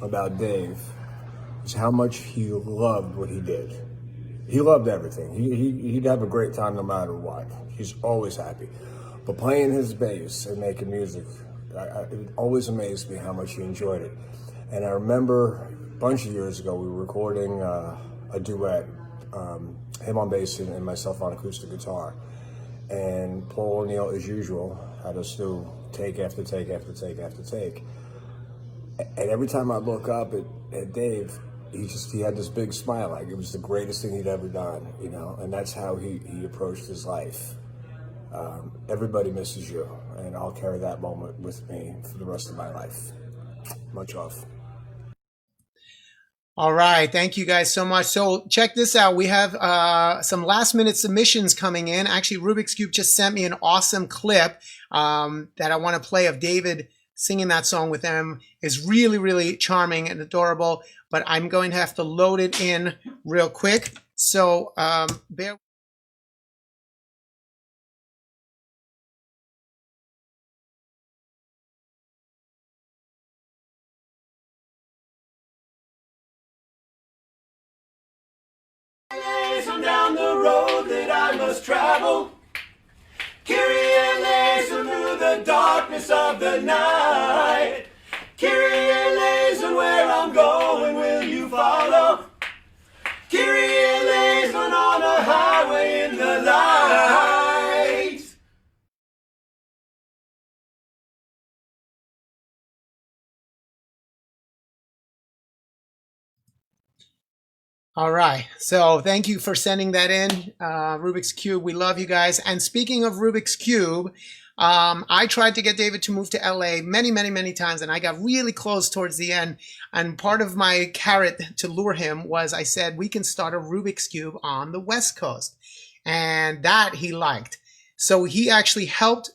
about Dave is how much he loved what he did. He loved everything. He'd have a great time no matter what. He's always happy. But playing his bass and making music, it always amazed me how much he enjoyed it. And I remember a bunch of years ago, we were recording a duet, him on bass and myself on acoustic guitar. And Paul O'Neill, as usual, had us do take after take after take after take. And every time I look up at Dave, he had this big smile, like it was the greatest thing he'd ever done, you know, and that's how he approached his life. Everybody misses you, and I'll carry that moment with me for the rest of my life. Much love. All right. Thank you guys so much. So check this out. We have some last minute submissions coming in. Actually, Rubik's Cube just sent me an awesome clip that I want to play of David singing that song with them. Is really, really charming and adorable, but I'm going to have to load it in real quick. So bear down the road that I must travel. Kyrie eleison through the darkness of the night. Kyrie eleison, where I'm going, will you follow? Kyrie eleison on a highway in the light. All right. So thank you for sending that in, Rubik's Cube. We love you guys. And speaking of Rubik's Cube, I tried to get David to move to LA many, many, many times, and I got really close towards the end. And part of my carrot to lure him was I said, we can start a Rubik's Cube on the West Coast. And that he liked. So he actually helped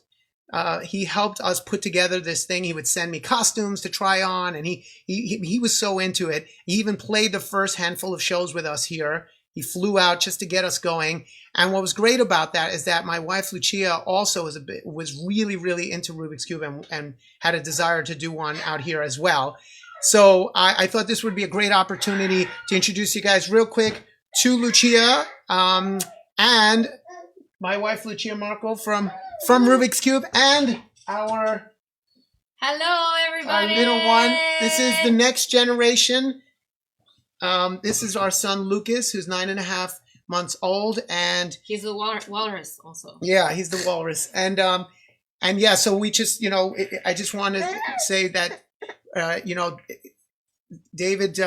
us put together this thing. He would send me costumes to try on, and he was so into it. He even played the first handful of shows with us here. He flew out just to get us going. And what was great about that is that my wife Lucia also was really, really into Rubik's Cube and had a desire to do one out here as well. So I thought this would be a great opportunity to introduce you guys real quick to Lucia and my wife Lucia Marco from Rubik's Cube, and our everybody. Our little one. This is the next generation. This is our son Lucas, who's 9.5 months old, and he's the walrus also. Yeah, he's the walrus, and yeah. So we just, I just want to say that, David,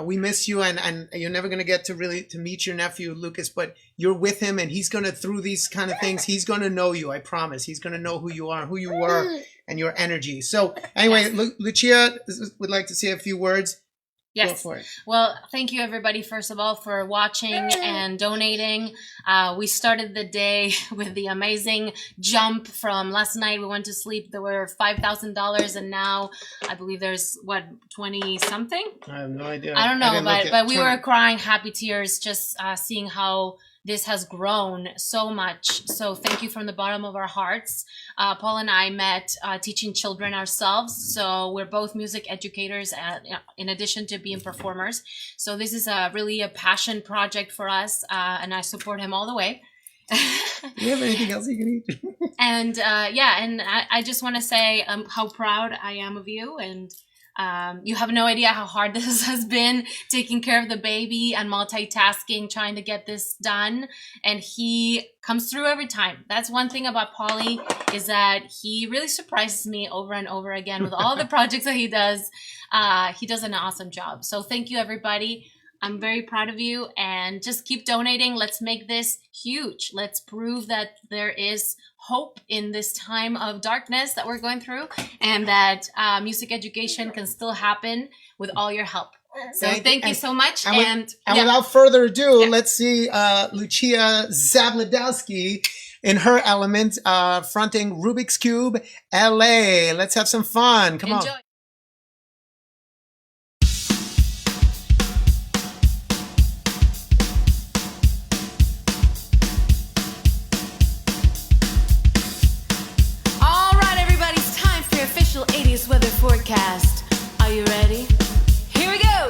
we miss you, and you're never going to get to meet your nephew Lucas, but you're with him, and he's going to, through these kind of things, he's going to know you. I promise. He's going to know who you are, who you were, and your energy. So anyway, Lucia would like to say a few words. Yes. Go for it. Well, thank you everybody, first of all, for watching and donating. We started the day with the amazing jump from last night. We went to sleep. There were $5,000, and now I believe there's 20 something. I have no idea. I don't know, but we were crying happy tears just seeing how this has grown so much. So thank you from the bottom of our hearts. Paul and I met teaching children ourselves. So we're both music educators in addition to being performers. So this is really a passion project for us, and I support him all the way. Do you have anything else you can eat? And and I just want to say how proud I am of you, and you have no idea how hard this has been, taking care of the baby and multitasking, trying to get this done. And he comes through every time. That's one thing about Paulie, is that he really surprises me over and over again with all the projects that he does. He does an awesome job. So thank you, everybody. I'm very proud of you, and just keep donating. Let's make this huge. Let's prove that there is hope in this time of darkness that we're going through, and that music education can still happen with all your help. So thank you so much. And without further ado, let's see Lucia Zabladowski in her element, fronting Rubik's Cube LA. Let's have some fun. Come on. Official 80s weather forecast. Are you ready? Here we go.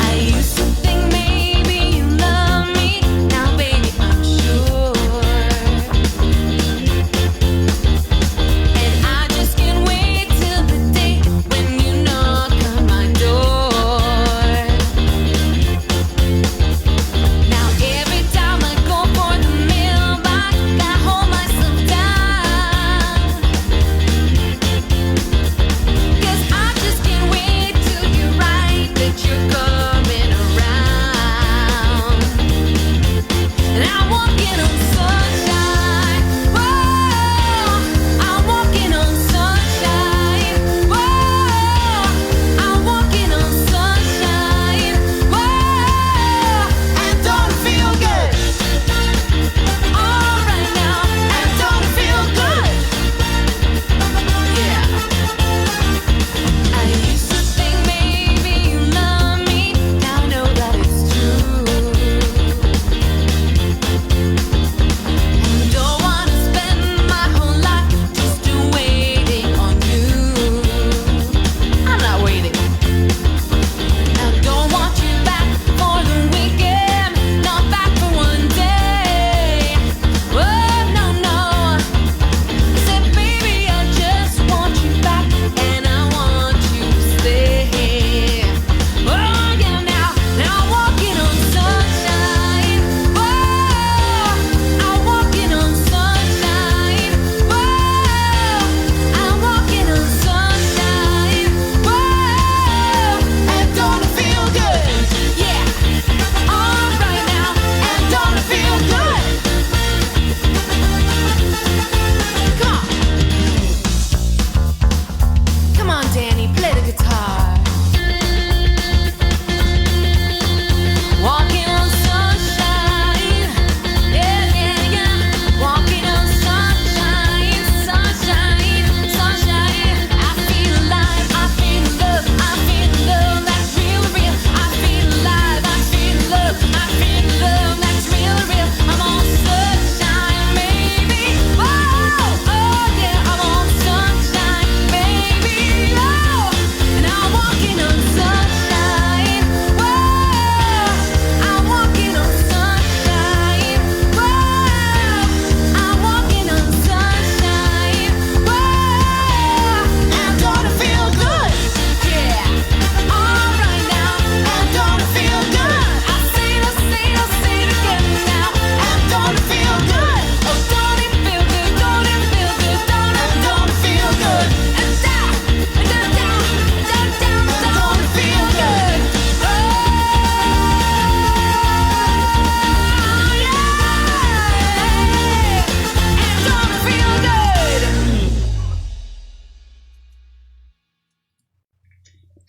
I used to think maybe you love me. Now baby, I'm sure. And I just can't wait till the day when you knock on my door. Now every time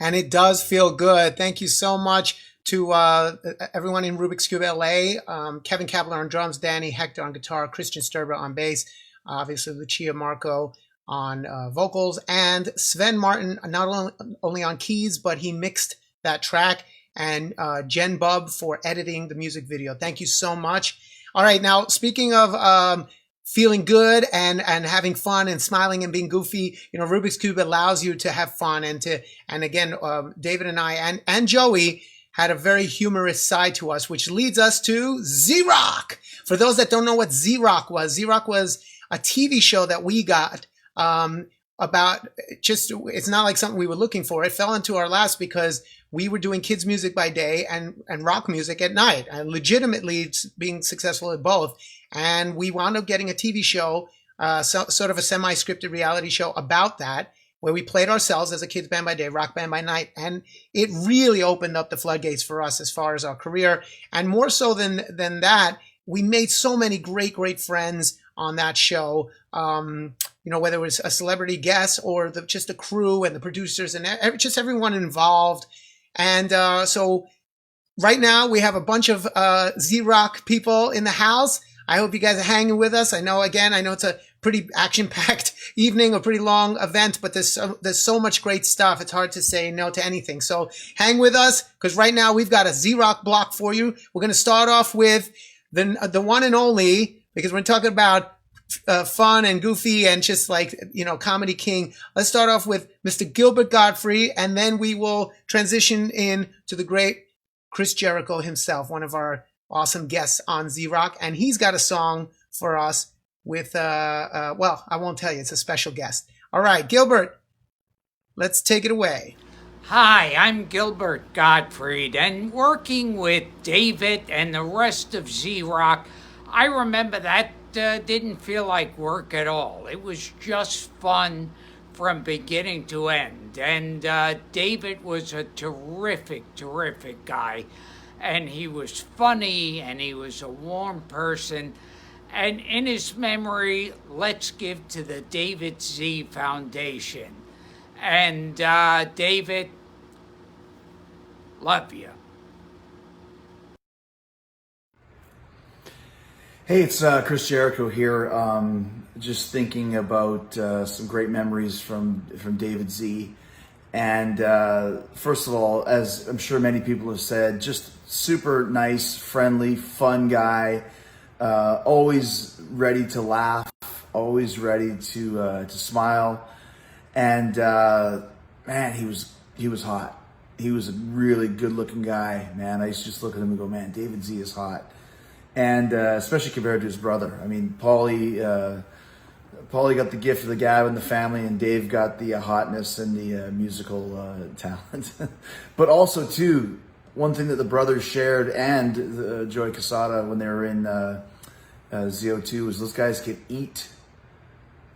and it does feel good. Thank you so much to everyone in Rubik's Cube LA, Kevin Kapler on drums, Danny Hector on guitar, Christian Sturber on bass, obviously Lucia Marco on vocals, and Sven Martin not only on keys, but he mixed that track, and Jen Bubb for editing the music video. Thank you so much. All right, now speaking of feeling good and having fun and smiling and being goofy, you know, Rubik's Cube allows you to have fun, and again, David and I and Joey had a very humorous side to us, which leads us to Z-Rock. For those that don't know what Z-Rock was a TV show that we got about just, it's not like something we were looking for. It fell into our laps because we were doing kids music by day and rock music at night, and legitimately being successful at both. And we wound up getting a TV show, sort of a semi-scripted reality show about that, where we played ourselves as a kids band by day, rock band by night. And it really opened up the floodgates for us as far as our career. And more so than that, we made so many great friends on that show. You know, whether it was a celebrity guest or just the crew and the producers and just everyone involved. And so right now we have a bunch of Z-Rock people in the house. I hope you guys are hanging with us. I know it's a pretty action-packed evening, a pretty long event, but there's so much great stuff. It's hard to say no to anything. So hang with us, because right now we've got a Z-Rock block for you. We're going to start off with the one and only, because we're talking about fun and goofy and just like, you know, comedy king. Let's start off with Mr. Gilbert Gottfried, and then we will transition in to the great Chris Jericho himself, one of our awesome guests on Z-Rock, and he's got a song for us with, well, I won't tell you, it's a special guest. All right, Gilbert, let's take it away. Hi, I'm Gilbert Gottfried, and working with David and the rest of Z-Rock, I remember that didn't feel like work at all. It was just fun from beginning to end, and David was a terrific guy, and he was funny, and he was a warm person. And in his memory, let's give to the David Z Foundation. And David, love you. Hey, it's Chris Jericho here. Just thinking about some great memories from David Z. And first of all, as I'm sure many people have said, just super nice, friendly, fun guy. Always ready to laugh, always ready to smile. And man, he was hot. He was a really good-looking guy, man. I used to just look at him and go, man, David Z is hot. And especially compared to his brother. I mean, Paulie got the gift of the gab in the family, and Dave got the hotness and the musical talent. But also, too, one thing that the brothers shared, and Joey Casada when they were in ZO2, was those guys could eat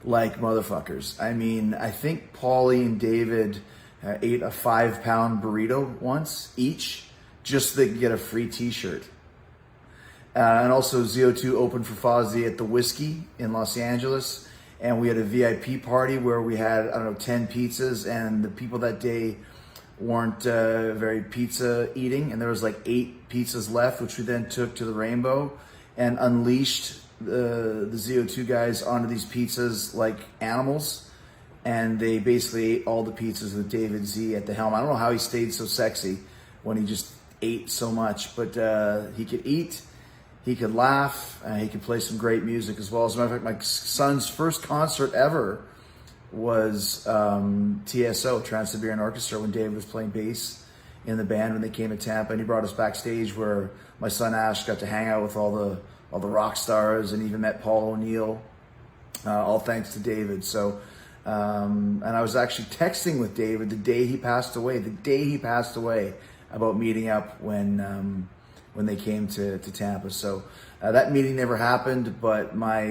like motherfuckers. I mean, I think Paulie and David ate a 5-pound burrito once each, just so they could get a free t-shirt. And also ZO2 opened for Fozzy at the Whiskey in Los Angeles. And we had a VIP party where we had, 10 pizzas, and the people that day weren't very pizza eating. And there was like 8 pizzas left, which we then took to the Rainbow and unleashed the ZO2 guys onto these pizzas like animals. And they basically ate all the pizzas with David Z at the helm. I don't know how he stayed so sexy when he just ate so much, but he could eat. He could laugh, he could play some great music as well. As a matter of fact, my son's first concert ever was TSO, Trans-Siberian Orchestra, when David was playing bass in the band when they came to Tampa. And he brought us backstage where my son Ash got to hang out with all the rock stars and even met Paul O'Neill, all thanks to David. So, and I was actually texting with David the day he passed away about meeting up when they came to Tampa. So that meeting never happened, but my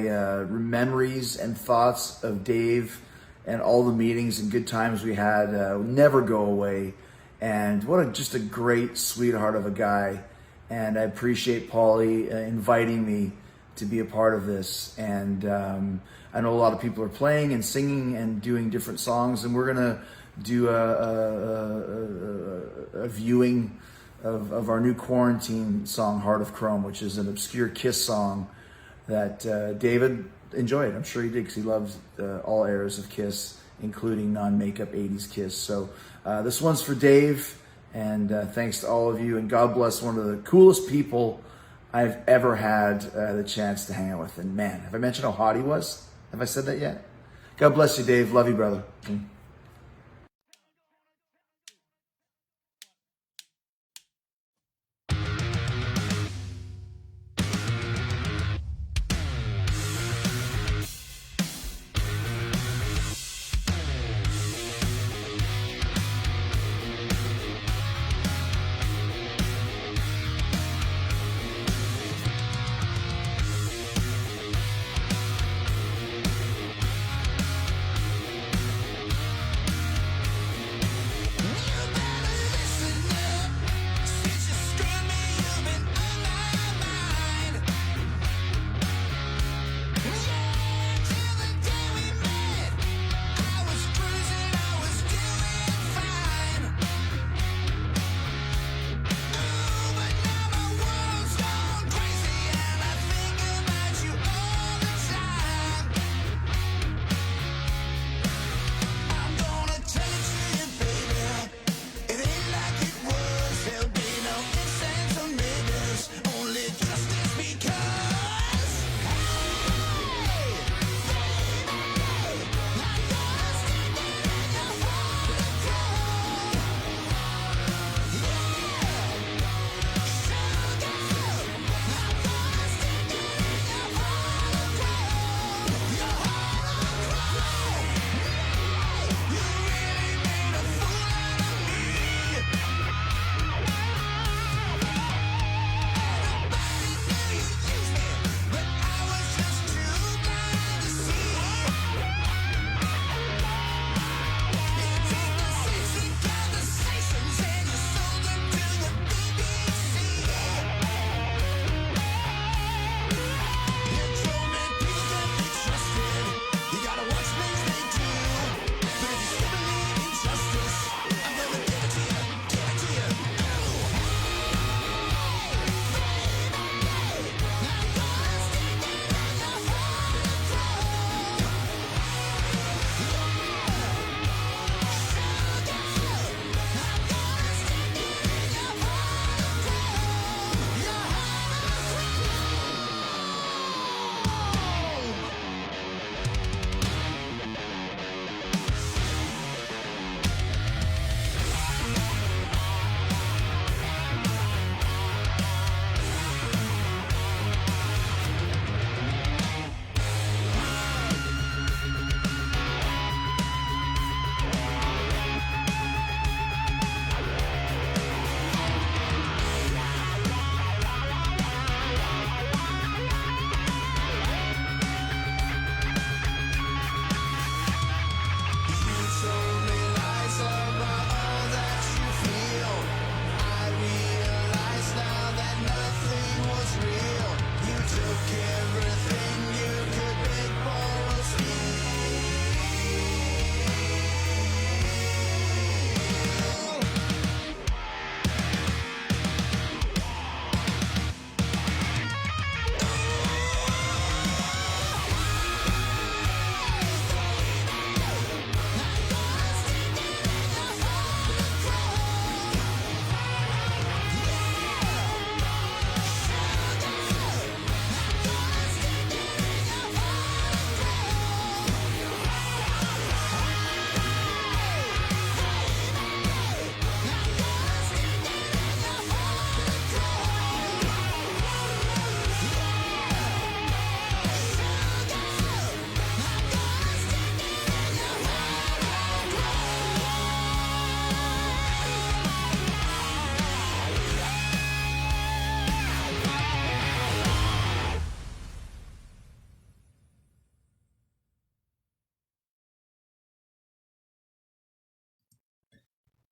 memories and thoughts of Dave and all the meetings and good times we had never go away. And just a great sweetheart of a guy. And I appreciate Paulie inviting me to be a part of this. And I know a lot of people are playing and singing and doing different songs, and we're gonna do a viewing of our new quarantine song, Heart of Chrome, which is an obscure Kiss song that David enjoyed. I'm sure he did, because he loves all eras of Kiss, including non-makeup 80s Kiss. So this one's for Dave, and thanks to all of you, and God bless one of the coolest people I've ever had the chance to hang out with. And man, have I mentioned how hot he was? Have I said that yet? God bless you, Dave. Love you, brother.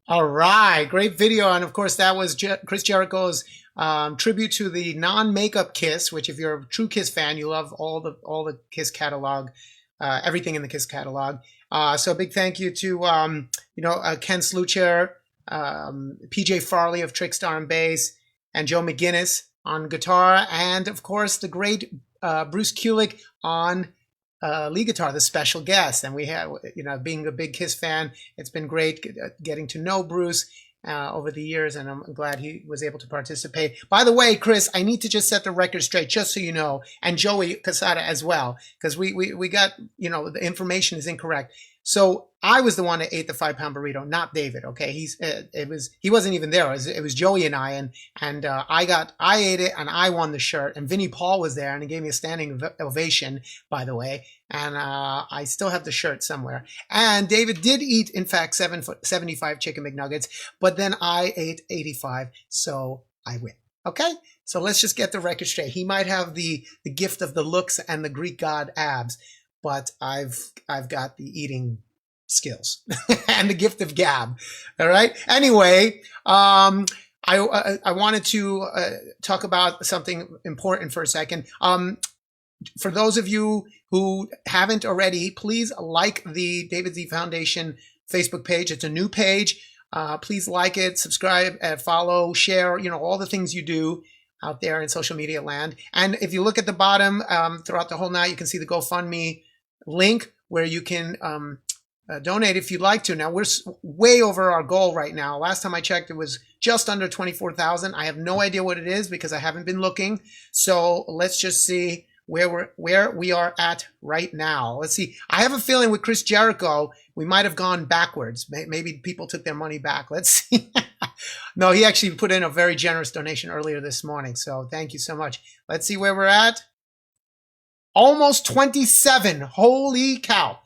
All right, great video. And of course, that was Chris Jericho's tribute to the non-makeup Kiss, which if you're a true Kiss fan, you love all the Kiss catalog, everything in the Kiss catalog. So a big thank you to Ken Slucher, PJ Farley of Trickstar on bass, and Joe McGinnis on guitar, and of course the great Bruce Kulick on lead guitar, the special guest. And we have, being a big Kiss fan, it's been great getting to know Bruce over the years, and I'm glad he was able to participate. By the way, Chris, I need to just set the record straight, just so you know, and Joey Casada as well, because we got, the information is incorrect. So I was the one that ate the 5-pound burrito, not David. Okay, he wasn't even there. It was Joey and I, and I ate it, and I won the shirt. And Vinnie Paul was there, and he gave me a standing ovation, by the way. And I still have the shirt somewhere. And David did eat, in fact, 75 chicken McNuggets, but then I ate 85, so I win. Okay, so let's just get the record straight. He might have the gift of the looks and the Greek god abs, but I've got the eating skills and the gift of gab. All right. Anyway, I wanted to talk about something important for a second. For those of you who haven't already, please like the David Z Foundation Facebook page. It's a new page. Please like it, subscribe, follow, share, all the things you do out there in social media land. And if you look at the bottom, throughout the whole night, you can see the GoFundMe link where you can donate if you'd like to. Now, we're way over our goal right now. Last time I checked, it was just under 24,000. I have no idea what it is because I haven't been looking. So let's just see where we are at right now. Let's see. I have a feeling with Chris Jericho, we might have gone backwards. Maybe people took their money back. Let's see. No, he actually put in a very generous donation earlier this morning. So thank you so much. Let's see where we're at. Almost 27. Holy cow.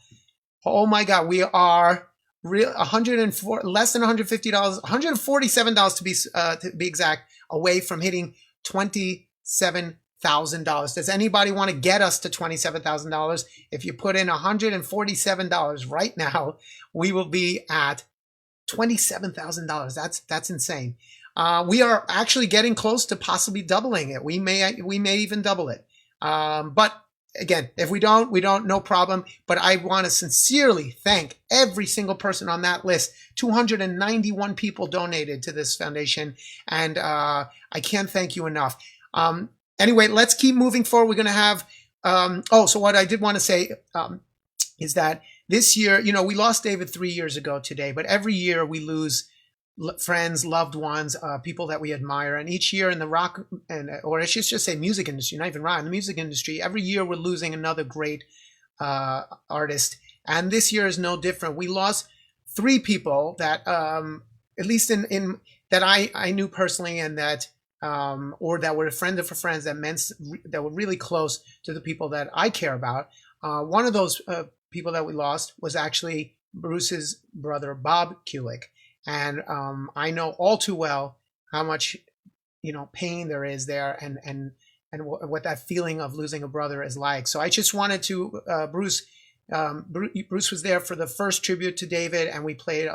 Oh my God. We are 104, less than $150, $147 to be exact, away from hitting $27,000. Does anybody want to get us to $27,000? If you put in $147 right now, we will be at $27,000. That's insane. We are actually getting close to possibly doubling it. We may even double it. But again, if we don't, no problem. But I want to sincerely thank every single person on that list. 291 people donated to this foundation, and I can't thank you enough. Anyway, let's keep moving forward. We're going to have, so what I did want to say is that this year, we lost David 3 years ago today, but every year we lose friends, loved ones, people that we admire. And each year in the rock, or I should just say music industry, not even rock, in the music industry, every year we're losing another great artist. And this year is no different. We lost 3 people that, at least in that I knew personally, and that, or that were a friend of friends that were really close to the people that I care about. One of those people that we lost was actually Bruce's brother, Bob Kulick. And I know all too well how much, pain there is there, and what that feeling of losing a brother is like. So I just wanted to, Bruce was there for the first tribute to David, and we played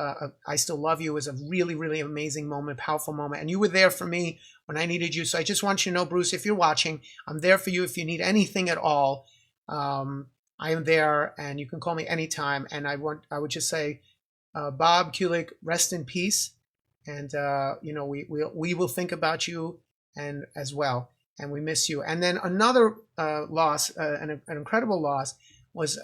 I Still Love You. It was a really, really amazing moment, powerful moment. And you were there for me when I needed you. So I just want you to know, Bruce, if you're watching, I'm there for you. If you need anything at all, I am there, and you can call me anytime. And I would just say, Bob Kulick, rest in peace. And, we will think about you and as well. And we miss you. And then another loss, an incredible loss, was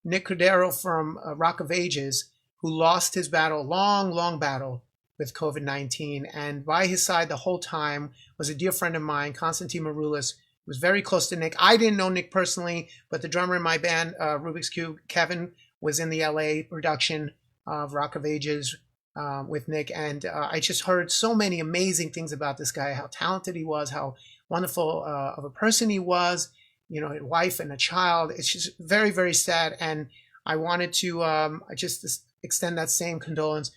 Nick Cordero from Rock of Ages, who lost his battle, long battle with COVID-19. And by his side the whole time was a dear friend of mine, Konstantin Maroulis, who was very close to Nick. I didn't know Nick personally, but the drummer in my band, Rubik's Cube, Kevin, was in the LA production of Rock of Ages with Nick. And I just heard so many amazing things about this guy, how talented he was, how wonderful of a person he was, a wife and a child. It's just very, very sad. And I wanted to just extend that same condolence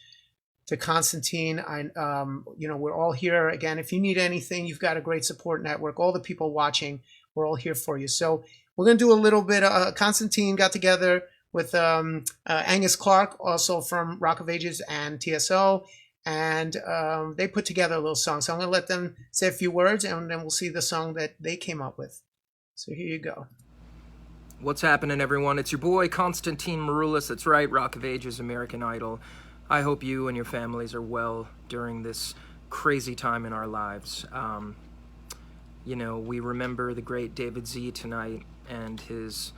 to Konstantin. We're all here. Again, if you need anything, you've got a great support network. All the people watching, we're all here for you. So we're going to do a little bit. Konstantin got together with Angus Clark, also from Rock of Ages and TSO, and they put together a little song. So I'm going to let them say a few words, and then we'll see the song that they came up with. So here you go. What's happening, everyone? It's your boy, Konstantin Maroulis. That's right, Rock of Ages, American Idol. I hope you and your families are well during this crazy time in our lives. You know, we remember the great David Z tonight and his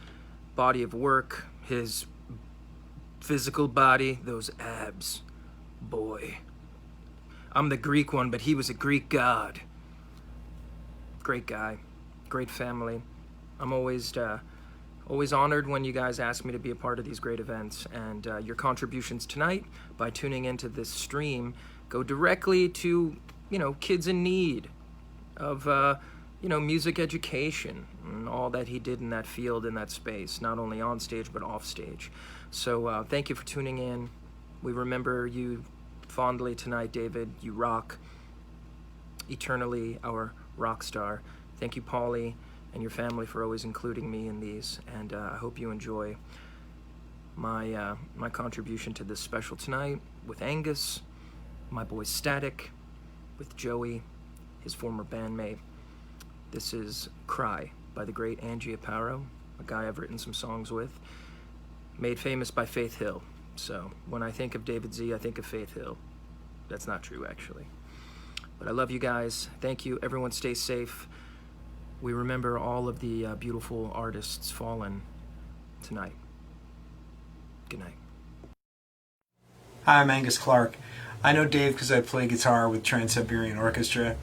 body of work, his physical body, those abs. Boy. I'm the Greek one, but he was a Greek god. Great guy, great family. I'm always honored when you guys ask me to be a part of these great events, and your contributions tonight by tuning into this stream go directly to, you know, kids in need of, you know, music education and all that he did in that field, in that space, not only on stage but off stage. So thank you for tuning in. We remember you fondly tonight, David. You rock. Eternally our rock star. Thank you, Paulie, and your family for always including me in these, and I hope you enjoy my contribution to this special tonight with Angus, my boy Static, with Joey, his former bandmate. This is Cry by the great Angie Aparo, a guy I've written some songs with, made famous by Faith Hill. So when I think of David Z, I think of Faith Hill. That's not true, actually. But I love you guys. Thank you. Everyone stay safe. We remember all of the beautiful artists fallen tonight. Good night. Hi, I'm Angus Clark. I know Dave because I play guitar with Trans-Siberian Orchestra.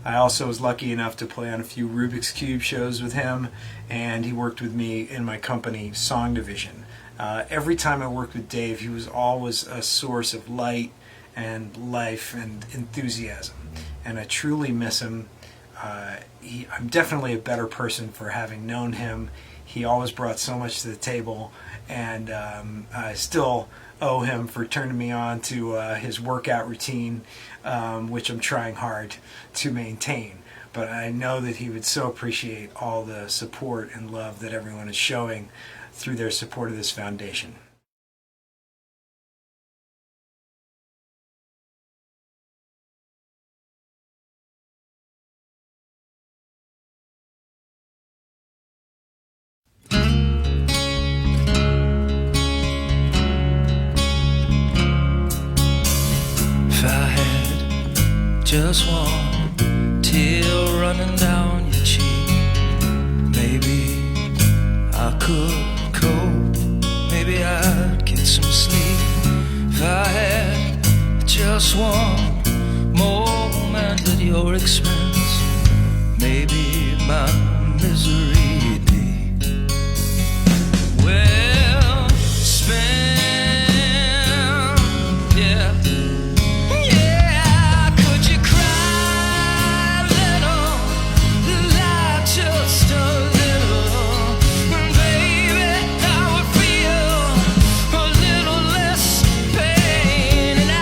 I also was lucky enough to play on a few Rubik's Cube shows with him, and he worked with me in my company, Song Division. Every time I worked with Dave, he was always a source of light and life and enthusiasm, and I truly miss him. I'm definitely a better person for having known him. He always brought so much to the table, and I still owe him for turning me on to his workout routine, which I'm trying hard to maintain. But I know that he would so appreciate all the support and love that everyone is showing through their support of this foundation. If I had just one tear running down your cheek, maybe I could cope, maybe I'd get some sleep. If I had just one moment at your expense, maybe my misery'd be well spent. Yeah. Yeah, could you cry a little, lie just a little, baby, I would feel a little less pain, and I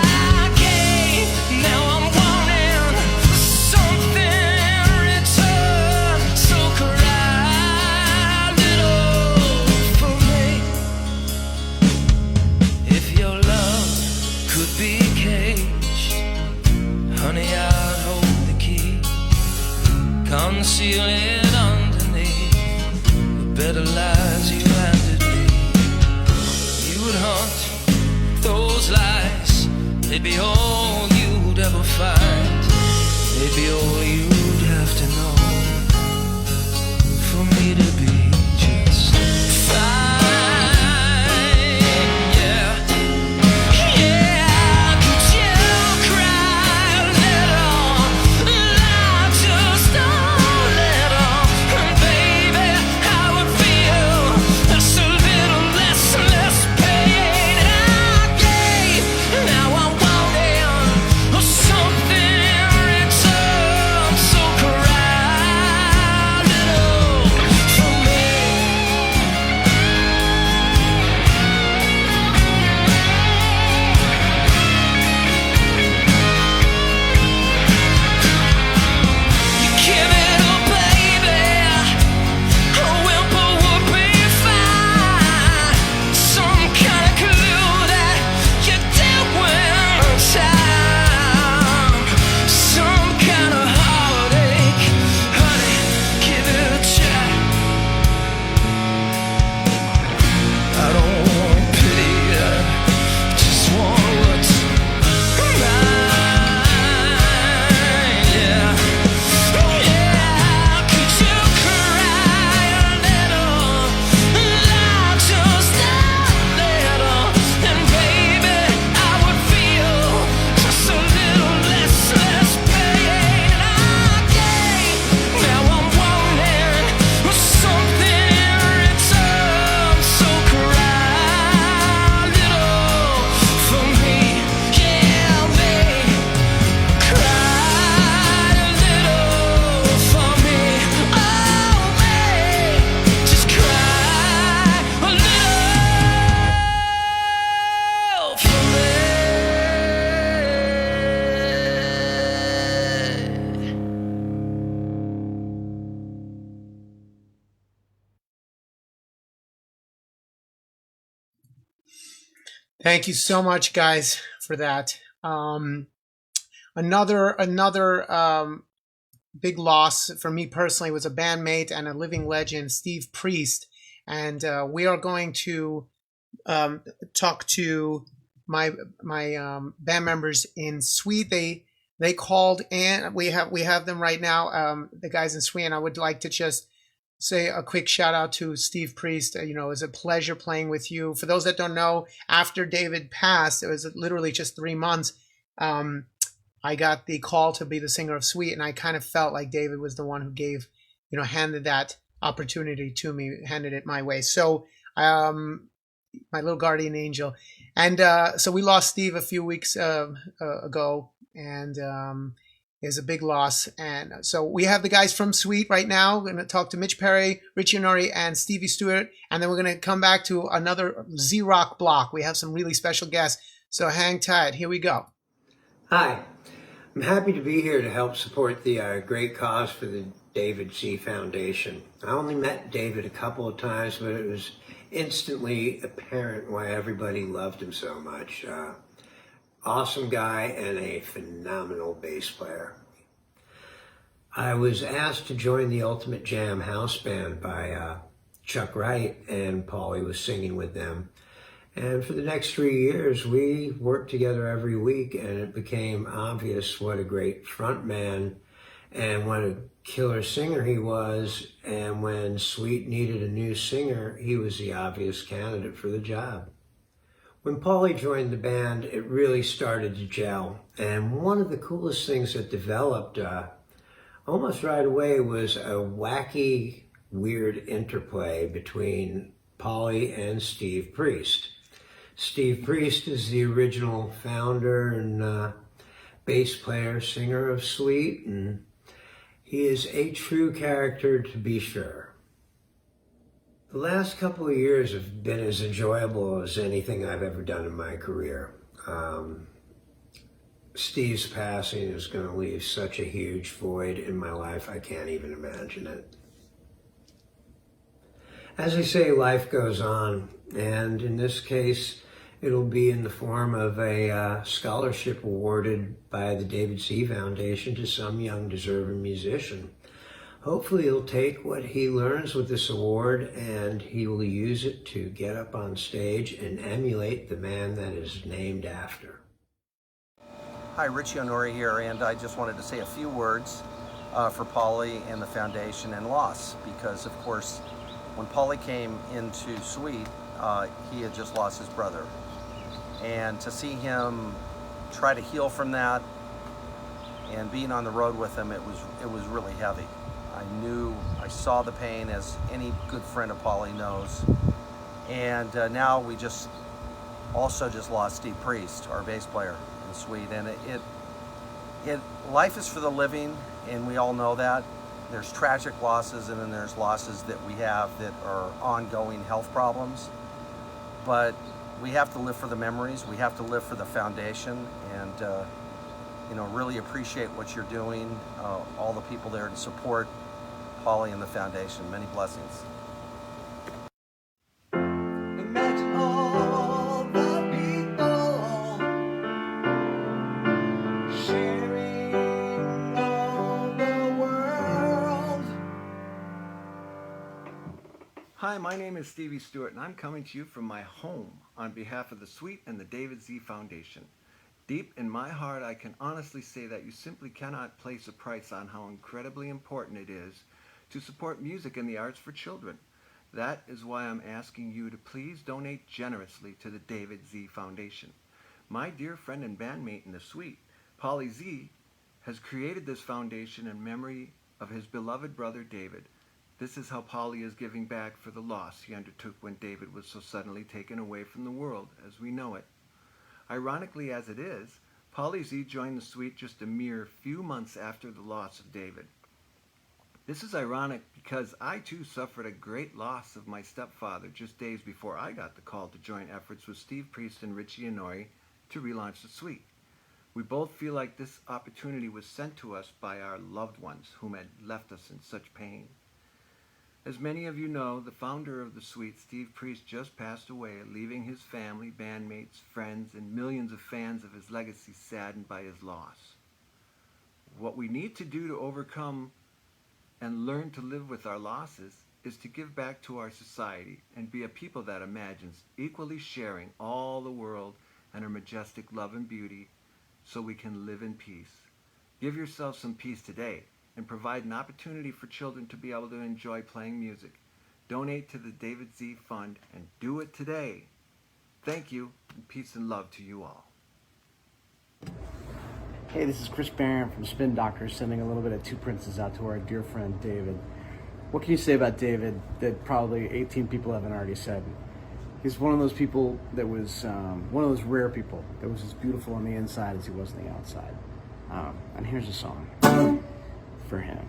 gave, now I'm wanting something in return, so cry a little for me. If your love could be caged, honey, I'd hold the key, conceal it underneath the better lies you handed me. You would hunt those lies, they'd be all you'd ever find, they'd be all you'd have to know for me to be just fine. Yeah. Yeah, could you cry a little, lie just a little, baby, I would feel just a little less pain, and I gave, now I'm wanting something in return, so cry Thank you so much, guys, for that. Another big loss for me personally was a bandmate and a living legend, Steve Priest. And we are going to talk to my band members in Sweden. They called, and we have them right now. The guys in Sweden. I would like to just say a quick shout out to Steve Priest. You know, it was a pleasure playing with you. For those that don't know, after David passed, it was literally just 3 months. I got the call to be the singer of Sweet, and I kind of felt like David was the one who gave, handed that opportunity to me, handed it my way. So, my little guardian angel. And so we lost Steve a few weeks ago, and is a big loss. And so we have the guys from Sweet right now. We're going to talk to Mitch Perry, Richie Honori, and Stevie Stewart. And then we're going to come back to another Z-Rock block. We have some really special guests. So hang tight. Here we go. Hi. I'm happy to be here to help support the great cause for the David Z Foundation. I only met David a couple of times, but it was instantly apparent why everybody loved him so much. Awesome guy and a phenomenal bass player. I was asked to join the Ultimate Jam house band by Chuck Wright, and Paulie was singing with them. And for the next 3 years, we worked together every week, and it became obvious what a great front man and what a killer singer he was. And when Sweet needed a new singer, he was the obvious candidate for the job. When Paulie joined the band, it really started to gel. And one of the coolest things that developed almost right away was a wacky, weird interplay between Paulie and Steve Priest. Steve Priest is the original founder and bass player, singer of Sweet, and he is a true character to be sure. The last couple of years have been as enjoyable as anything I've ever done in my career. Steve's passing is going to leave such a huge void in my life, I can't even imagine it. As I say, life goes on, and in this case, it'll be in the form of a scholarship awarded by the David Z Foundation to some young deserving musician. Hopefully he'll take what he learns with this award and he will use it to get up on stage and emulate the man that is named after. Hi, Richie Honori here, and I just wanted to say a few words for Paulie and the foundation and loss, because of course when Paulie came into Sweet, he had just lost his brother. And to see him try to heal from that and being on the road with him, it was really heavy. I saw the pain, as any good friend of Paulie knows. And now we also just lost Steve Priest, our bass player in Sweet. And life is for the living, and we all know that. There's tragic losses, and then there's losses that we have that are ongoing health problems. But we have to live for the memories. We have to live for the foundation, and really appreciate what you're doing. All the people there to support Paulie and the foundation. Many blessings. Imagine all the people sharing all the world. Hi, my name is Stevie Stewart, and I'm coming to you from my home on behalf of the Sweet and the David Z Foundation. Deep in my heart, I can honestly say that you simply cannot place a price on how incredibly important it is to support music and the arts for children. That is why I'm asking you to please donate generously to the David Z Foundation. My dear friend and bandmate in the Sweet, Paulie Z, has created this foundation in memory of his beloved brother David. This is how Paulie is giving back for the loss he undertook when David was so suddenly taken away from the world as we know it. Ironically as it is, Paulie Z joined the Sweet just a mere few months after the loss of David. This is ironic because I too suffered a great loss of my stepfather just days before I got the call to join efforts with Steve Priest and Richie Honori to relaunch the Sweet. We both feel like this opportunity was sent to us by our loved ones whom had left us in such pain. As many of you know, the founder of the Suite, Steve Priest, just passed away, leaving his family, bandmates, friends, and millions of fans of his legacy saddened by his loss. What we need to do to overcome and learn to live with our losses is to give back to our society and be a people that imagines equally sharing all the world and her majestic love and beauty so we can live in peace. Give yourself some peace today and provide an opportunity for children to be able to enjoy playing music. Donate to the David Z Fund and do it today. Thank you, and peace and love to you all. Hey, this is Chris Barron from Spin Doctors, sending a little bit of Two Princes out to our dear friend David. What can you say about David that probably 18 people haven't already said? He's one of those people that was one of those rare people that was as beautiful on the inside as he was on the outside. And here's a song for him.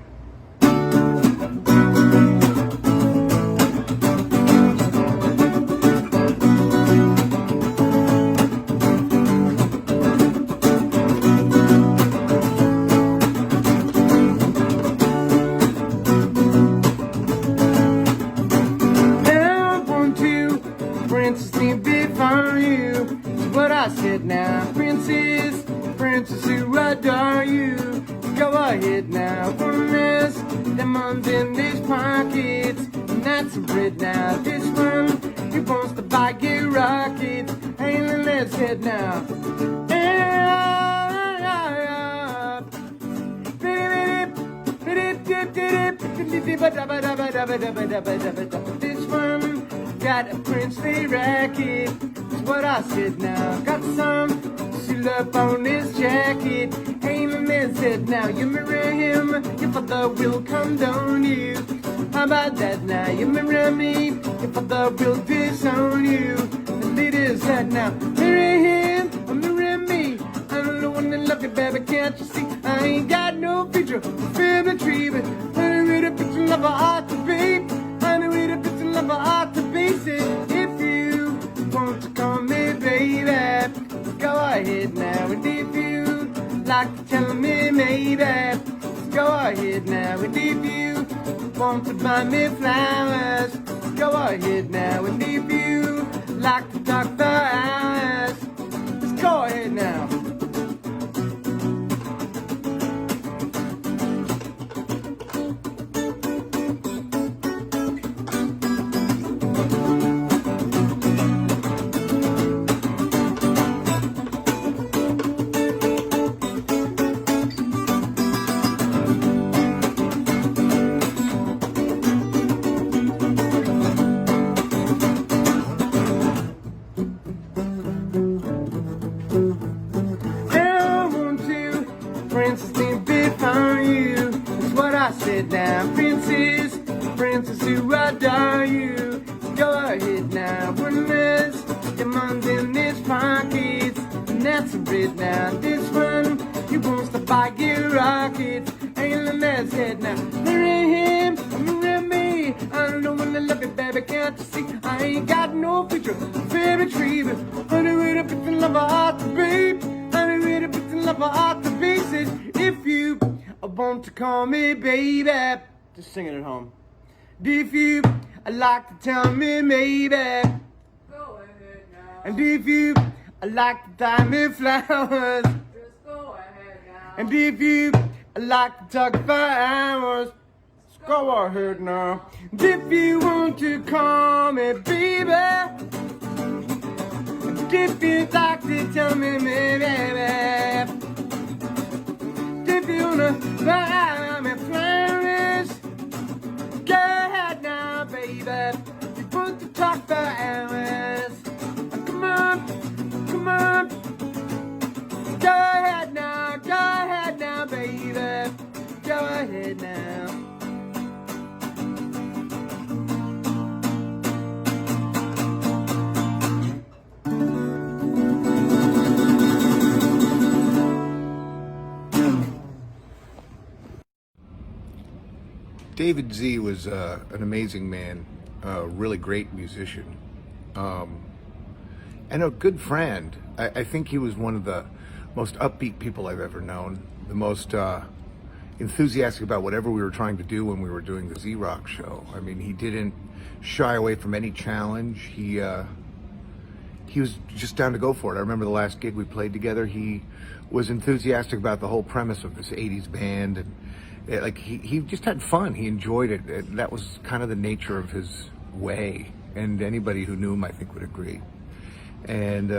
Now, princess, who adore you, go ahead now, promise diamonds in these pockets, and that's some bread now. This one, he wants to buy you rockets, hey, let's head now. This one got a princely racket. What I said now, got some seal up on his jacket. Hey, my man said now, you marry him, your father will condone you. How about that now, you marry me, your father will disown you. The lady said now, marry him or marry me. I'm the one that love you, baby, can't you see? I ain't got no future, family tree, but I know where the picture lover ought to be. I know where the picture lover ought to be. Said, if you want to call me baby, go ahead now. And if you like to tell me maybe, go ahead now. And if you want to buy me flowers, go ahead now. And if you like to talk for hours, just go ahead now. Princess who adore you, go ahead now. When there's diamonds in his pockets, and that's a bit now. This one, he wants to buy you rockets. Ain't the man's head now. Marry him, marry me. I don't know when I look at baby, can't you see? I ain't got no future, favorite tree, but honey, where the picture lover ought to be. Honey, where the picture lover ought to be. Says, if you want to call me baby, just sing it at home. If you like to tell me maybe, go ahead now. And if you like to buy me flowers, just go ahead now. And if you like to talk for hours, just go ahead now. And if you want to call me baby, and if you like to tell me maybe, if you wanna buy me flowers, go ahead now, baby. You want to talk for hours. Come on, come on. Go ahead now, baby. Go ahead now. David Z was an amazing man, a really great musician, and a good friend. I think he was one of the most upbeat people I've ever known, the most enthusiastic about whatever we were trying to do when we were doing the Z-Rock show. I mean, he didn't shy away from any challenge. He was just down to go for it. I remember the last gig we played together, he was enthusiastic about the whole premise of this 80s band, and he just had fun. He enjoyed it. That was kind of the nature of his way, and anybody who knew him, I think, would agree. And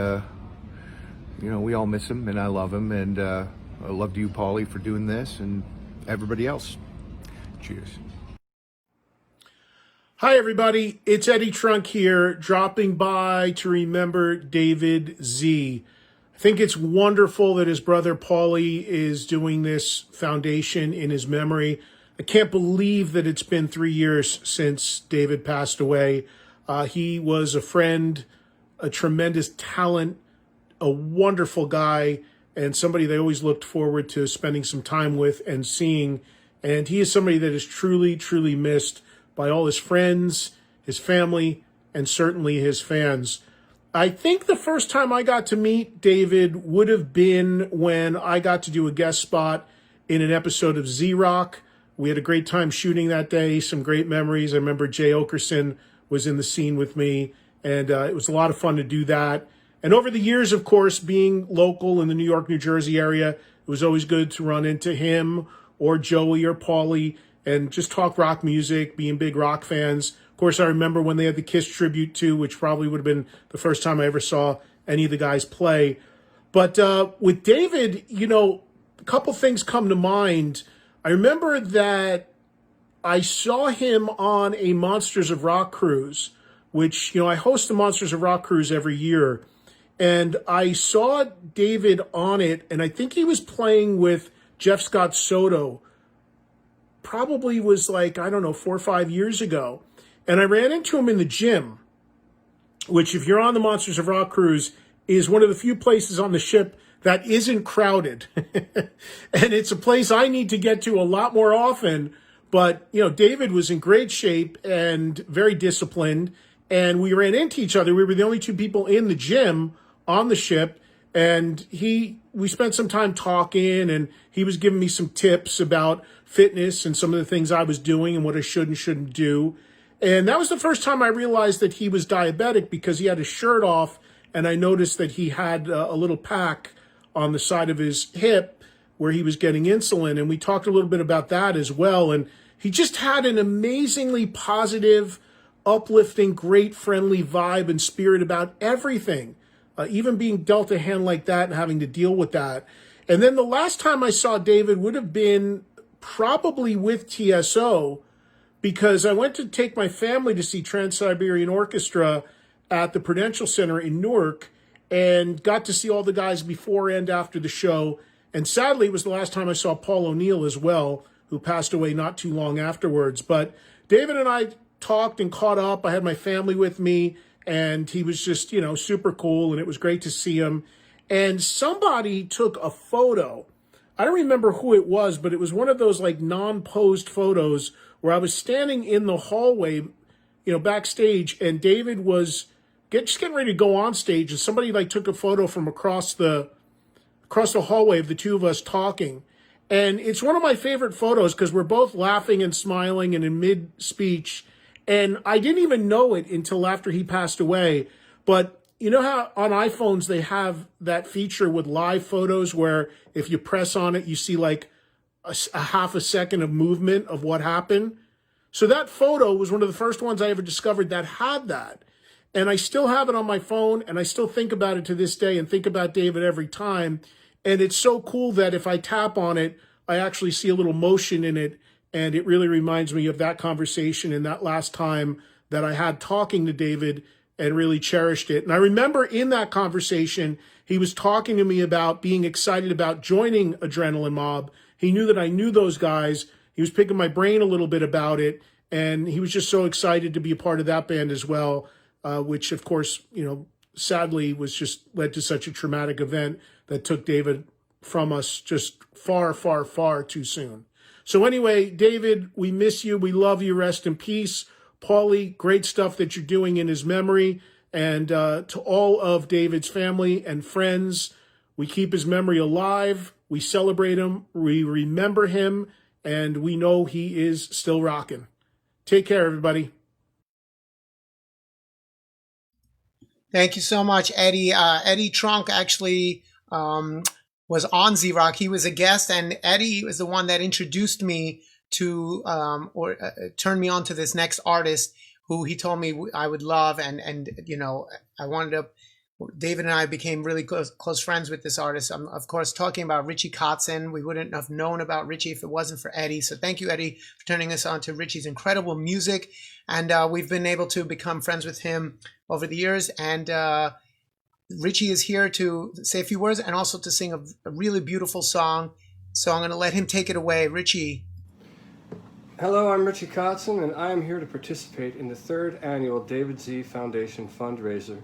we all miss him, and I love him, and I love you, Paulie, for doing this, and everybody else. Cheers. Hi, everybody. It's Eddie Trunk here, dropping by to remember David Z. I think it's wonderful that his brother Paulie is doing this foundation in his memory. I can't believe that it's been 3 years since David passed away. He was a friend, a tremendous talent, a wonderful guy, and somebody they always looked forward to spending some time with and seeing. And he is somebody that is truly, truly missed by all his friends, his family, and certainly his fans. I think the first time I got to meet David would have been when I got to do a guest spot in an episode of Z-Rock. We had a great time shooting that day, some great memories. I remember Jay Okerson was in the scene with me, and it was a lot of fun to do that. And over the years, of course, being local in the New York, New Jersey area, it was always good to run into him or Joey or Paulie and just talk rock music, being big rock fans. Of course, I remember when they had the Kiss tribute too, which probably would have been the first time I ever saw any of the guys play. But with David, a couple things come to mind. I remember that I saw him on a Monsters of Rock cruise, which, I host the Monsters of Rock cruise every year. And I saw David on it, and I think he was playing with Jeff Scott Soto. Probably was 4 or 5 years ago. And I ran into him in the gym, which, if you're on the Monsters of Rock cruise, is one of the few places on the ship that isn't crowded. And it's a place I need to get to a lot more often. But, David was in great shape and very disciplined. And we ran into each other. We were the only two people in the gym on the ship. And we spent some time talking, and he was giving me some tips about fitness and some of the things I was doing and what I should and shouldn't do. And that was the first time I realized that he was diabetic, because he had his shirt off, and I noticed that he had a little pack on the side of his hip where he was getting insulin. And we talked a little bit about that as well. And he just had an amazingly positive, uplifting, great, friendly vibe and spirit about everything. Even being dealt a hand like that and having to deal with that. And then the last time I saw David would have been probably with TSO, because I went to take my family to see Trans-Siberian Orchestra at the Prudential Center in Newark, and got to see all the guys before and after the show. And sadly, it was the last time I saw Paul O'Neill as well, who passed away not too long afterwards. But David and I talked and caught up. I had my family with me, and he was just, super cool, and it was great to see him. And somebody took a photo. I don't remember who it was, but it was one of those non-posed photos where I was standing in the hallway, backstage, and David was just getting ready to go on stage, and somebody took a photo from across the hallway of the two of us talking. And it's one of my favorite photos because we're both laughing and smiling and in mid-speech. And I didn't even know it until after he passed away. But you know how on iPhones they have that feature with live photos where if you press on it, you see a half a second of movement of what happened? So that photo was one of the first ones I ever discovered that had that. And I still have it on my phone, and I still think about it to this day and think about David every time. And it's so cool that if I tap on it, I actually see a little motion in it. And it really reminds me of that conversation and that last time that I had talking to David, and really cherished it. And I remember in that conversation, he was talking to me about being excited about joining Adrenaline Mob. He knew that I knew those guys. He was picking my brain a little bit about it. And he was just so excited to be a part of that band as well, which, of course, sadly was just led to such a traumatic event that took David from us just far, far, far too soon. So anyway, David, we miss you. We love you. Rest in peace. Paulie, great stuff that you're doing in his memory. And to all of David's family and friends, we keep his memory alive. We celebrate him. We remember him. and we know he is still rocking. Take care, everybody. Thank you so much, Eddie. Eddie Trunk actually was on Z-Rock. He was a guest, and Eddie was the one that introduced me to turned me on to this next artist who he told me I would love, and you know, I wanted to. David and I became really close friends with this artist. I'm, of course, talking about Richie Kotzen. We wouldn't have known about Richie if it wasn't for Eddie. So thank you, Eddie, for turning us on to Richie's incredible music. And we've been able to become friends with him over the years. And Richie is here to say a few words and also to sing a really beautiful song. So I'm going to let him take it away. Richie. Hello, I'm Richie Kotzen, and I am here to participate in the 3rd annual David Z Foundation fundraiser.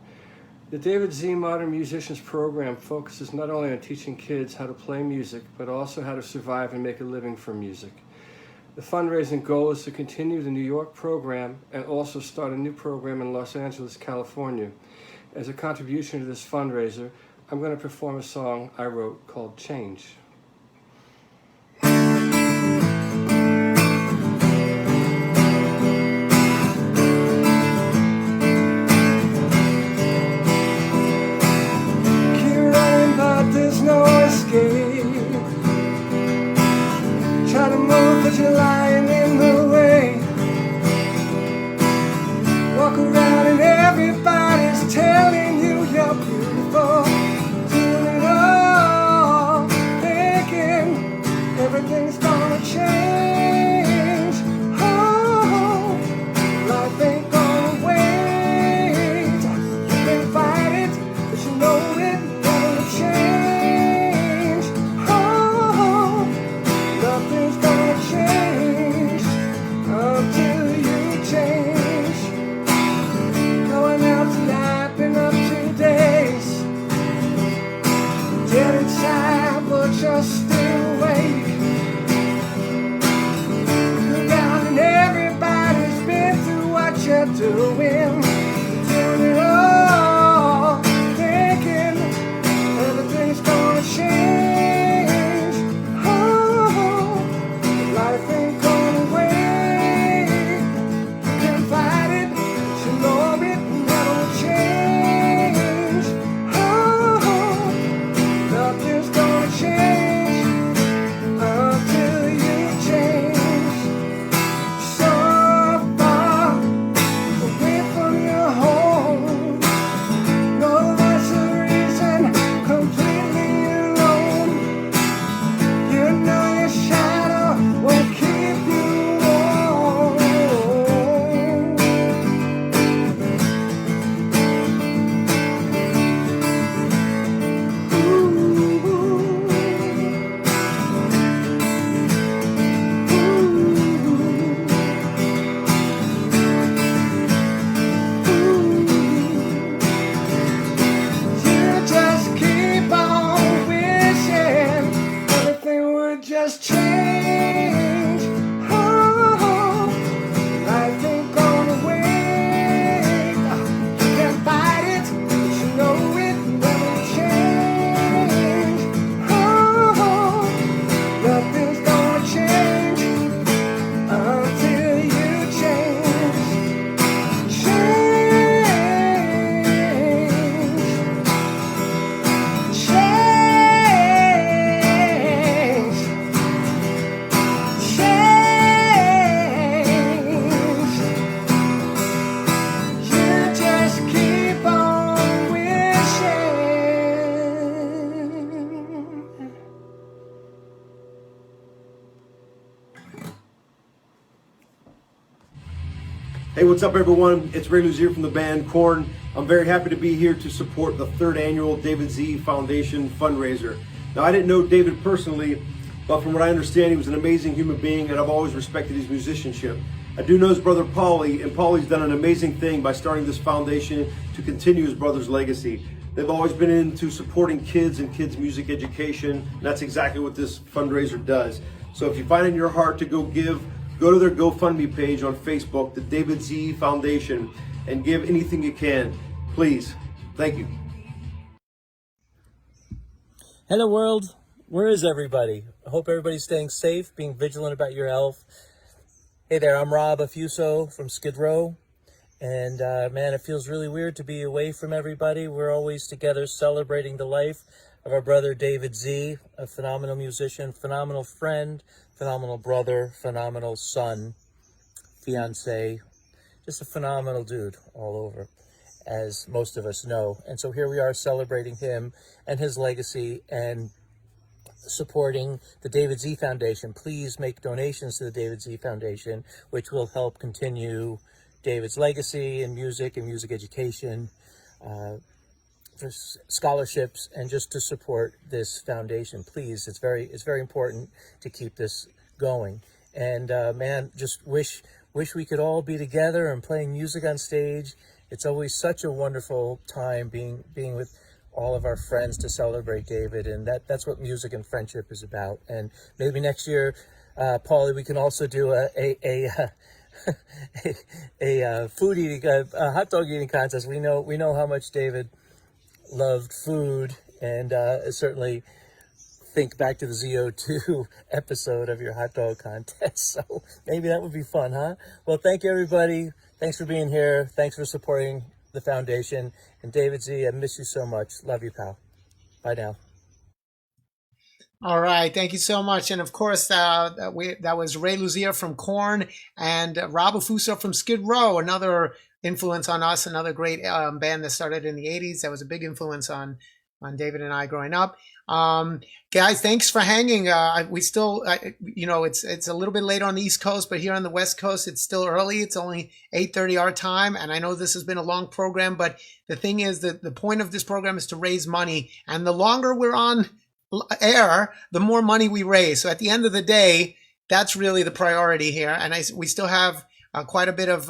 The David Z Modern Musicians program focuses not only on teaching kids how to play music, but also how to survive and make a living from music. The fundraising goal is to continue the New York program and also start a new program in Los Angeles, California. As a contribution to this fundraiser, I'm going to perform a song I wrote called Change. There's no escape. Try to move, but you're lying in the way. Walk around and everybody's telling you you're beautiful. Doing it all, thinking everything's gonna change. Oh, life ain't gonna wait. You can fight it, but you know it never change. Just still awake. Look out and everybody's been through what you're doing. Doing it all, thinking everything's gonna change. Oh, life ain't gonna wait. You can fight it, but you know it never change. Oh, nothing's gonna change. Just change. Oh, life ain't gonna wait. You can fight it, but you know it never change. Oh, nothing's gonna change until you change. Change. Hey, what's up everyone? It's Ray Luzier from the band Korn. I'm very happy to be here to support the 3rd annual David Z Foundation fundraiser. Now, I didn't know David personally, but from what I understand, he was an amazing human being and I've always respected his musicianship. I do know his brother Paulie, and Paulie's done an amazing thing by starting this foundation to continue his brother's legacy. They've always been into supporting kids and kids' music education, and that's exactly what this fundraiser does. So if you find in your heart to go give, go to their GoFundMe page on Facebook, the David Z Foundation, and give anything you can. Please. Thank you. Hello world, Where is everybody? I hope everybody's staying safe, being vigilant about your health. Hey there, I'm Rob Afuso from Skid Row. And man, it feels really weird to be away from everybody. We're always together celebrating the life of our brother David Z, a phenomenal musician, phenomenal friend, phenomenal brother, phenomenal son, fiance, just a phenomenal dude all over, as most of us know. And so here we are celebrating him and his legacy and supporting the David Z Foundation. Please make donations to the David Z Foundation, which will help continue David's legacy in music and music education, for scholarships, and just to support this foundation. Please, it's very important to keep this going. And man, just wish we could all be together and playing music on stage. It's always such a wonderful time being with all of our friends to celebrate David, and that's what music and friendship is about. And maybe next year, Paulie, we can also do a food eating, a hot dog eating contest. We know how much David loved food, and certainly think back to the ZO2 episode of your hot dog contest. So maybe that would be fun, huh? Well, thank you, everybody. Thanks for being here. Thanks for supporting the foundation. And David Z, I miss you so much. Love you, pal. Bye now. All right, thank you so much. And of course, that was Ray Luzier from Korn and Rob Afuso from Skid Row, another influence on us, another great band that started in the 80s. That was a big influence on David and I growing up. Guys, thanks for hanging. We still, it's a little bit later on the East Coast, but here on the West Coast, it's still early. It's only 8:30 our time. And I know this has been a long program, but the thing is that the point of this program is to raise money. And the longer we're on air, the more money we raise. So at the end of the day, that's really the priority here. And we still have quite a bit of,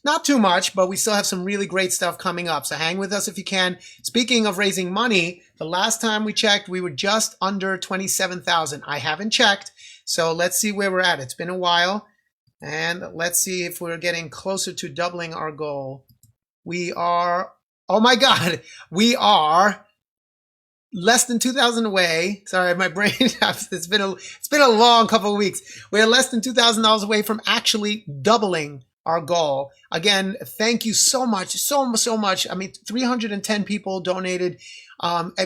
not too much, but we still have some really great stuff coming up. So hang with us if you can. Speaking of raising money, the last time we checked, we were just under 27,000. I haven't checked, so let's see where we're at. It's been a while, and let's see if we're getting closer to doubling our goal. We are, oh my God, we are less than 2,000 away. Sorry, my brain, it's been a long couple of weeks. We're less than $2,000 away from actually doubling our goal. Again, thank you so much, so much. I mean, 310 people donated,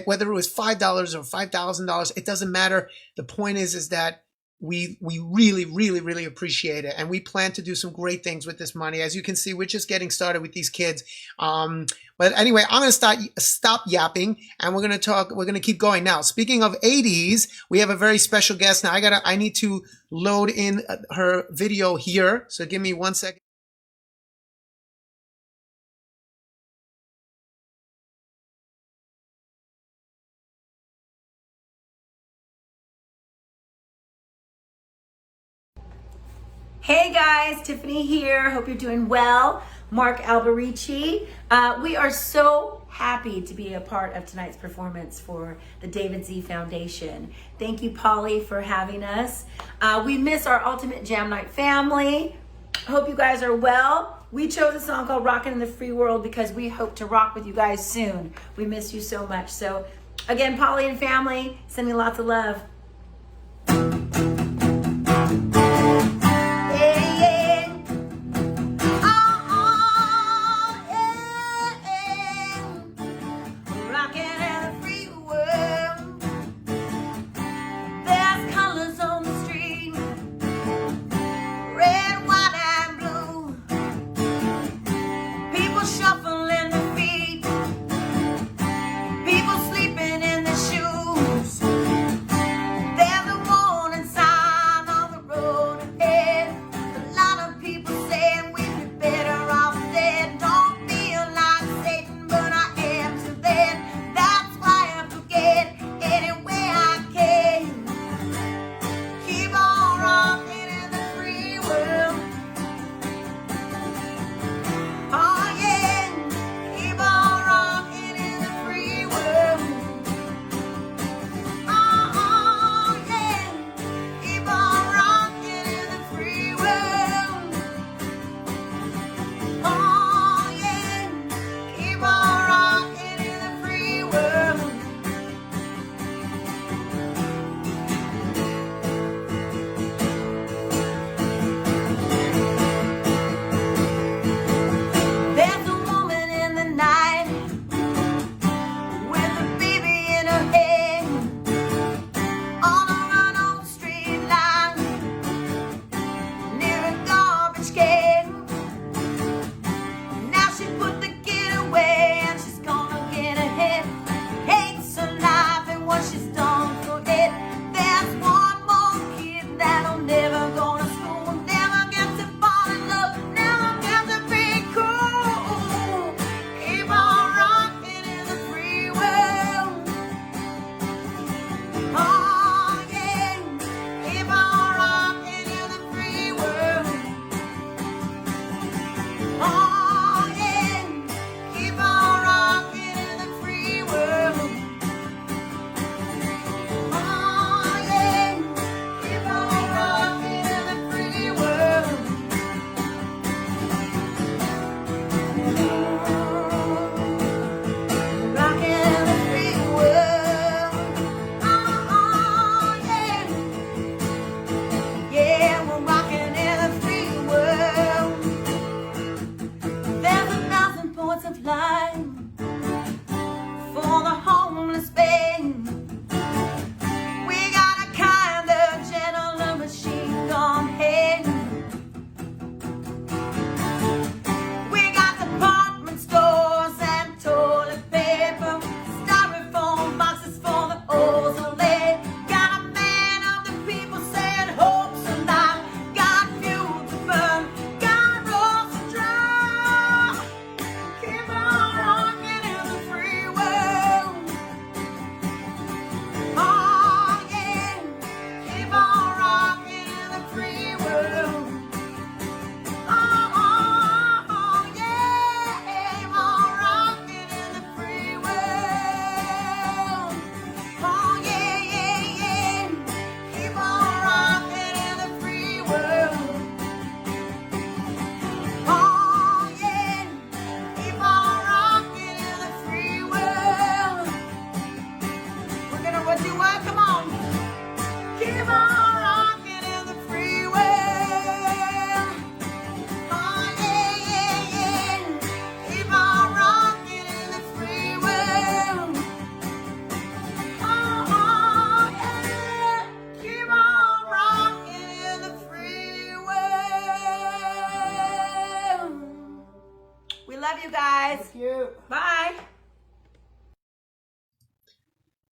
whether it was $5 or $5,000, it doesn't matter. The point is that we really appreciate it. And we plan to do some great things with this money. As you can see, we're just getting started with these kids. But anyway, I'm going to stop yapping, and we're going to keep going. Now, speaking of 80s, we have a very special guest. Now I need to load in her video here. So give me 1 second. Hey guys, Tiffany here. Hope you're doing well. Mark Alberici. We are so happy to be a part of tonight's performance for the David Z Foundation. Thank you, Polly, for having us. We miss our Ultimate Jam Night family. Hope you guys are well. We chose a song called Rockin' in the Free World because we hope to rock with you guys soon. We miss you so much. So again, Polly and family, sending lots of love. That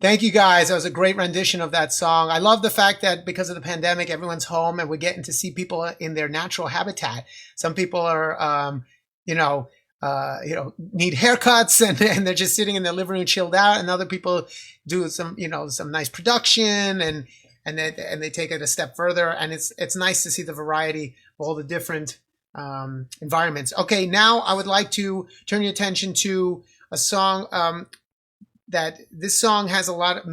Thank you guys. That was a great rendition of that song. I love the fact that because of the pandemic, everyone's home and we're getting to see people in their natural habitat. Some people are, need haircuts and they're just sitting in their living room chilled out, and other people do some nice production and they take it a step further. And it's nice to see the variety of all the different environments. Okay, now I would like to turn your attention to a song that this song has a lot of.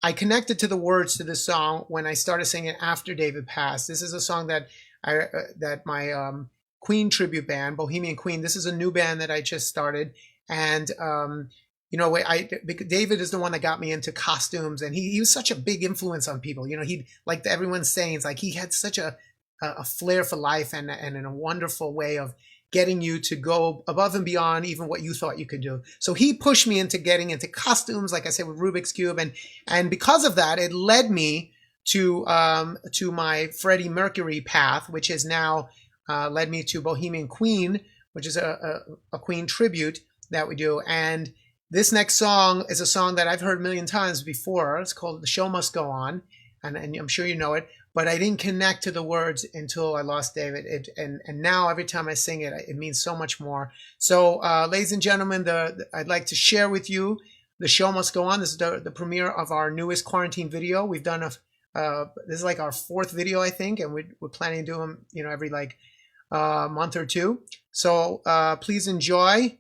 I connected to the words to this song when I started singing after David passed. This is a song that my Queen tribute band, Bohemian Queen. This is a new band that I just started, and David is the one that got me into costumes, and he was such a big influence on people. He, like everyone's saying, it's like he had such a flair for life and a wonderful way of getting you to go above and beyond even what you thought you could do. So he pushed me into getting into costumes, like I said, with Rubik's Cube. And because of that, it led me to my Freddie Mercury path, which has now led me to Bohemian Queen, which is a Queen tribute that we do. And this next song is a song that I've heard a million times before. It's called The Show Must Go On. And I'm sure you know it. But I didn't connect to the words until I lost David. And now every time I sing it, it means so much more. So, ladies and gentlemen, I'd like to share with you The Show Must Go On. This is the premiere of our newest quarantine video. We've done this is like our 4th video, I think, and we're planning to do them, every month or two. So please enjoy.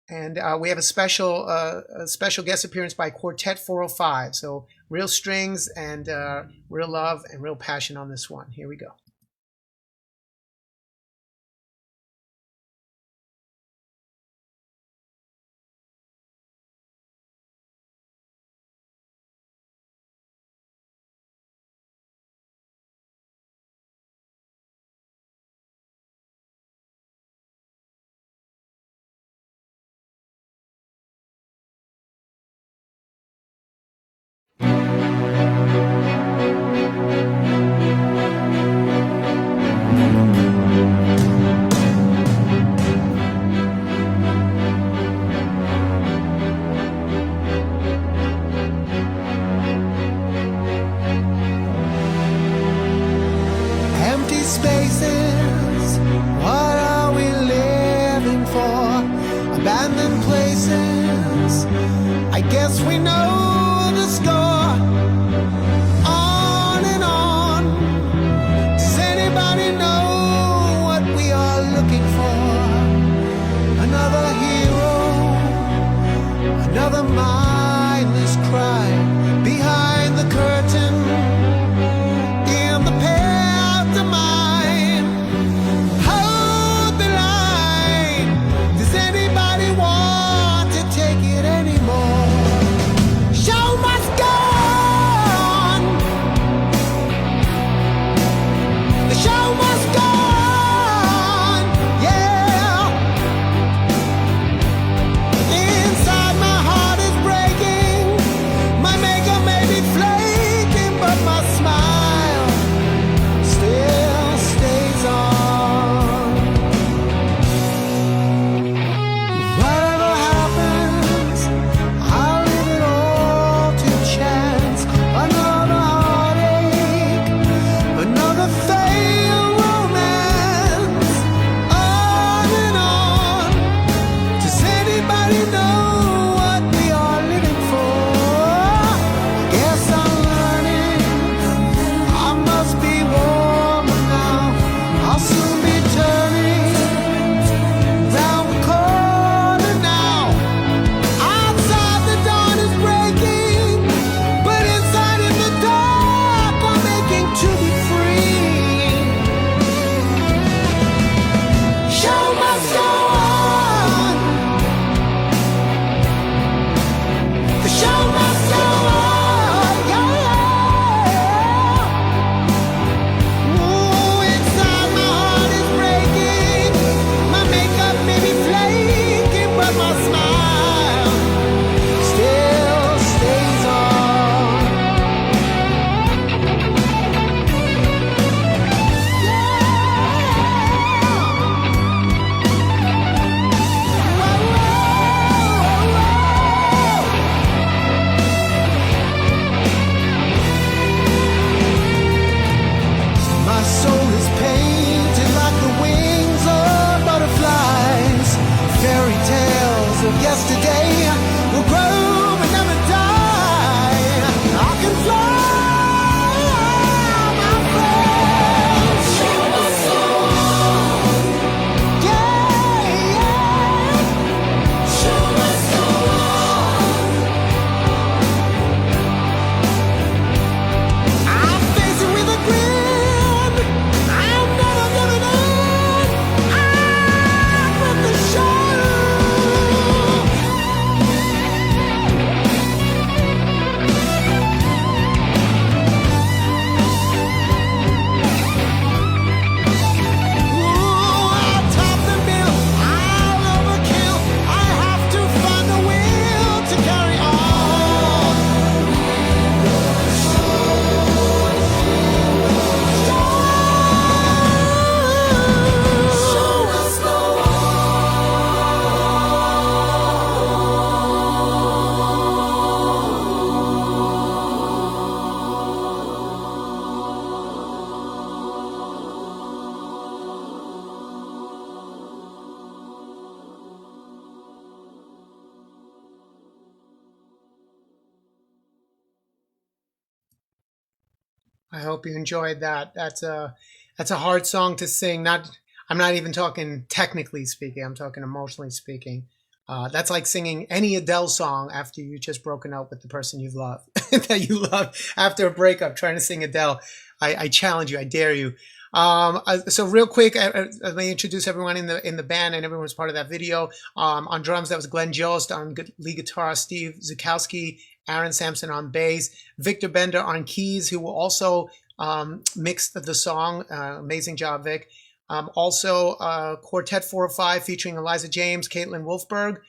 And we have a special guest appearance by Quartet 405. So real strings and real love and real passion on this one. Here we go. Empty spaces, what are we living for? Abandoned places, I guess we know the score. On and on, does anybody know what we are looking for? Another hero, another mindless cry behind the curtain. In the pantomime, hold the line. Does anybody want to take it anymore? Show must go on. The show must go on. Yeah. Inside my heart is breaking. I hope you enjoyed that. That's a hard song to sing. I'm not even talking technically speaking. I'm talking emotionally speaking. That's like singing any Adele song after you just broken up with the person you love, that you love after a breakup. Trying to sing Adele, I challenge you. I dare you. So real quick, let me introduce everyone in the band, and everyone was part of that video. On drums, that was Glenn Jost. On lead guitar, Steve Zukowski. Aaron Sampson on bass. Victor Bender on keys, who also mixed the song. Amazing job, Vic. Also, Quartet 405 featuring Eliza James, Caitlin Wolfberg,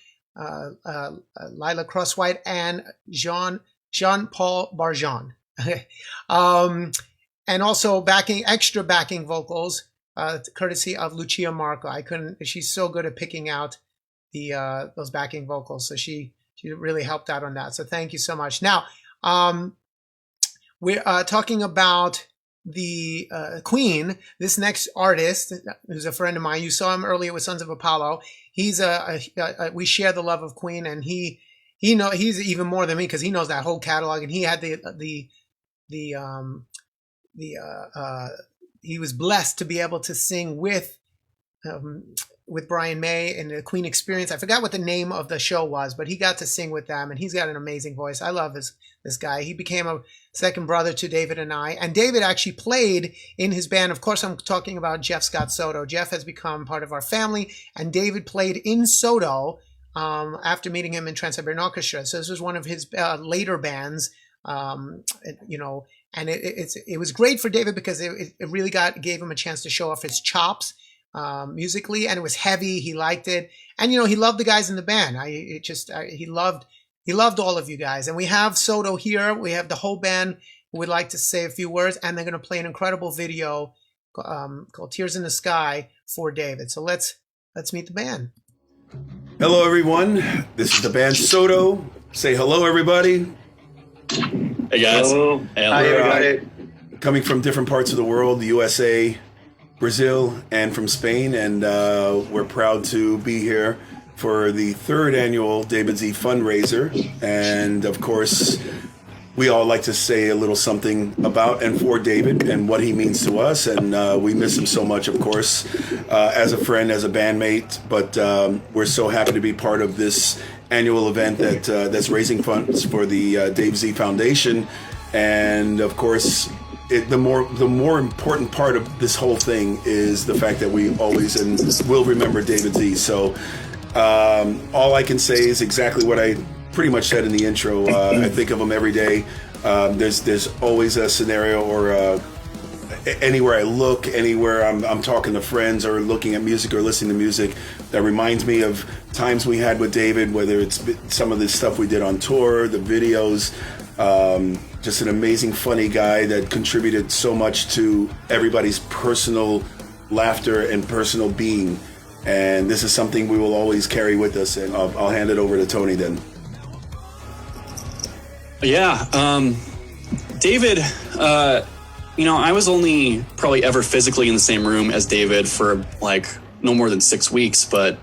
Lila Crosswhite, and Jean-Paul Barjon. And also extra backing vocals, courtesy of Lucia Marco. She's so good at picking out those backing vocals. So she really helped out on that. So thank you so much. Now, we're talking about the Queen. This next artist, who's a friend of mine, you saw him earlier with Sons of Apollo. He's we share the love of Queen, and he's even more than me because he knows that whole catalog, and he had he was blessed to be able to sing with Brian May and the Queen Experience. I forgot what the name of the show was, but he got to sing with them, and he's got an amazing voice. I love this guy. He became a second brother to David and I, and David actually played in his band. Of course, I'm talking about Jeff Scott Soto. Jeff has become part of our family, and David played in Soto after meeting him in Trans-Siberian Orchestra. So this was one of his later bands, and it was great for David because it really gave him a chance to show off his chops musically, and it was heavy. He liked it, and he loved the guys in the band. He loved all of you guys. And we have Soto here. We have the whole band who would like to say a few words, and they're going to play an incredible video called "Tears in the Sky" for David. So let's meet the band. Hello, everyone. This is the band Soto. Say hello, everybody. Hey, guys. Hello. Hi, everybody. Coming from different parts of the world, the USA, Brazil, and from Spain, and we're proud to be here for the third annual David Z fundraiser. And of course, we all like to say a little something about and for David and what he means to us. And we miss him so much, of course, as a friend, as a bandmate. But we're so happy to be part of this annual event that's raising funds for the Dave Z Foundation. And of course, the more important part of this whole thing is the fact that we always and will remember David Z. So all I can say is exactly what I pretty much said in the intro. I think of him every day. There's always a scenario or anywhere I look, anywhere I'm talking to friends or looking at music or listening to music that reminds me of times we had with David, whether it's some of the stuff we did on tour, the videos, just an amazing, funny guy that contributed so much to everybody's personal laughter and personal being. And this is something we will always carry with us. And I'll hand it over to Tony then. Yeah, David, I was only probably ever physically in the same room as David for like no more than 6 weeks, but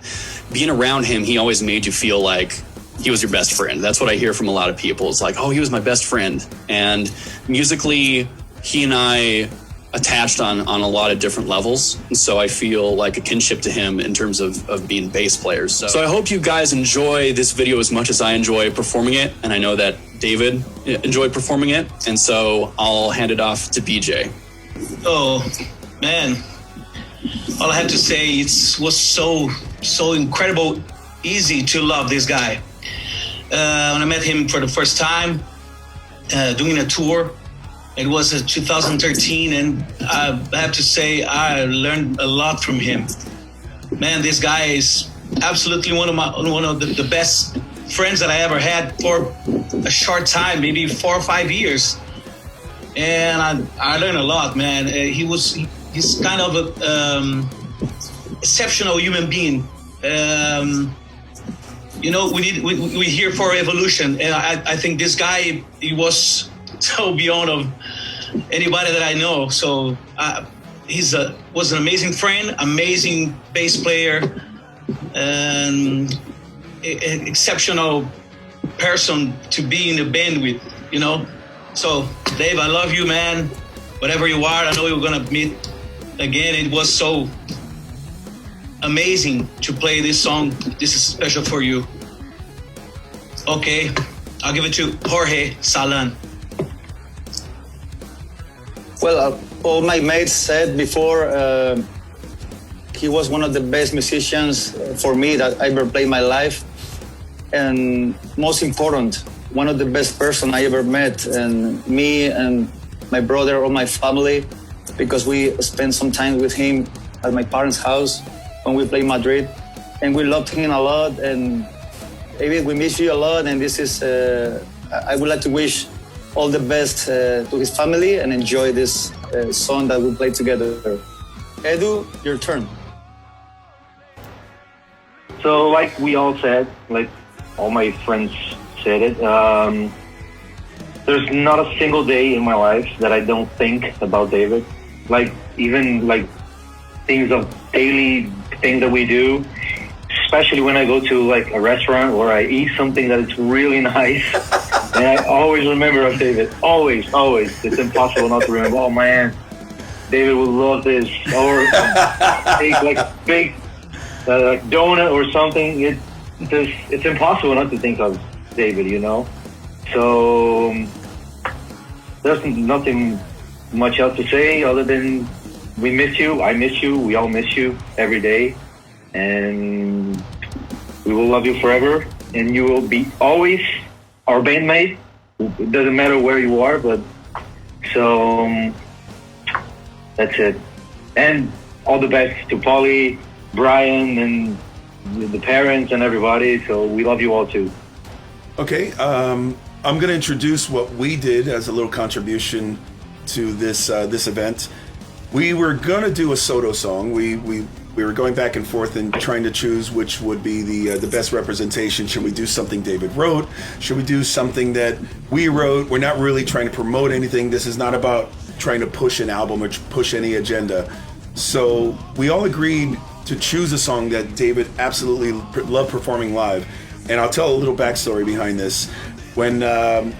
being around him, he always made you feel like he was your best friend. That's what I hear from a lot of people. It's like, oh, he was my best friend. And musically, he and I attached on a lot of different levels. And so I feel like a kinship to him in terms of being bass players. So I hope you guys enjoy this video as much as I enjoy performing it. And I know that David enjoyed performing it. And so I'll hand it off to BJ. Oh, man. All I have to say, it was so incredible, easy to love this guy. When I met him for the first time, doing a tour, it was 2013, and I have to say I learned a lot from him. Man, this guy is absolutely one of the best friends that I ever had for a short time, maybe 4 or 5 years. And I learned a lot, man. He's kind of a exceptional human being. We're here for evolution, and I think this guy, he was so beyond of anybody that I know. So was an amazing friend, amazing bass player, and an exceptional person to be in the band with. So Dave, I love you, man. whatever you are, I know we're gonna meet again. It was so amazing to play this song. This is special for you. Okay, I'll give it to Jorge Salan. Well, all my mates said before, he was one of the best musicians for me that I ever played in my life. And most important, one of the best person I ever met. And me and my brother, all my family, because we spent some time with him at my parents' house when we played Madrid. And we loved him a lot. And David, we miss you a lot. And this is, I would like to wish all the best to his family and enjoy this song that we played together. Edu, your turn. So like we all said, like all my friends said it, there's not a single day in my life that I don't think about David. Like even like things of daily things that we do, especially when I go to like a restaurant or I eat something that is really nice. And I always remember of David. Always, always. It's impossible not to remember. Oh man, David would love this. Or take like a big like donut or something. It's impossible not to think of David, you know. So there's nothing much else to say other than we miss you. I miss you. We all miss you every day, and we will love you forever. And you will be always our bandmate. It doesn't matter where you are, but so that's it. And all the best to Polly, Brian, and the parents and everybody. So we love you all too. Okay, I'm going to introduce what we did as a little contribution to this event. We were going to do a Soto song. We were going back and forth and trying to choose which would be the best representation. Should we do something David wrote? Should we do something that we wrote? We're not really trying to promote anything. This is not about trying to push an album or push any agenda. So we all agreed to choose a song that David absolutely loved performing live. And I'll tell a little backstory behind this. When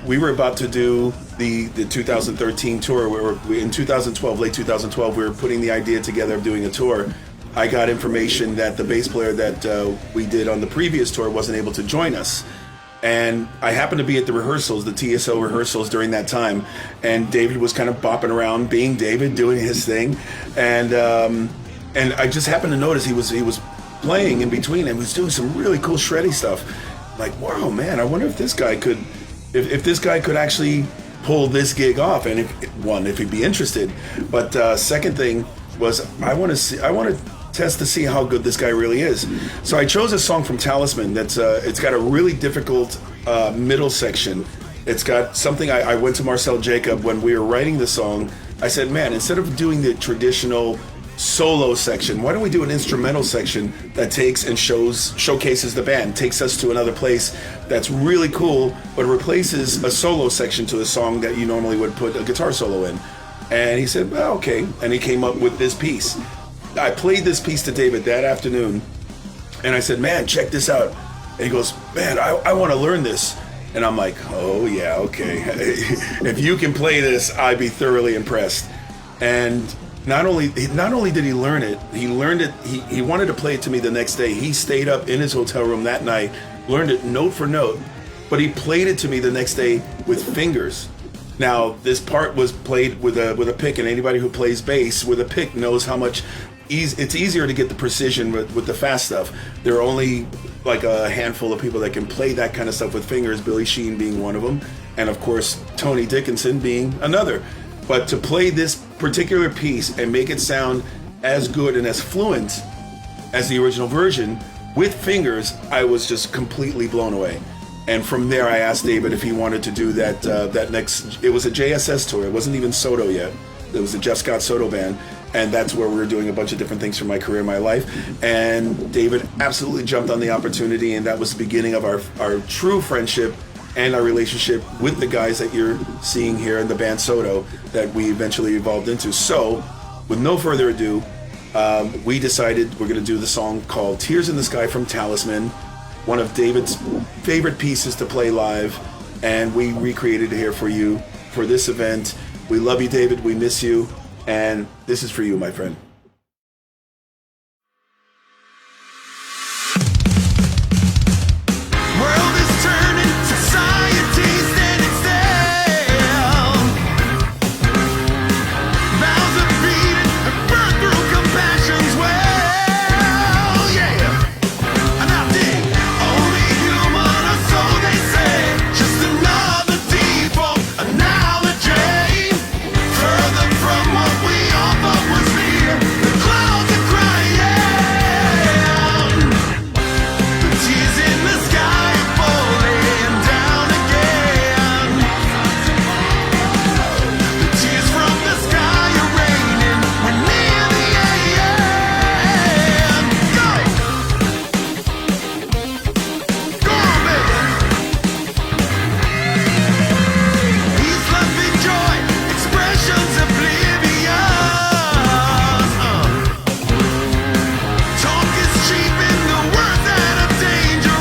we were about to do the 2013 tour, in 2012, late 2012, we were putting the idea together of doing a tour. I got information that the bass player that we did on the previous tour wasn't able to join us. And I happened to be at the rehearsals, the TSO rehearsals during that time. And David was kind of bopping around, being David, doing his thing. And I just happened to notice he was playing in between and was doing some really cool shreddy stuff. Like, wow, man, I wonder if this guy could, if this guy could actually pull this gig off. And if he'd be interested. But second thing was, I want to test to see how good this guy really is. So I chose a song from Talisman that's it's got a really difficult middle section. It's got something I went to Marcel Jacob when we were writing the song. I said, man, instead of doing the traditional solo section, why don't we do an instrumental section that takes and showcases the band, takes us to another place that's really cool, but replaces a solo section to a song that you normally would put a guitar solo in. And he said, well, okay. And he came up with this piece. I played this piece to David that afternoon, and I said, man, check this out. And he goes, man, I want to learn this. And I'm like, oh yeah, okay. If you can play this, I'd be thoroughly impressed. And not only did he learn it, he wanted to play it to me the next day. He stayed up in his hotel room that night, learned it note for note, but he played it to me the next day with fingers. Now, this part was played with a pick, and anybody who plays bass with a pick knows how much it's easier to get the precision with the fast stuff. There are only like a handful of people that can play that kind of stuff with fingers, Billy Sheehan being one of them, and of course Tony Dickinson being another. But to play this particular piece and make it sound as good and as fluent as the original version with fingers, I was just completely blown away. And from there, I asked David if he wanted to do that next. It was a JSS tour. It wasn't even Soto yet. It was the Jeff Scott Soto band, and that's where we were doing a bunch of different things for my career, my life. And David absolutely jumped on the opportunity, and that was the beginning of our true friendship and our relationship with the guys that you're seeing here in the band Soto that we eventually evolved into. So, with no further ado, we decided we're going to do the song called Tears in the Sky from Talisman, one of David's favorite pieces to play live, and we recreated it here for you for this event. We love you, David. We miss you. And this is for you, my friend. World is turning, society standing still. Mouths are beating and burn through compassion's well. Yeah, and I dig only human, or so they say. Just another default analogy, further from what we all thought was real. The clouds are crying. The tears in the sky are falling down again. The tears from the sky are raining. We're near the end. Go! Go on, baby! Peace, love, and joy, expressions oblivious. Talk is cheap and the words that are dangerous.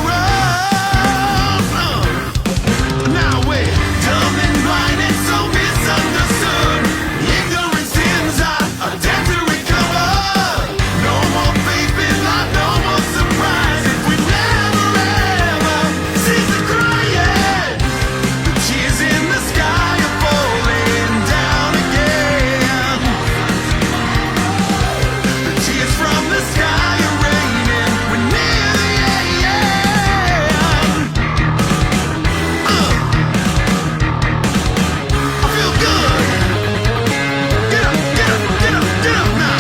Now we're dumb and blind and so misunderstood. Ignorant sins are dead to recover. No more faith in life, no more surprise. If we never ever cease to crying, the tears in the sky are falling down again. The tears from the sky are raining. We're near the end. I feel good. Get up, get up, get up, get up now.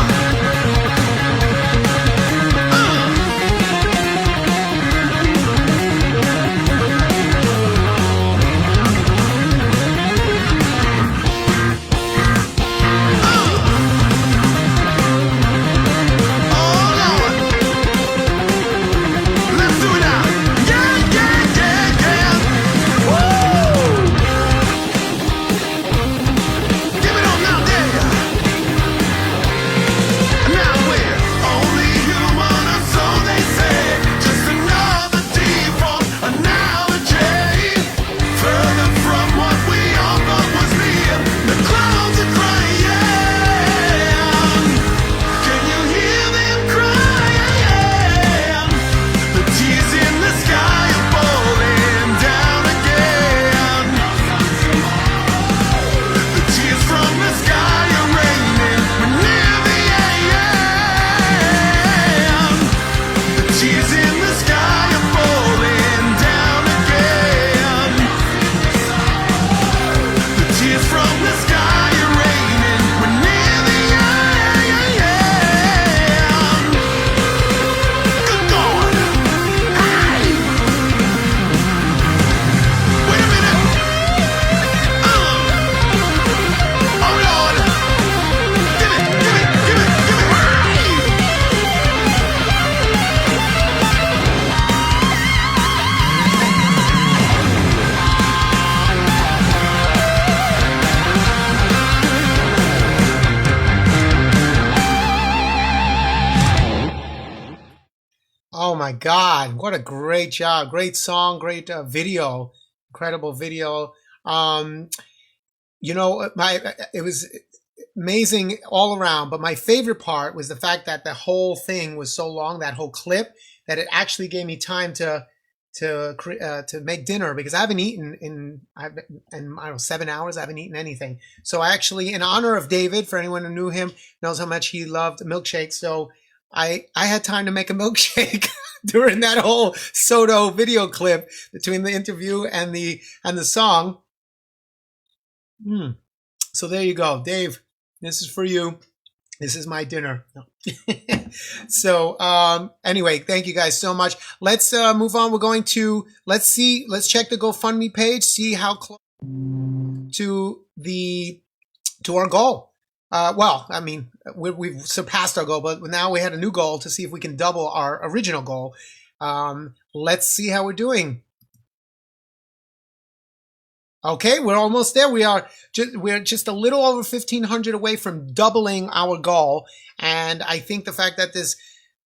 Let's do it now. Yeah, yeah, yeah, yeah. Woo! Give it on now, yeah. Now we're only human, or so they say. Just another default analogy, further from what we all thought was real. The clouds are crying. Can you hear them crying? The tears in the sky are falling down again. The tears from the sky are raining. We're near the end. The tears in the sky are falling down again. The tears from the sky are raining. We're near the end. Good going. Hey. Wait a minute. Oh Lord. Give it, give it, give it, give it. Oh my God! What a great job! Great song, great video, incredible video. You know, it was amazing all around. But my favorite part was the fact that the whole thing was so long, that whole clip, that it actually gave me time to make dinner, because I haven't eaten in I don't know, 7 hours. I haven't eaten anything. So I actually, in honor of David, for anyone who knew him, knows how much he loved milkshakes. So I had time to make a milkshake during that whole Soto video clip between the interview and the song. So there you go, Dave. This is for you. This is my dinner. So anyway, thank you guys so much. Let's move on. We're going to let's check the GoFundMe page, see how close to our goal. Well, I mean, we've surpassed our goal, but now we had a new goal to see if we can double our original goal. Let's see how we're doing. Okay, we're almost there. We're just a little over 1,500 away from doubling our goal, and I think the fact that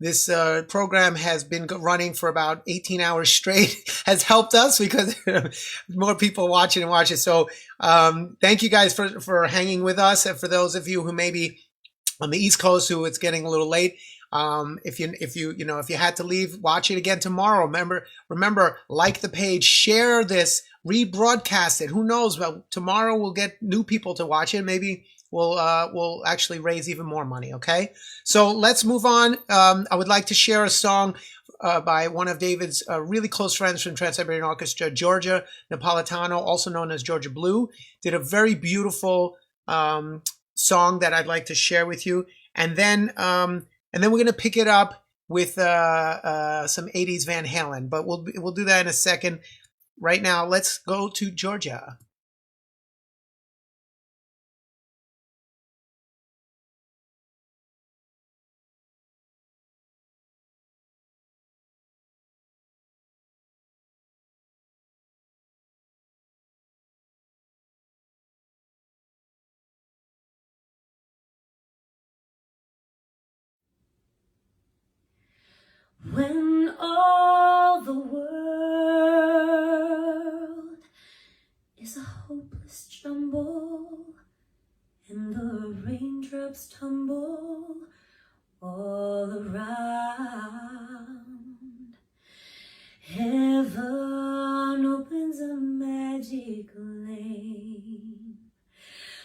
this program has been running for about 18 hours straight has helped us because more people watch it and watch it. So thank you guys for hanging with us. And for those of you who maybe on the East Coast who it's getting a little late, if you had to leave, watch it again tomorrow. Remember, like the page, share this, rebroadcast it. Who knows? Well, tomorrow we'll get new people to watch it. Maybe we'll actually raise even more money. Okay, so let's move on. I would like to share a song by one of David's really close friends from Trans-Siberian Orchestra, Georgia Napolitano, also known as Georgia Blue, did a very beautiful song that I'd like to share with you, and then we're gonna pick it up with some 80s Van Halen, but we'll do that in a second. Right now, let's go to Georgia. When all the world is a hopeless jumble and the raindrops tumble all around, heaven opens a magic lane.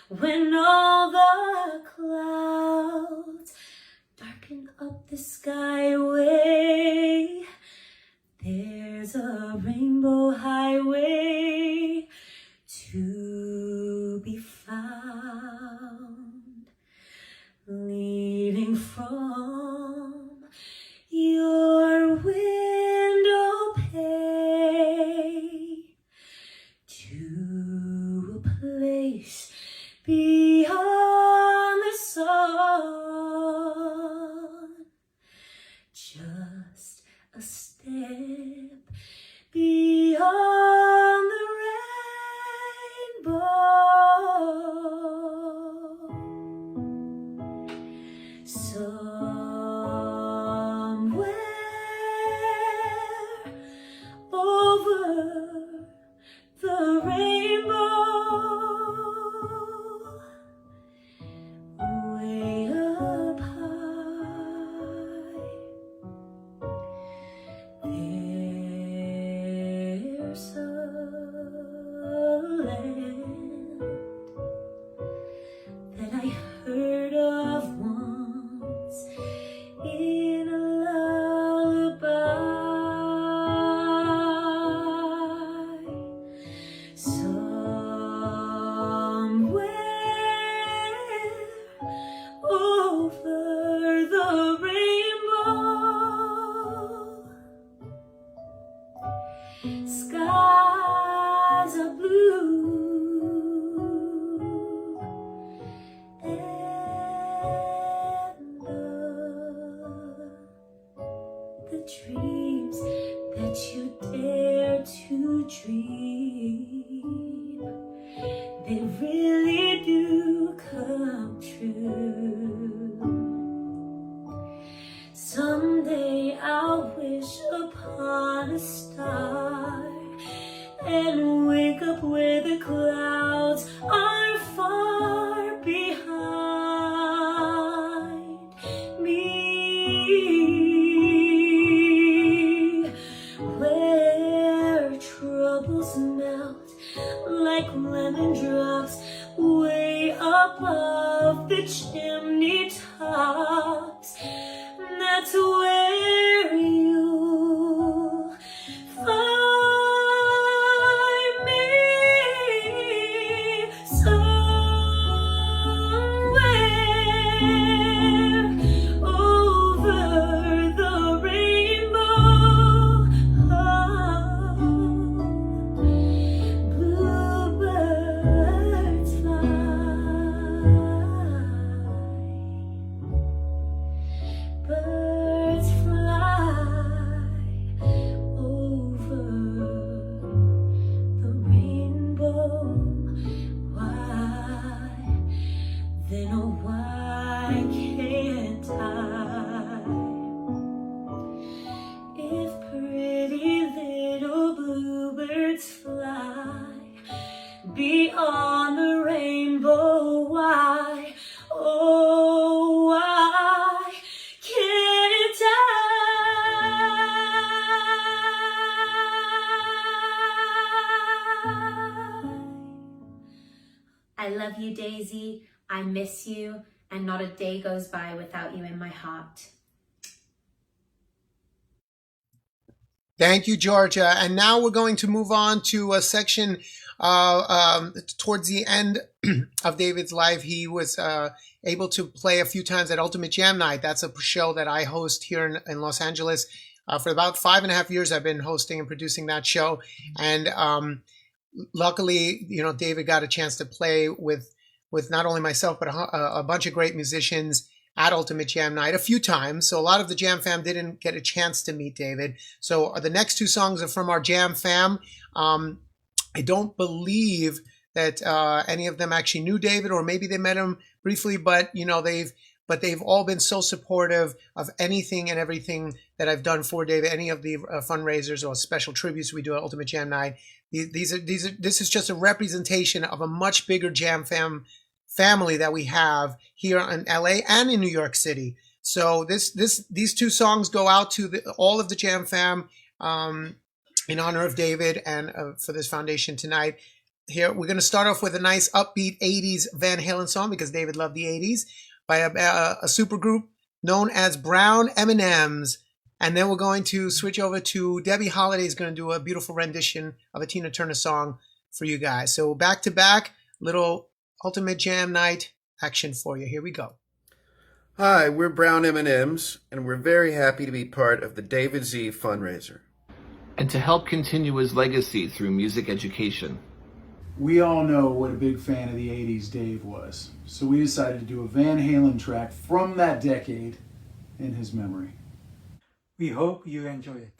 When all the clouds darken up the skyway, there's a rainbow highway to be found, leading from your window pane to a place beyond the sun. Just a step beyond the rainbow. Somewhere over the rainbow, way up high, there's a land that I heard of once in a lullaby. Somewhere over the rainbow, skies are blue and the dreams that you dare to dream, they really do come true. Someday I'll wish upon a star and wake up where the clouds are far behind me, where troubles melt like lemon drops way above the chimney tops. That's where you'll find me, somewhere over the rainbow. Bluebirds fly beyond the rainbow. Why, oh, why can't I love you, Daisy. I miss you, and not a day goes by without you in my heart. Thank you, Georgia. And now we're going to move on to a section towards the end of David's life. He was able to play a few times at Ultimate Jam Night. That's a show that I host here in Los Angeles. For about 5.5 years, I've been hosting and producing that show. And luckily, David got a chance to play with not only myself, but a bunch of great musicians at Ultimate Jam Night a few times. So a lot of the Jam fam didn't get a chance to meet David. So the next two songs are from our Jam fam. I don't believe that any of them actually knew David, or maybe they met him briefly, but they've all been so supportive of anything and everything that I've done for David, any of the fundraisers or special tributes we do at Ultimate Jam Night. This is just a representation of a much bigger Jam family that we have here in LA and in New York City. So these two songs go out to all of the Jam fam in honor of David and for this foundation tonight. Here we're going to start off with a nice upbeat 80s Van Halen song, because David loved the 80s, by a super group known as Brown M&Ms. And then we're going to switch over to Debbie Holiday is going to do a beautiful rendition of a Tina Turner song for you guys. So back to back, little Ultimate Jam Night action for you. Here we go. Hi, we're Brown M&Ms, and we're very happy to be part of the David Z fundraiser. And to help continue his legacy through music education. We all know what a big fan of the 80s Dave was, so we decided to do a Van Halen track from that decade in his memory. We hope you enjoy it.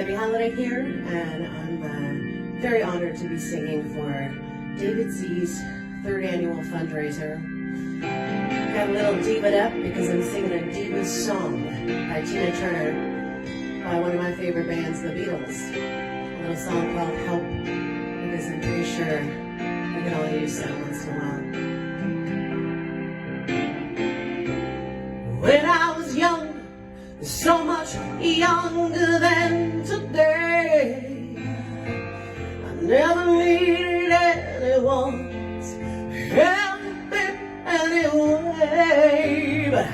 Debbie Holiday here, and I'm very honored to be singing for David Z's 3rd annual fundraiser. Got a little diva up because I'm singing a diva song by Tina Turner by one of my favorite bands, the Beatles. A little song called Help, because I'm pretty sure we can all use that once in a while. When I was young, so much younger than today, I never needed anyone's help in any way. But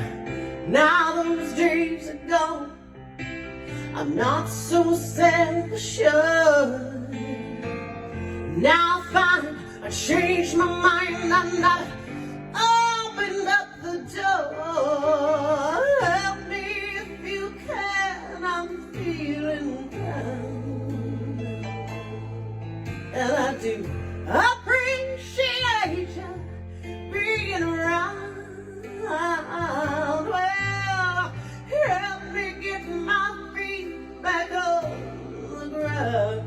now those days are gone, I'm not so self-assured. Now I find I changed my mind and I've opened up the door. Help me if you can, I'm feeling down. And I do appreciate you being around. Well, help me get my feet back on the ground.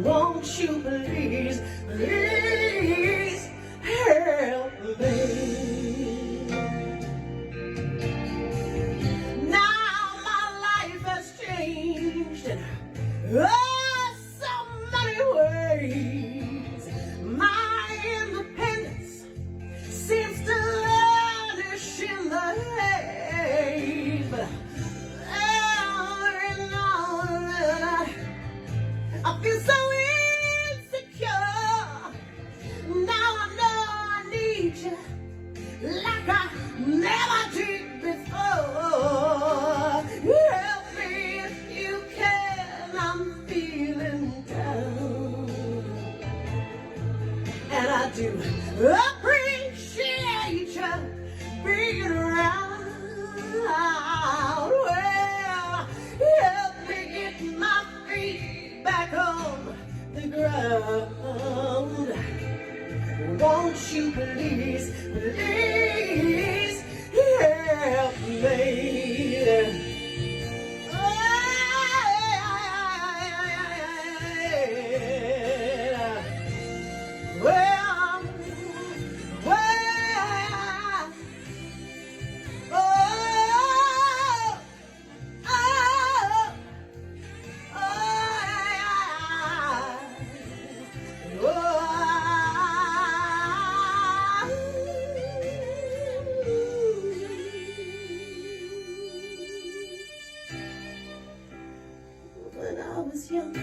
Won't you please, please help me? Now my life has changed in so many ways. My independence seems to vanish in the haze. But every now and then I feel so insecure. Now I know I need you like I never did before. Help me if you can, I'm feeling down. And I do appreciate you being around. Well, help me get my feet back on the ground. Won't you please, please help me? When I was young,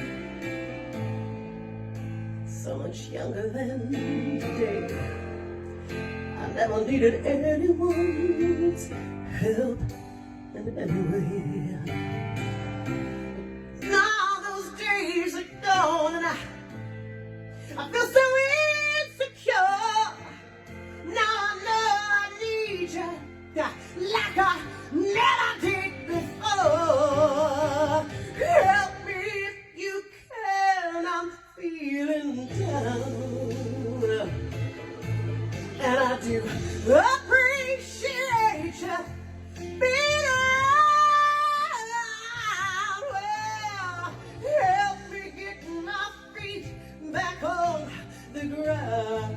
so much younger than today, I never needed anyone's help in any way. Now those days are gone and I feel so insecure. Now I know I need you like I never did before. Help me if you can, I'm feeling down. And I do appreciate you being around. Well, help me get my feet back on the ground.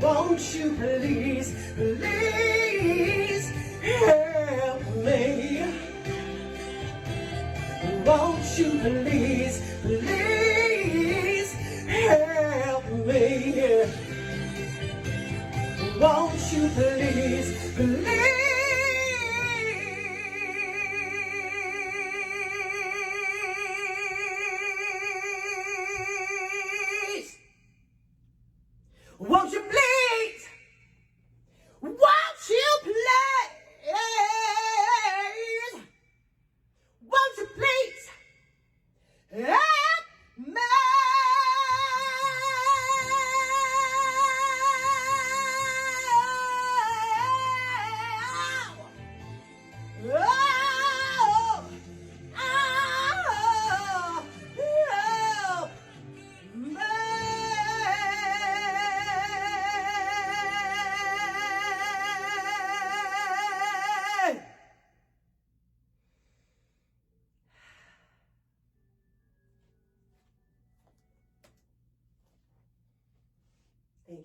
Won't you please, please help me? Won't you please, please help me? Won't you please, please? Won't you please? Won't you please? Won't you please help me?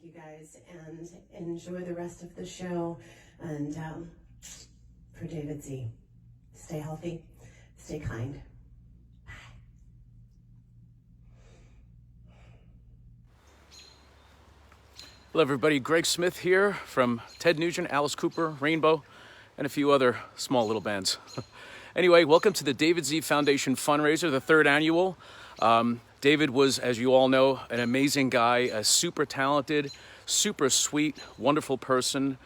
thank you guys, and enjoy the rest of the show. And for David Z, stay healthy, stay kind. Hello everybody, Greg Smith here from Ted Nugent, Alice Cooper, Rainbow, and a few other small little bands. Anyway, welcome to the David Z Foundation fundraiser, the 3rd annual. David was, as you all know, an amazing guy, a super talented, super sweet, wonderful person,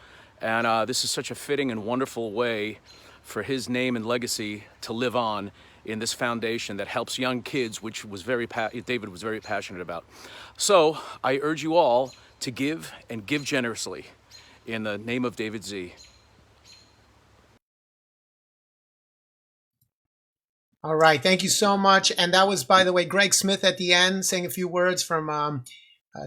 and this is such a fitting and wonderful way for his name and legacy to live on in this foundation that helps young kids, which was David was very passionate about. So I urge you all to give and give generously in the name of David Z. All right, thank you so much. And that was, by the way, Greg Smith at the end saying a few words from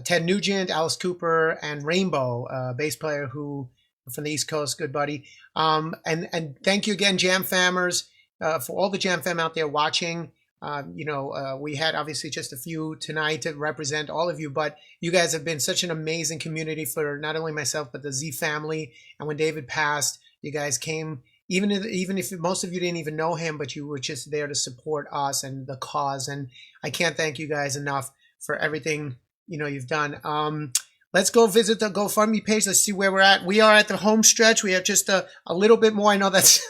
Ted Nugent, Alice Cooper, and Rainbow, bass player who from the East Coast, good buddy. And thank you again, Jam Fammers, for all the Jam Fam out there watching. We had obviously just a few tonight to represent all of you, but you guys have been such an amazing community for not only myself, but the Z family. And when David passed, you guys came, even if most of you didn't even know him, but you were just there to support us and the cause. And I can't thank you guys enough for everything, you've done. Let's go visit the GoFundMe page. Let's see where we're at. We are at the home stretch. We have just a little bit more. I know that's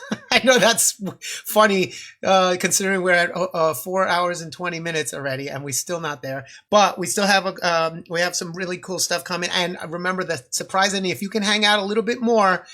funny, considering we're at 4 hours and 20 minutes already, and we're still not there. But we still have we have some really cool stuff coming. And remember, the surprise ending. If you can hang out a little bit more,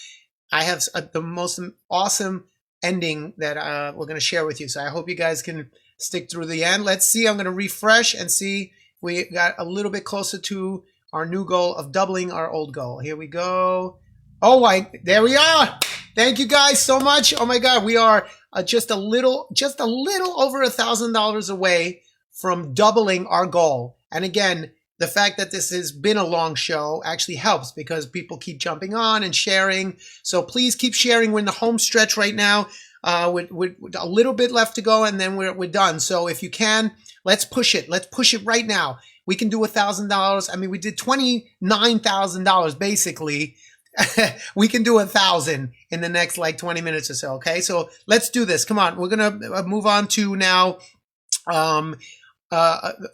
I have the most awesome ending that we're going to share with you. So I hope you guys can stick through the end. Let's see. I'm going to refresh and see. We got a little bit closer to our new goal of doubling our old goal. Here we go. Oh, there we are. Thank you guys so much. Oh my God, we are just a little over $1,000 away from doubling our goal. And again, the fact that this has been a long show actually helps because people keep jumping on and sharing. So please keep sharing. We're in the home stretch right now. With a little bit left to go, and then we're done. So if you can, let's push it. Let's push it right now. We can do $1,000. I mean, we did $29,000 basically. We can do 1,000 in the next 20 minutes or so. Okay, so let's do this. Come on, we're gonna move on to now.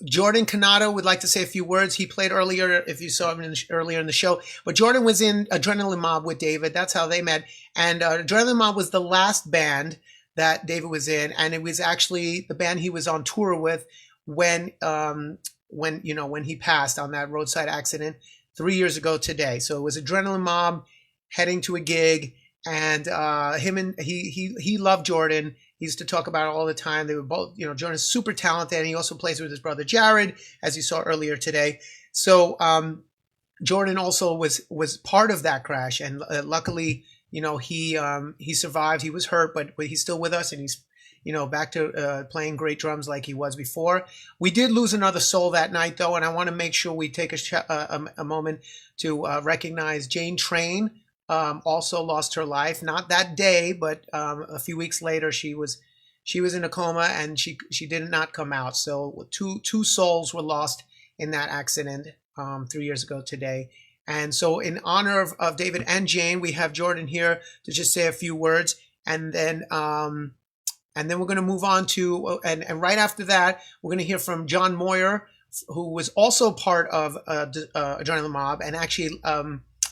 Jordan Canado would like to say a few words. He played earlier, if you saw him earlier in the show. But Jordan was in Adrenaline Mob with David. That's how they met. And Adrenaline Mob was the last band that David was in, and it was actually the band he was on tour with when he passed on that roadside accident 3 years ago today. So it was Adrenaline Mob heading to a gig, and he loved Jordan. He used to talk about it all the time. They were both, Jordan's super talented, and he also plays with his brother Jared, as you saw earlier today. So Jordan also was part of that crash, and luckily, he survived. He was hurt, but he's still with us, and he's back to playing great drums like he was before. We did lose another soul that night, though, and I want to make sure we take a moment to recognize Jane Train. Also lost her life, not that day, but a few weeks later. She was in a coma, and she did not come out. So two souls were lost in that accident 3 years ago today. And so in honor of David and Jane, we have Jordan here to just say a few words, and then we're going to move on to and right after that we're going to hear from John Moyer, who was also part of Adrenaline Mob, and actually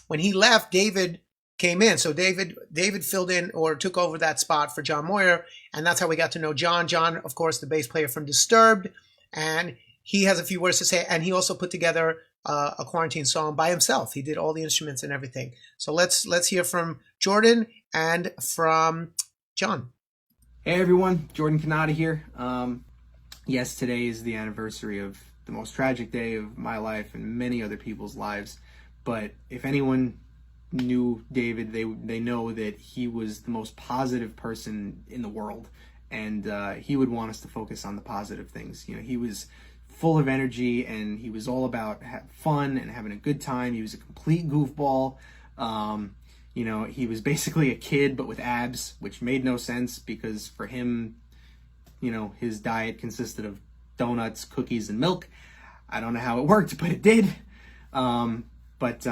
when he left, David came in. So David filled in or took over that spot for John Moyer, and that's how we got to know John. John, of course, the bass player from Disturbed, and he has a few words to say, and he also put together a quarantine song by himself. He did all the instruments and everything. So let's hear from Jordan and from John. Hey everyone, Jordan Canada here. Yes, today is the anniversary of the most tragic day of my life and many other people's lives. But if anyone knew David, they know that he was the most positive person in the world, and he would want us to focus on the positive things. He was full of energy, and he was all about fun and having a good time. He was a complete goofball. He was basically a kid but with abs, which made no sense because for him, his diet consisted of donuts, cookies, and milk. I don't know how it worked, but it did. But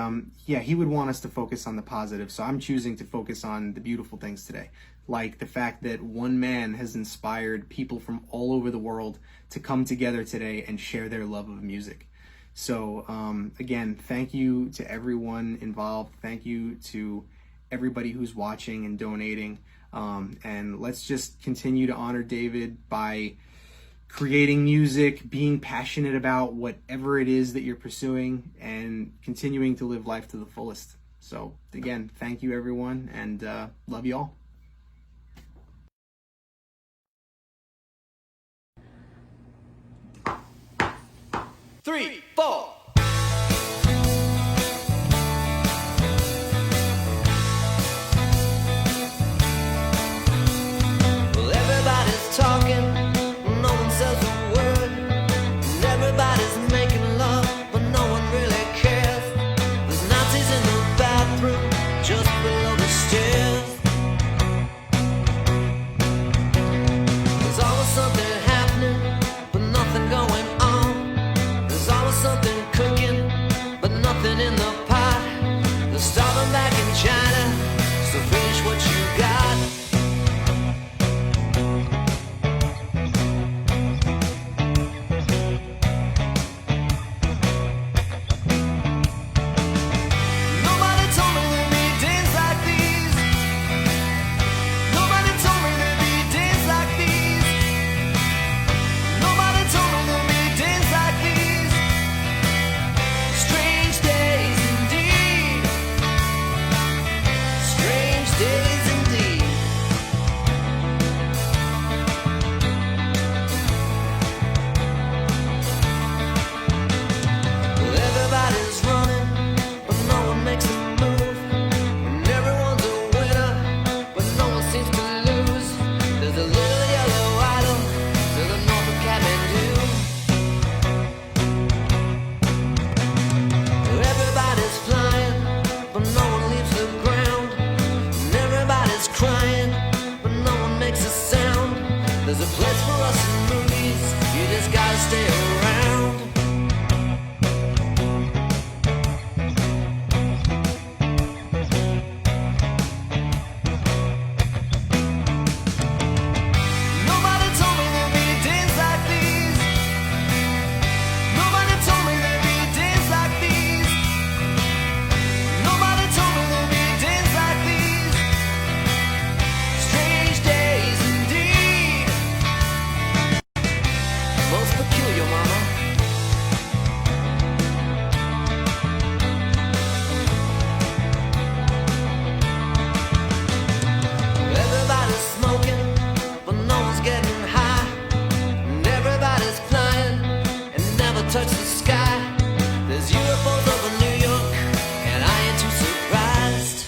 yeah, he would want us to focus on the positive. So I'm choosing to focus on the beautiful things today, like the fact that one man has inspired people from all over the world to come together today and share their love of music. So again, thank you to everyone involved. Thank you to everybody who's watching and donating. And let's just continue to honor David by creating music, being passionate about whatever it is that you're pursuing, and continuing to live life to the fullest. So again, thank you everyone, and love you all. Three, four. Well, everybody's talking, no one says a word. And everybody's making love, but no one really cares. There's Nazis in the bathroom, just below the stairs. There's always something happening, but nothing going on. There's always something cooking, but nothing in the pot. They're starving back in China, so finish what you got. Nobody told me there'd be days like these. Nobody told me there'd be days like these. Nobody told me there'd be days like these. Strange days indeed. Strange days indeed. Well, everybody's running, but no one makes a move. And everyone's a winner, but no one seems to lose. There's a little yellow idol to the north of Kathmandu. Everybody's flying, but no one leaves the ground. And everybody's crying, but no one makes a sound. There's a place for us in movies, you just gotta stay around. Nobody told me there'd be days like these. Nobody told me there'd be days like these. Nobody told me there'd be days like these. Strange days indeed. Most peculiar, mama. Everybody's smoking, but no one's getting high. And everybody's flying and never touch the sky. There's UFOs over New York, and I ain't too surprised.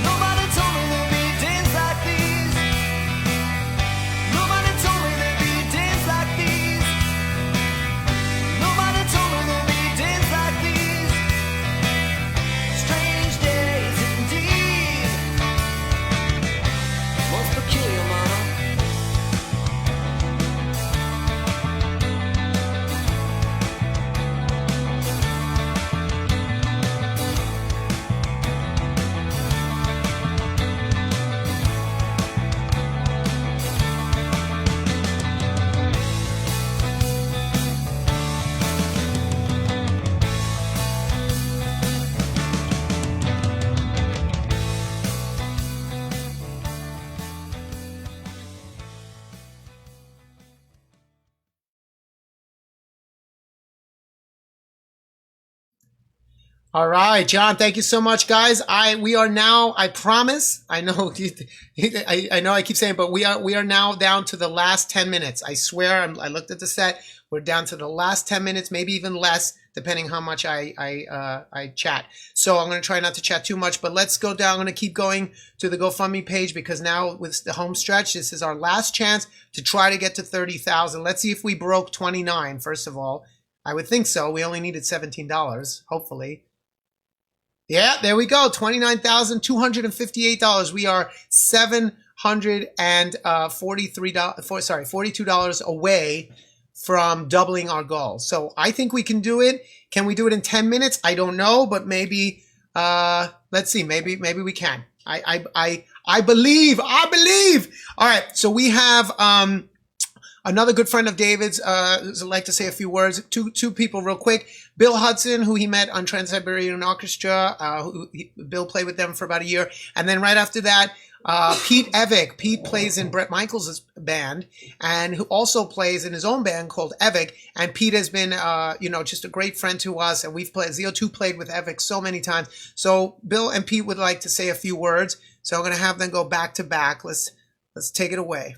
Nobody told me there'd be days like these. Nobody told me there'd be days like these. Nobody told me there'd be days like these. Strange days indeed. Most peculiar, mama. All right, John, thank you so much, guys. We are now, I promise, I know I know I keep saying, but we are now down to the last 10 minutes. I swear, I looked at the set. We're down to the last 10 minutes, maybe even less, depending how much I chat. So I'm going to try not to chat too much, but let's go down. I'm going to keep going to the GoFundMe page because now with the home stretch, this is our last chance to try to get to 30,000. Let's see if we broke 29, first of all. I would think so. We only needed $17, hopefully. Yeah, there we go. $29,258. We are 7 $42 away from doubling our goal. So I think we can do it. Can we do it in 10 minutes? I don't know, but maybe, let's see, maybe we can. I believe. All right. So we have, another good friend of David's, would like to say a few words. Two people real quick. Bill Hudson, who he met on Trans-Siberian Orchestra. Bill played with them for about a year. And then right after that, Pete Evick. Pete plays in Bret Michaels' band and who also plays in his own band called Evick. And Pete has been, just a great friend to us. And we've played, ZO2 played with Evick so many times. So Bill and Pete would like to say a few words. So I'm going to have them go back to back. Let's take it away.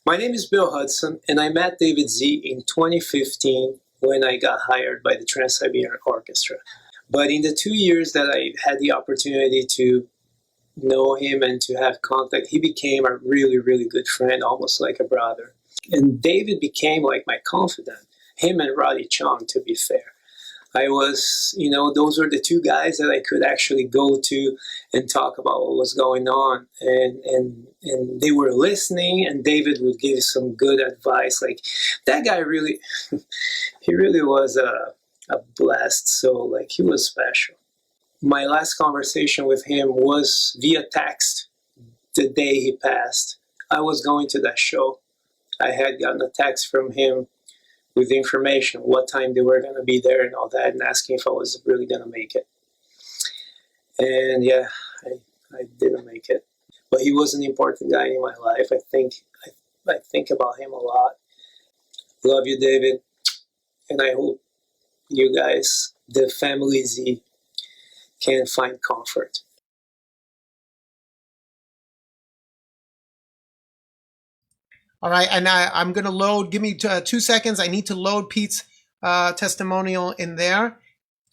My name is Bill Hudson, and I met David Z in 2015 when I got hired by the Trans-Siberian Orchestra. But in the 2 years that I had the opportunity to know him and to have contact, he became a really, really good friend, almost like a brother. And David became like my confidant, him and Roddy Chung, to be fair. I was, those were the two guys that I could actually go to and talk about what was going on. And they were listening, and David would give some good advice. Like, that guy really, he really was a blessed soul. Like, he was special. My last conversation with him was via text the day he passed. I was going to that show. I had gotten a text from him with information, what time they were going to be there and all that, and asking if I was really going to make it. And yeah, I didn't make it. But he was an important guy in my life. I think about him a lot. Love you, David. And I hope you guys, the family Z, can find comfort. All right, and I'm going to load. Give me 2 seconds. I need to load Pete's testimonial in there,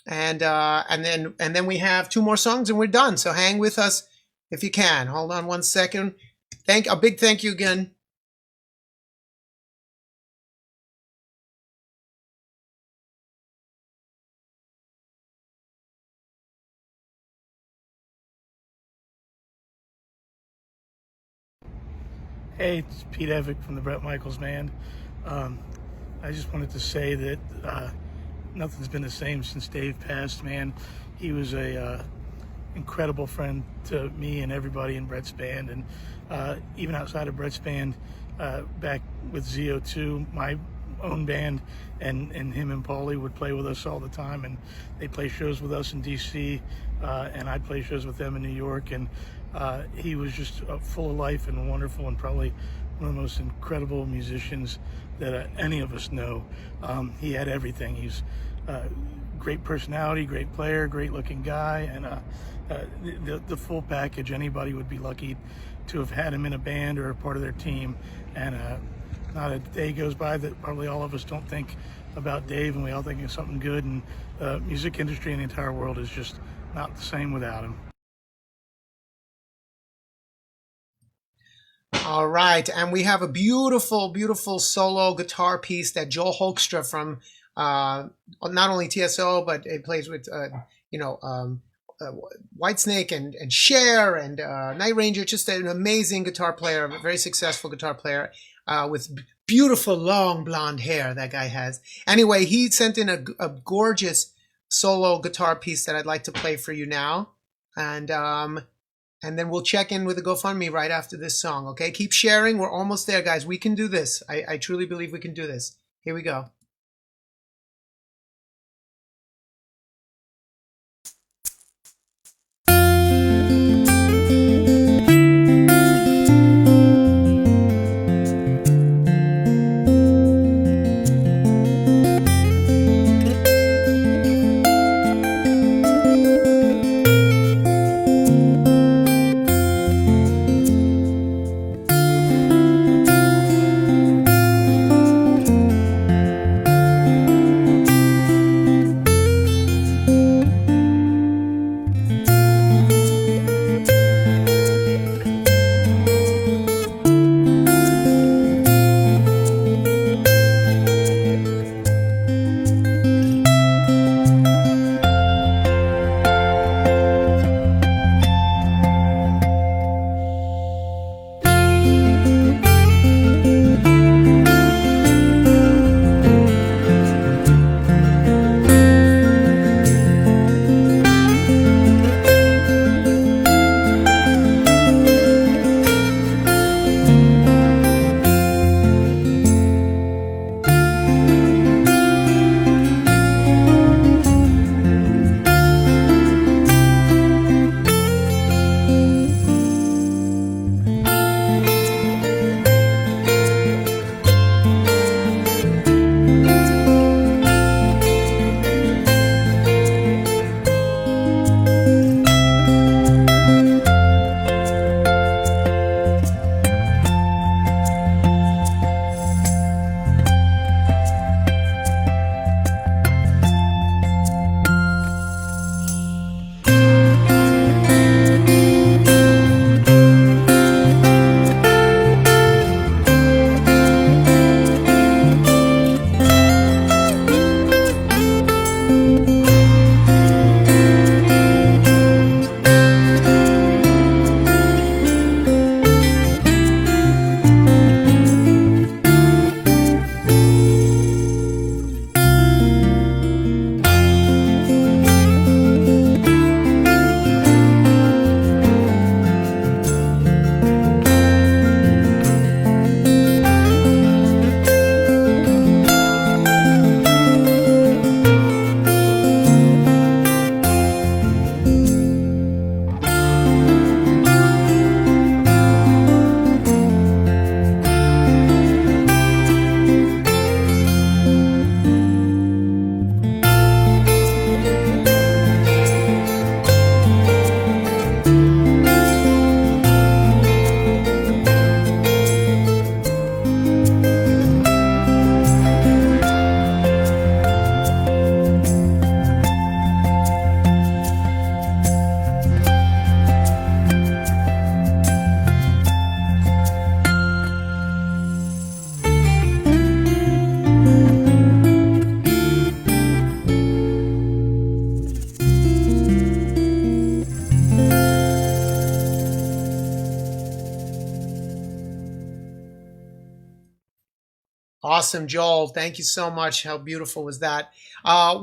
and then we have 2 more songs, and we're done. So hang with us if you can. Hold on 1 second. A big thank you again. Hey, it's Pete Evick from the Bret Michaels Band. I just wanted to say that nothing's been the same since Dave passed, man. He was a incredible friend to me and everybody in Bret's band, and even outside of Bret's band, back with ZO2, my own band, and him and Paulie would play with us all the time, and they'd play shows with us in DC, and I'd play shows with them in New York, and he was just full of life and wonderful, and probably one of the most incredible musicians that any of us know. He had everything. He's great personality, great player, great looking guy, and the full package. Anybody would be lucky to have had him in a band or a part of their team. And not a day goes by that probably all of us don't think about Dave, and we all think of something good. And the music industry and the entire world is just not the same without him. All right, and we have a beautiful, beautiful solo guitar piece that Joel Hoekstra from not only TSO, but it plays with Whitesnake and Cher and Night Ranger. Just an amazing guitar player, a very successful guitar player with beautiful long blonde hair. That guy has. Anyway, he sent in a gorgeous solo guitar piece that I'd like to play for you now, and then we'll check in with the GoFundMe right after this song, okay? Keep sharing. We're almost there, guys. We can do this. I truly believe we can do this. Here we go. Awesome, Joel. Thank you so much. How beautiful was that? I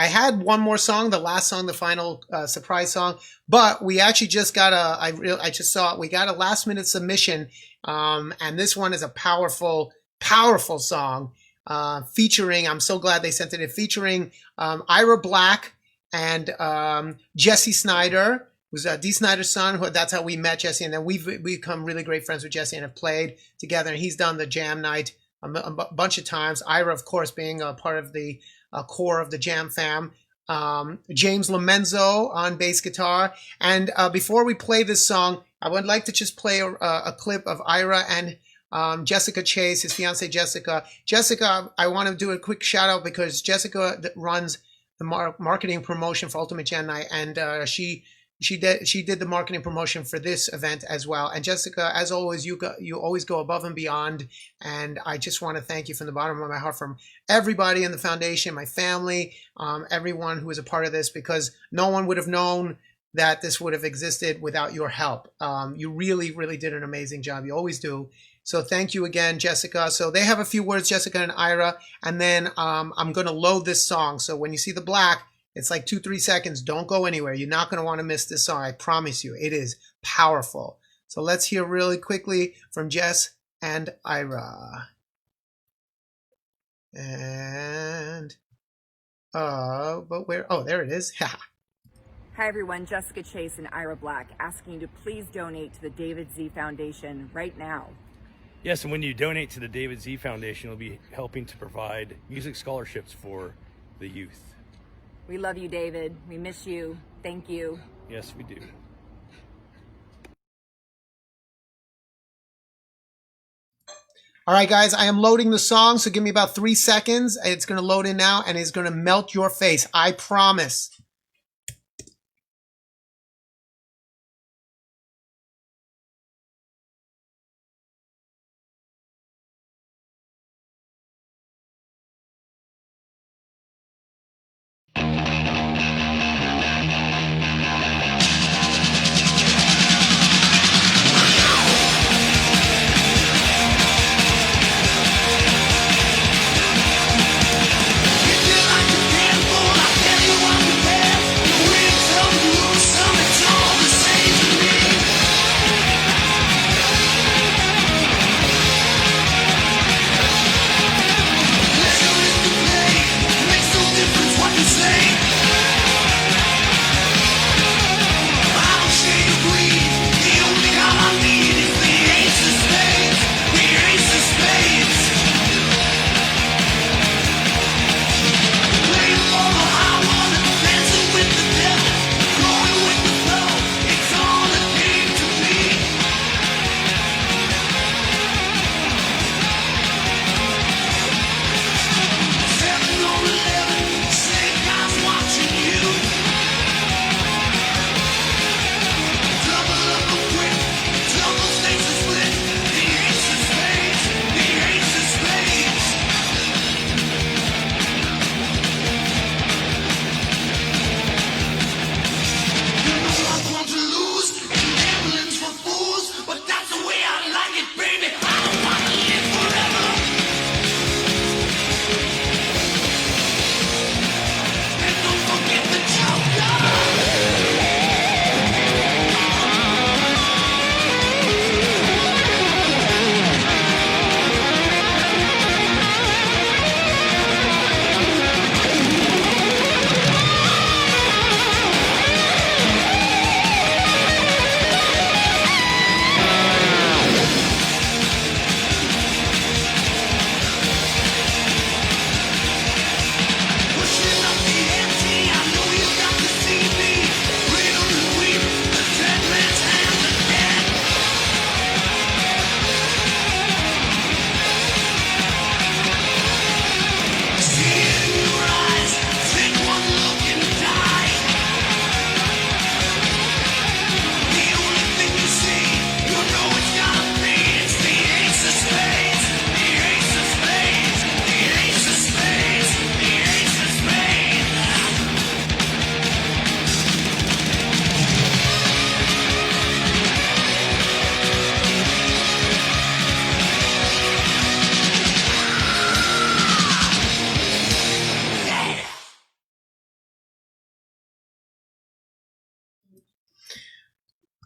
had one more song, the last song, the final surprise song, but we actually just got I just saw it. We got a last minute submission, and this one is a powerful song featuring. I'm so glad they sent it in, featuring Ira Black and Jesse Snyder, who's Dee Snyder's son. That's how we met Jesse, and then we've become really great friends with Jesse and have played together. And he's done the jam night a bunch of times. Ira, of course, being a part of the core of the Jam Fam. James Lomenzo on bass guitar. And before we play this song, I would like to just play a clip of Ira and Jessica Chase, his fiancee Jessica. Jessica, I want to do a quick shout out because Jessica runs the marketing promotion for Ultimate Jam Night, and she did the marketing promotion for this event as well. And Jessica, as always, you always go above and beyond. And I just want to thank you from the bottom of my heart, from everybody in the foundation, my family, everyone who was a part of this, because no one would have known that this would have existed without your help. You really, really did an amazing job. You always do. So thank you again, Jessica. So they have a few words, Jessica and Ira, and then I'm going to load this song. So when you see the black, it's like 2-3 seconds. Don't go anywhere. You're not going to want to miss this song. I promise you. It is powerful. So let's hear really quickly from Jess and Ira. And, but where? Oh, there it is. Hi, everyone. Jessica Chase and Ira Black asking you to please donate to the David Z Foundation right now. Yes, and when you donate to the David Z Foundation, you'll be helping to provide music scholarships for the youth. We love you, David. We miss you. Thank you. Yes, we do. All right, guys, I am loading the song, so give me about 3 seconds. It's going to load in now, and it's going to melt your face. I promise. Tell you what,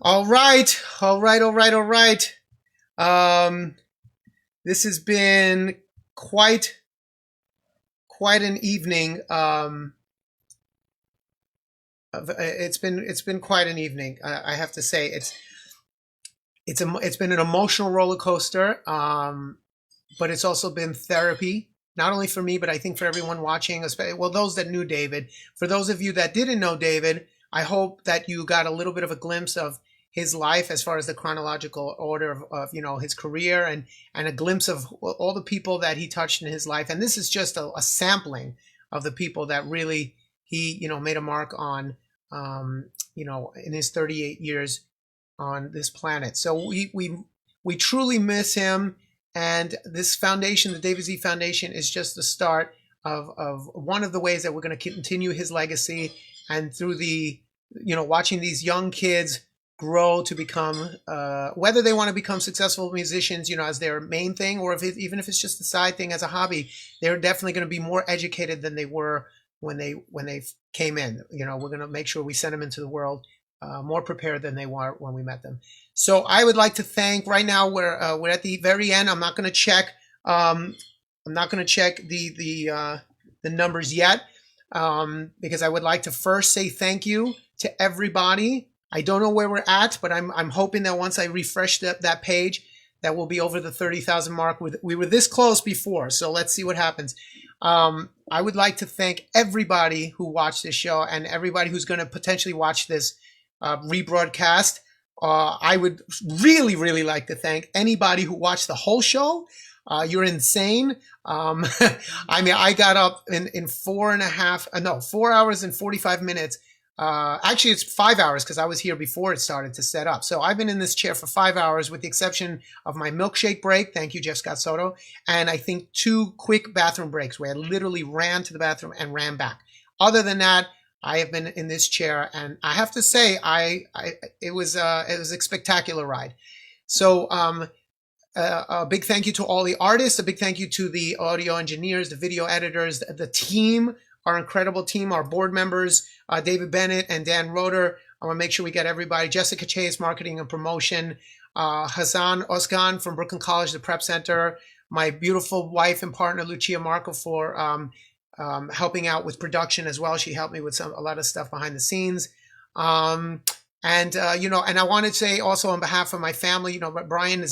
All right, all right, all right, all right. This has been quite an evening. It's been quite an evening. I have to say it's been an emotional roller coaster. But it's also been therapy, not only for me, but I think for everyone watching, especially, well, those that knew David. For those of you that didn't know David, I hope that you got a little bit of a glimpse of his life as far as the chronological order of his career, and a glimpse of all the people that he touched in his life. And this is just a sampling of the people that really he made a mark on in his 38 years on this planet. So we truly miss him. And this foundation, the David Z Foundation, is just the start of one of the ways that we're going to continue his legacy, and through the watching these young kids grow to become whether they want to become successful musicians as their main thing, or even if it's just a side thing as a hobby, they're definitely going to be more educated than they were when they came in. We're going to make sure we send them into the world more prepared than they were when we met them. So I would like to thank. Right now we're at the very end. I'm not going to check. I'm not going to check the numbers yet because I would like to first say thank you to everybody. I don't know where we're at, but I'm hoping that once I refresh that page, that we'll be over the 30,000 mark. We were this close before, so let's see what happens. I would like to thank everybody who watched this show and everybody who's going to potentially watch this rebroadcast. I would really, really like to thank anybody who watched the whole show. You're insane. I mean, I got up in 4 hours and 45 minutes. Actually, it's 5 hours because I was here before it started to set up. So I've been in this chair for 5 hours with the exception of my milkshake break. Thank you, Jeff Scott Soto. And I think 2 quick bathroom breaks where I literally ran to the bathroom and ran back. Other than that, I have been in this chair, and I have to say, it was a spectacular ride. So a big thank you to all the artists. A big thank you to the audio engineers, the video editors, the team, our incredible team, our board members, David Bennett and Dan Roeder. I want to make sure we get everybody. Jessica Chase, marketing and promotion. Hassan Oskan from Brooklyn College, the Prep Center. My beautiful wife and partner, Lucia Marco, for helping out with production as well. She helped me with a lot of stuff behind the scenes. And I want to say also on behalf of my family, Brian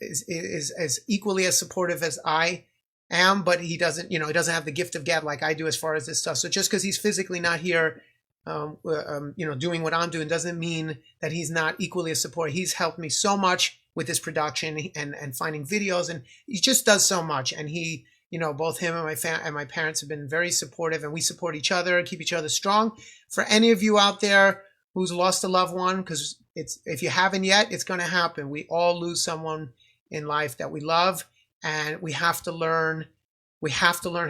is equally as supportive as I am, but he doesn't have the gift of gab like I do as far as this stuff. So just because he's physically not here, doing what I'm doing doesn't mean that he's not equally as supportive. He's helped me so much with this production and finding videos, and he just does so much. And he, both him and my parents have been very supportive, and we support each other and keep each other strong. For any of you out there who's lost a loved one, because if you haven't yet, it's going to happen. We all lose someone in life that we love, and we have to learn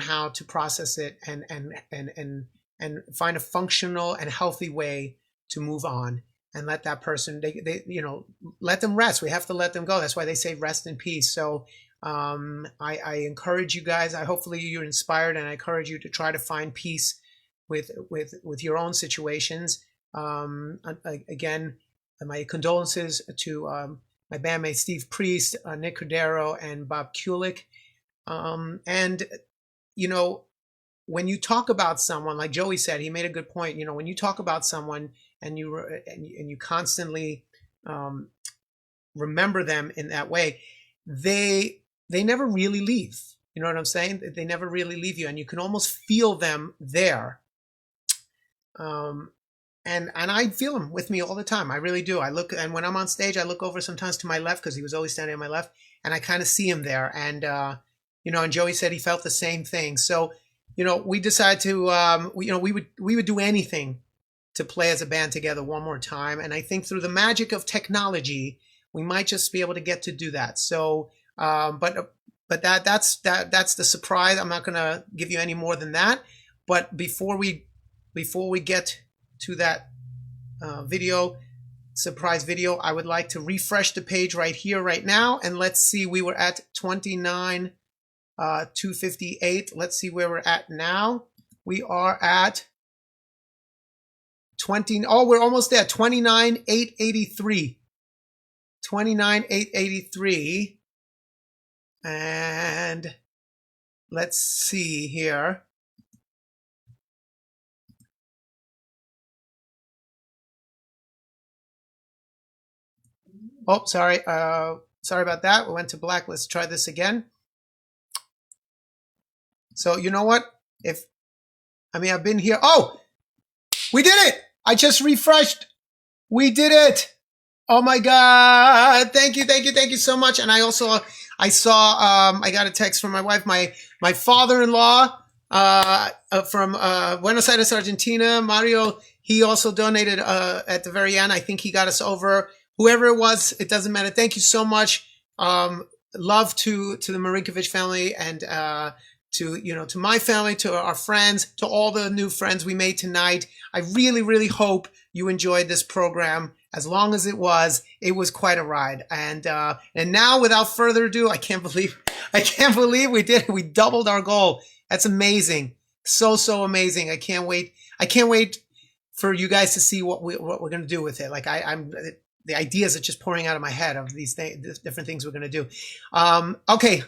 how to process it and find a functional and healthy way to move on and let that person, let them rest. We have to let them go. That's why they say rest in peace. So I encourage you guys. Hopefully you're inspired, and I encourage you to try to find peace with your own situations. Again, my condolences to my bandmates Steve Priest, Nick Cordero, and Bob Kulick. And when you talk about someone, like Joey said, he made a good point. When you talk about someone and you constantly remember them in that way, they never really leave. You know what I'm saying? They never really leave you, and you can almost feel them there. And I feel him with me all the time. I really do. And when I'm on stage, I look over sometimes to my left because he was always standing on my left, and I kind of see him there. And and Joey said he felt the same thing. So we decided to we would do anything to play as a band together one more time. And I think through the magic of technology, we might just be able to get to do that. So, but that's the surprise. I'm not going to give you any more than that. But before we get to that surprise video, I would like to refresh the page right here, right now, and let's see. We were at 29,258. Let's see where we're at now. We are at we're almost there. 29,883. 29,883. And let's see here. Oh, sorry. Sorry about that. We went to black. Let's try this again. So you know what? I've been here. Oh, we did it. I just refreshed. We did it. Oh my God. Thank you so much. And I saw, I got a text from my wife, my father-in-law, from, Buenos Aires, Argentina, Mario. He also donated, at the very end. I think he got us over. Whoever it was, it doesn't matter. Thank you so much. Love to the Marinkovic family and, to my family, to our friends, to all the new friends we made tonight. I really, really hope you enjoyed this program. As long as it was quite a ride. And now, without further ado, I can't believe we did it. We doubled our goal. That's amazing. So amazing. I can't wait for you guys to see what we're going to do with it. Like the ideas are just pouring out of my head of these different things we're going to do. Okay,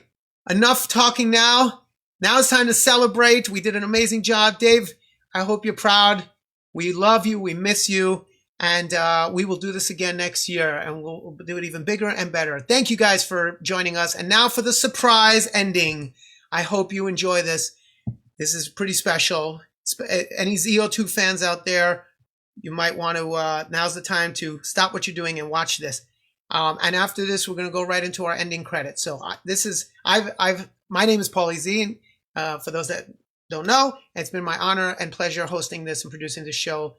enough talking now. Now it's time to celebrate. We did an amazing job. Dave, I hope you're proud. We love you. We miss you. And we will do this again next year, and we'll do it even bigger and better. Thank you guys for joining us. And now for the surprise ending. I hope you enjoy this. This is pretty special. Any ZO2 fans out there, you might want to, now's the time to stop what you're doing and watch this. And after this, we're going to go right into our ending credits. So my name is Paulie Z. For those that don't know, it's been my honor and pleasure hosting this and producing this show.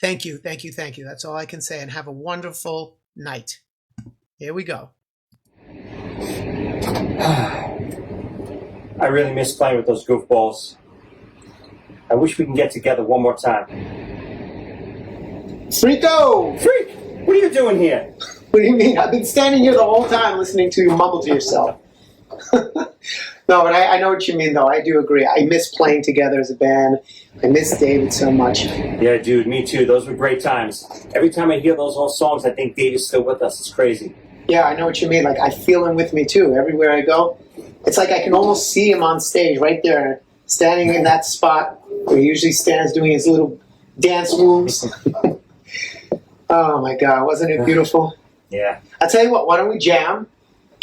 Thank you. That's all I can say. And have a wonderful night. Here we go. I really miss playing with those goofballs. I wish we can get together one more time. Freako! Freak! What are you doing here? What do you mean? I've been standing here the whole time listening to you mumble to yourself. No, but I know what you mean, though. I do agree. I miss playing together as a band. I miss David so much. Yeah, dude, me too. Those were great times. Every time I hear those old songs, I think David's still with us. It's crazy. Yeah, I know what you mean. Like, I feel him with me, too. Everywhere I go. It's like I can almost see him on stage right there, standing in that spot where he usually stands doing his little dance moves. Oh, my God. Wasn't it beautiful? Yeah. I'll tell you what. Why don't we jam?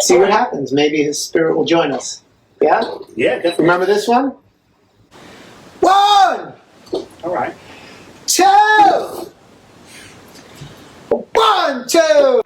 See what happens. Maybe his spirit will join us. Yeah? Yeah, definitely. Remember this one? 1! All right. 2! 1, 2!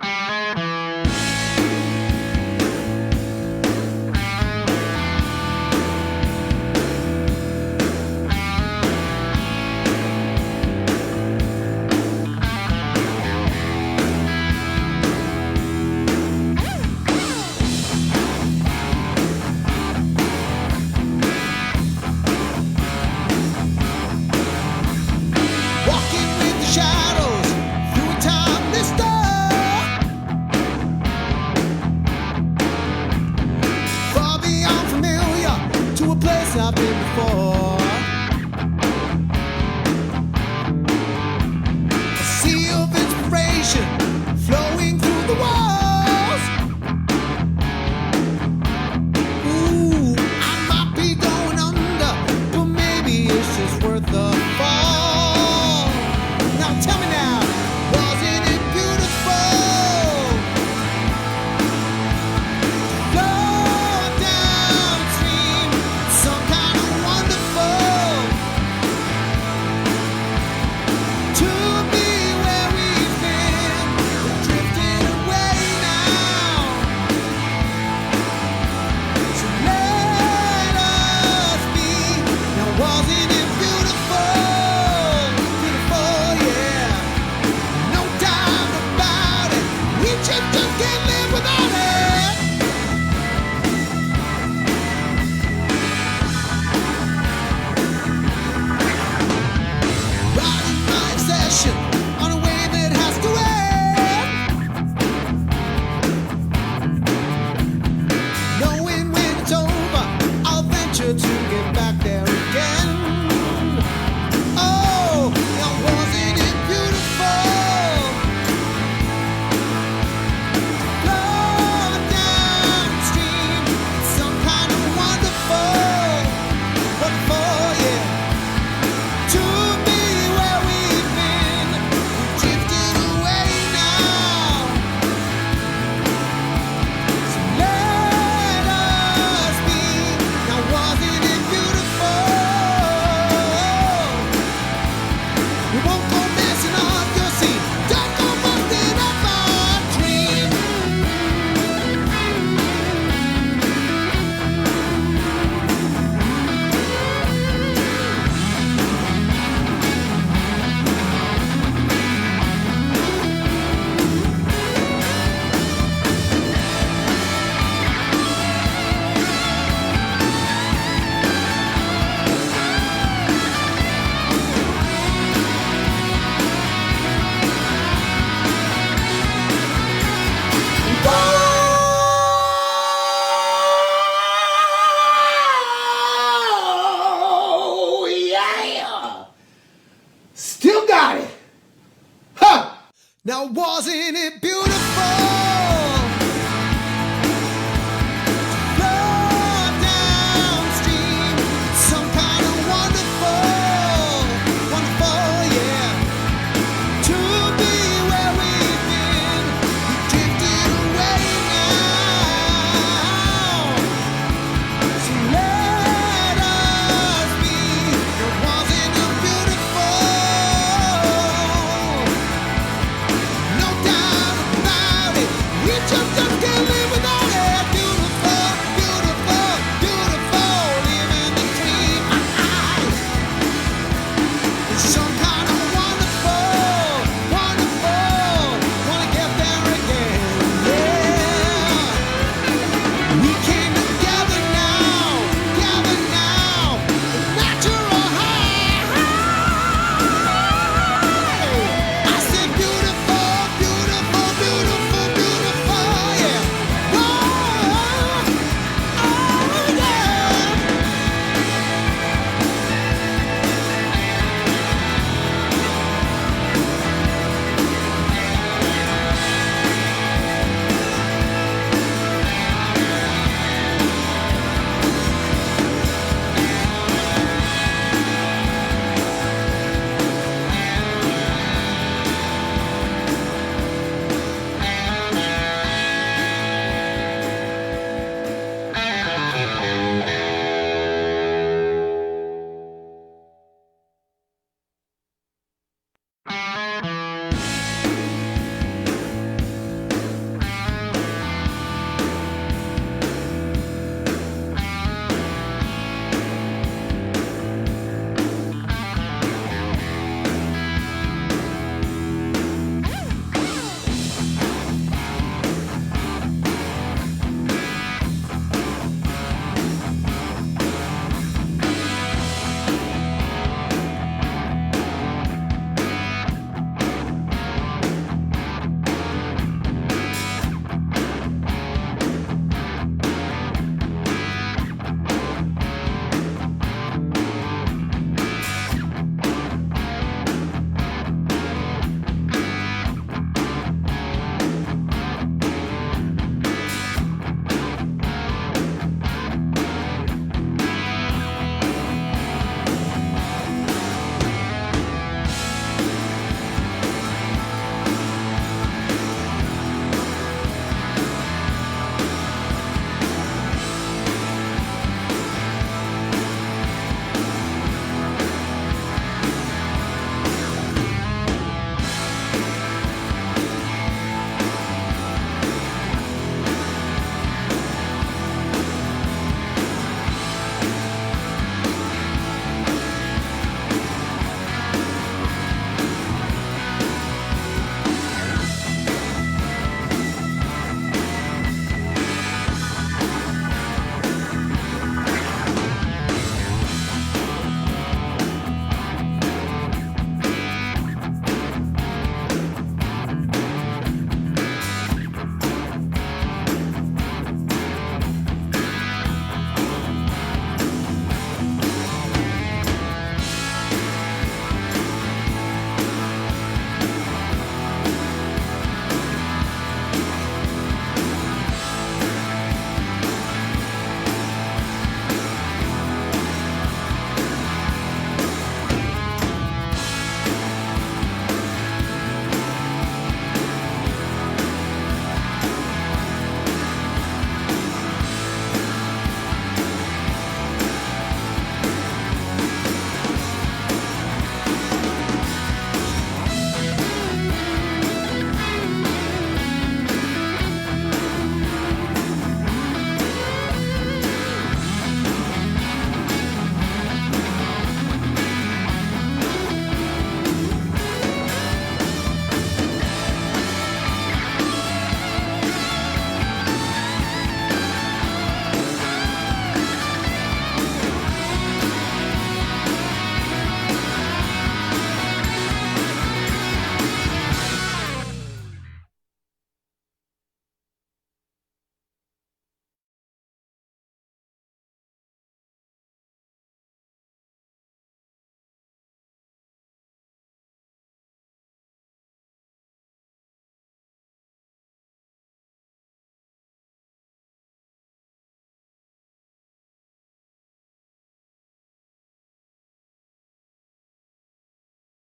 I've been before. A sea of inspiration flowing through the walls. Ooh, I might be going under, but maybe it's just worth the fall. Now tell me now, wasn't it beautiful? Flow downstream, some kind of wonderful. To be where we've been, we're drifting away now. So let us be. Now wasn't it beautiful? to be where we've been. We've drifted away now. So let us be. Now wasn't it beautiful? We won't go messing up your scene. Don't go busting up our dream. Oh, yeah! Still got it! Huh! Now wasn't it beautiful?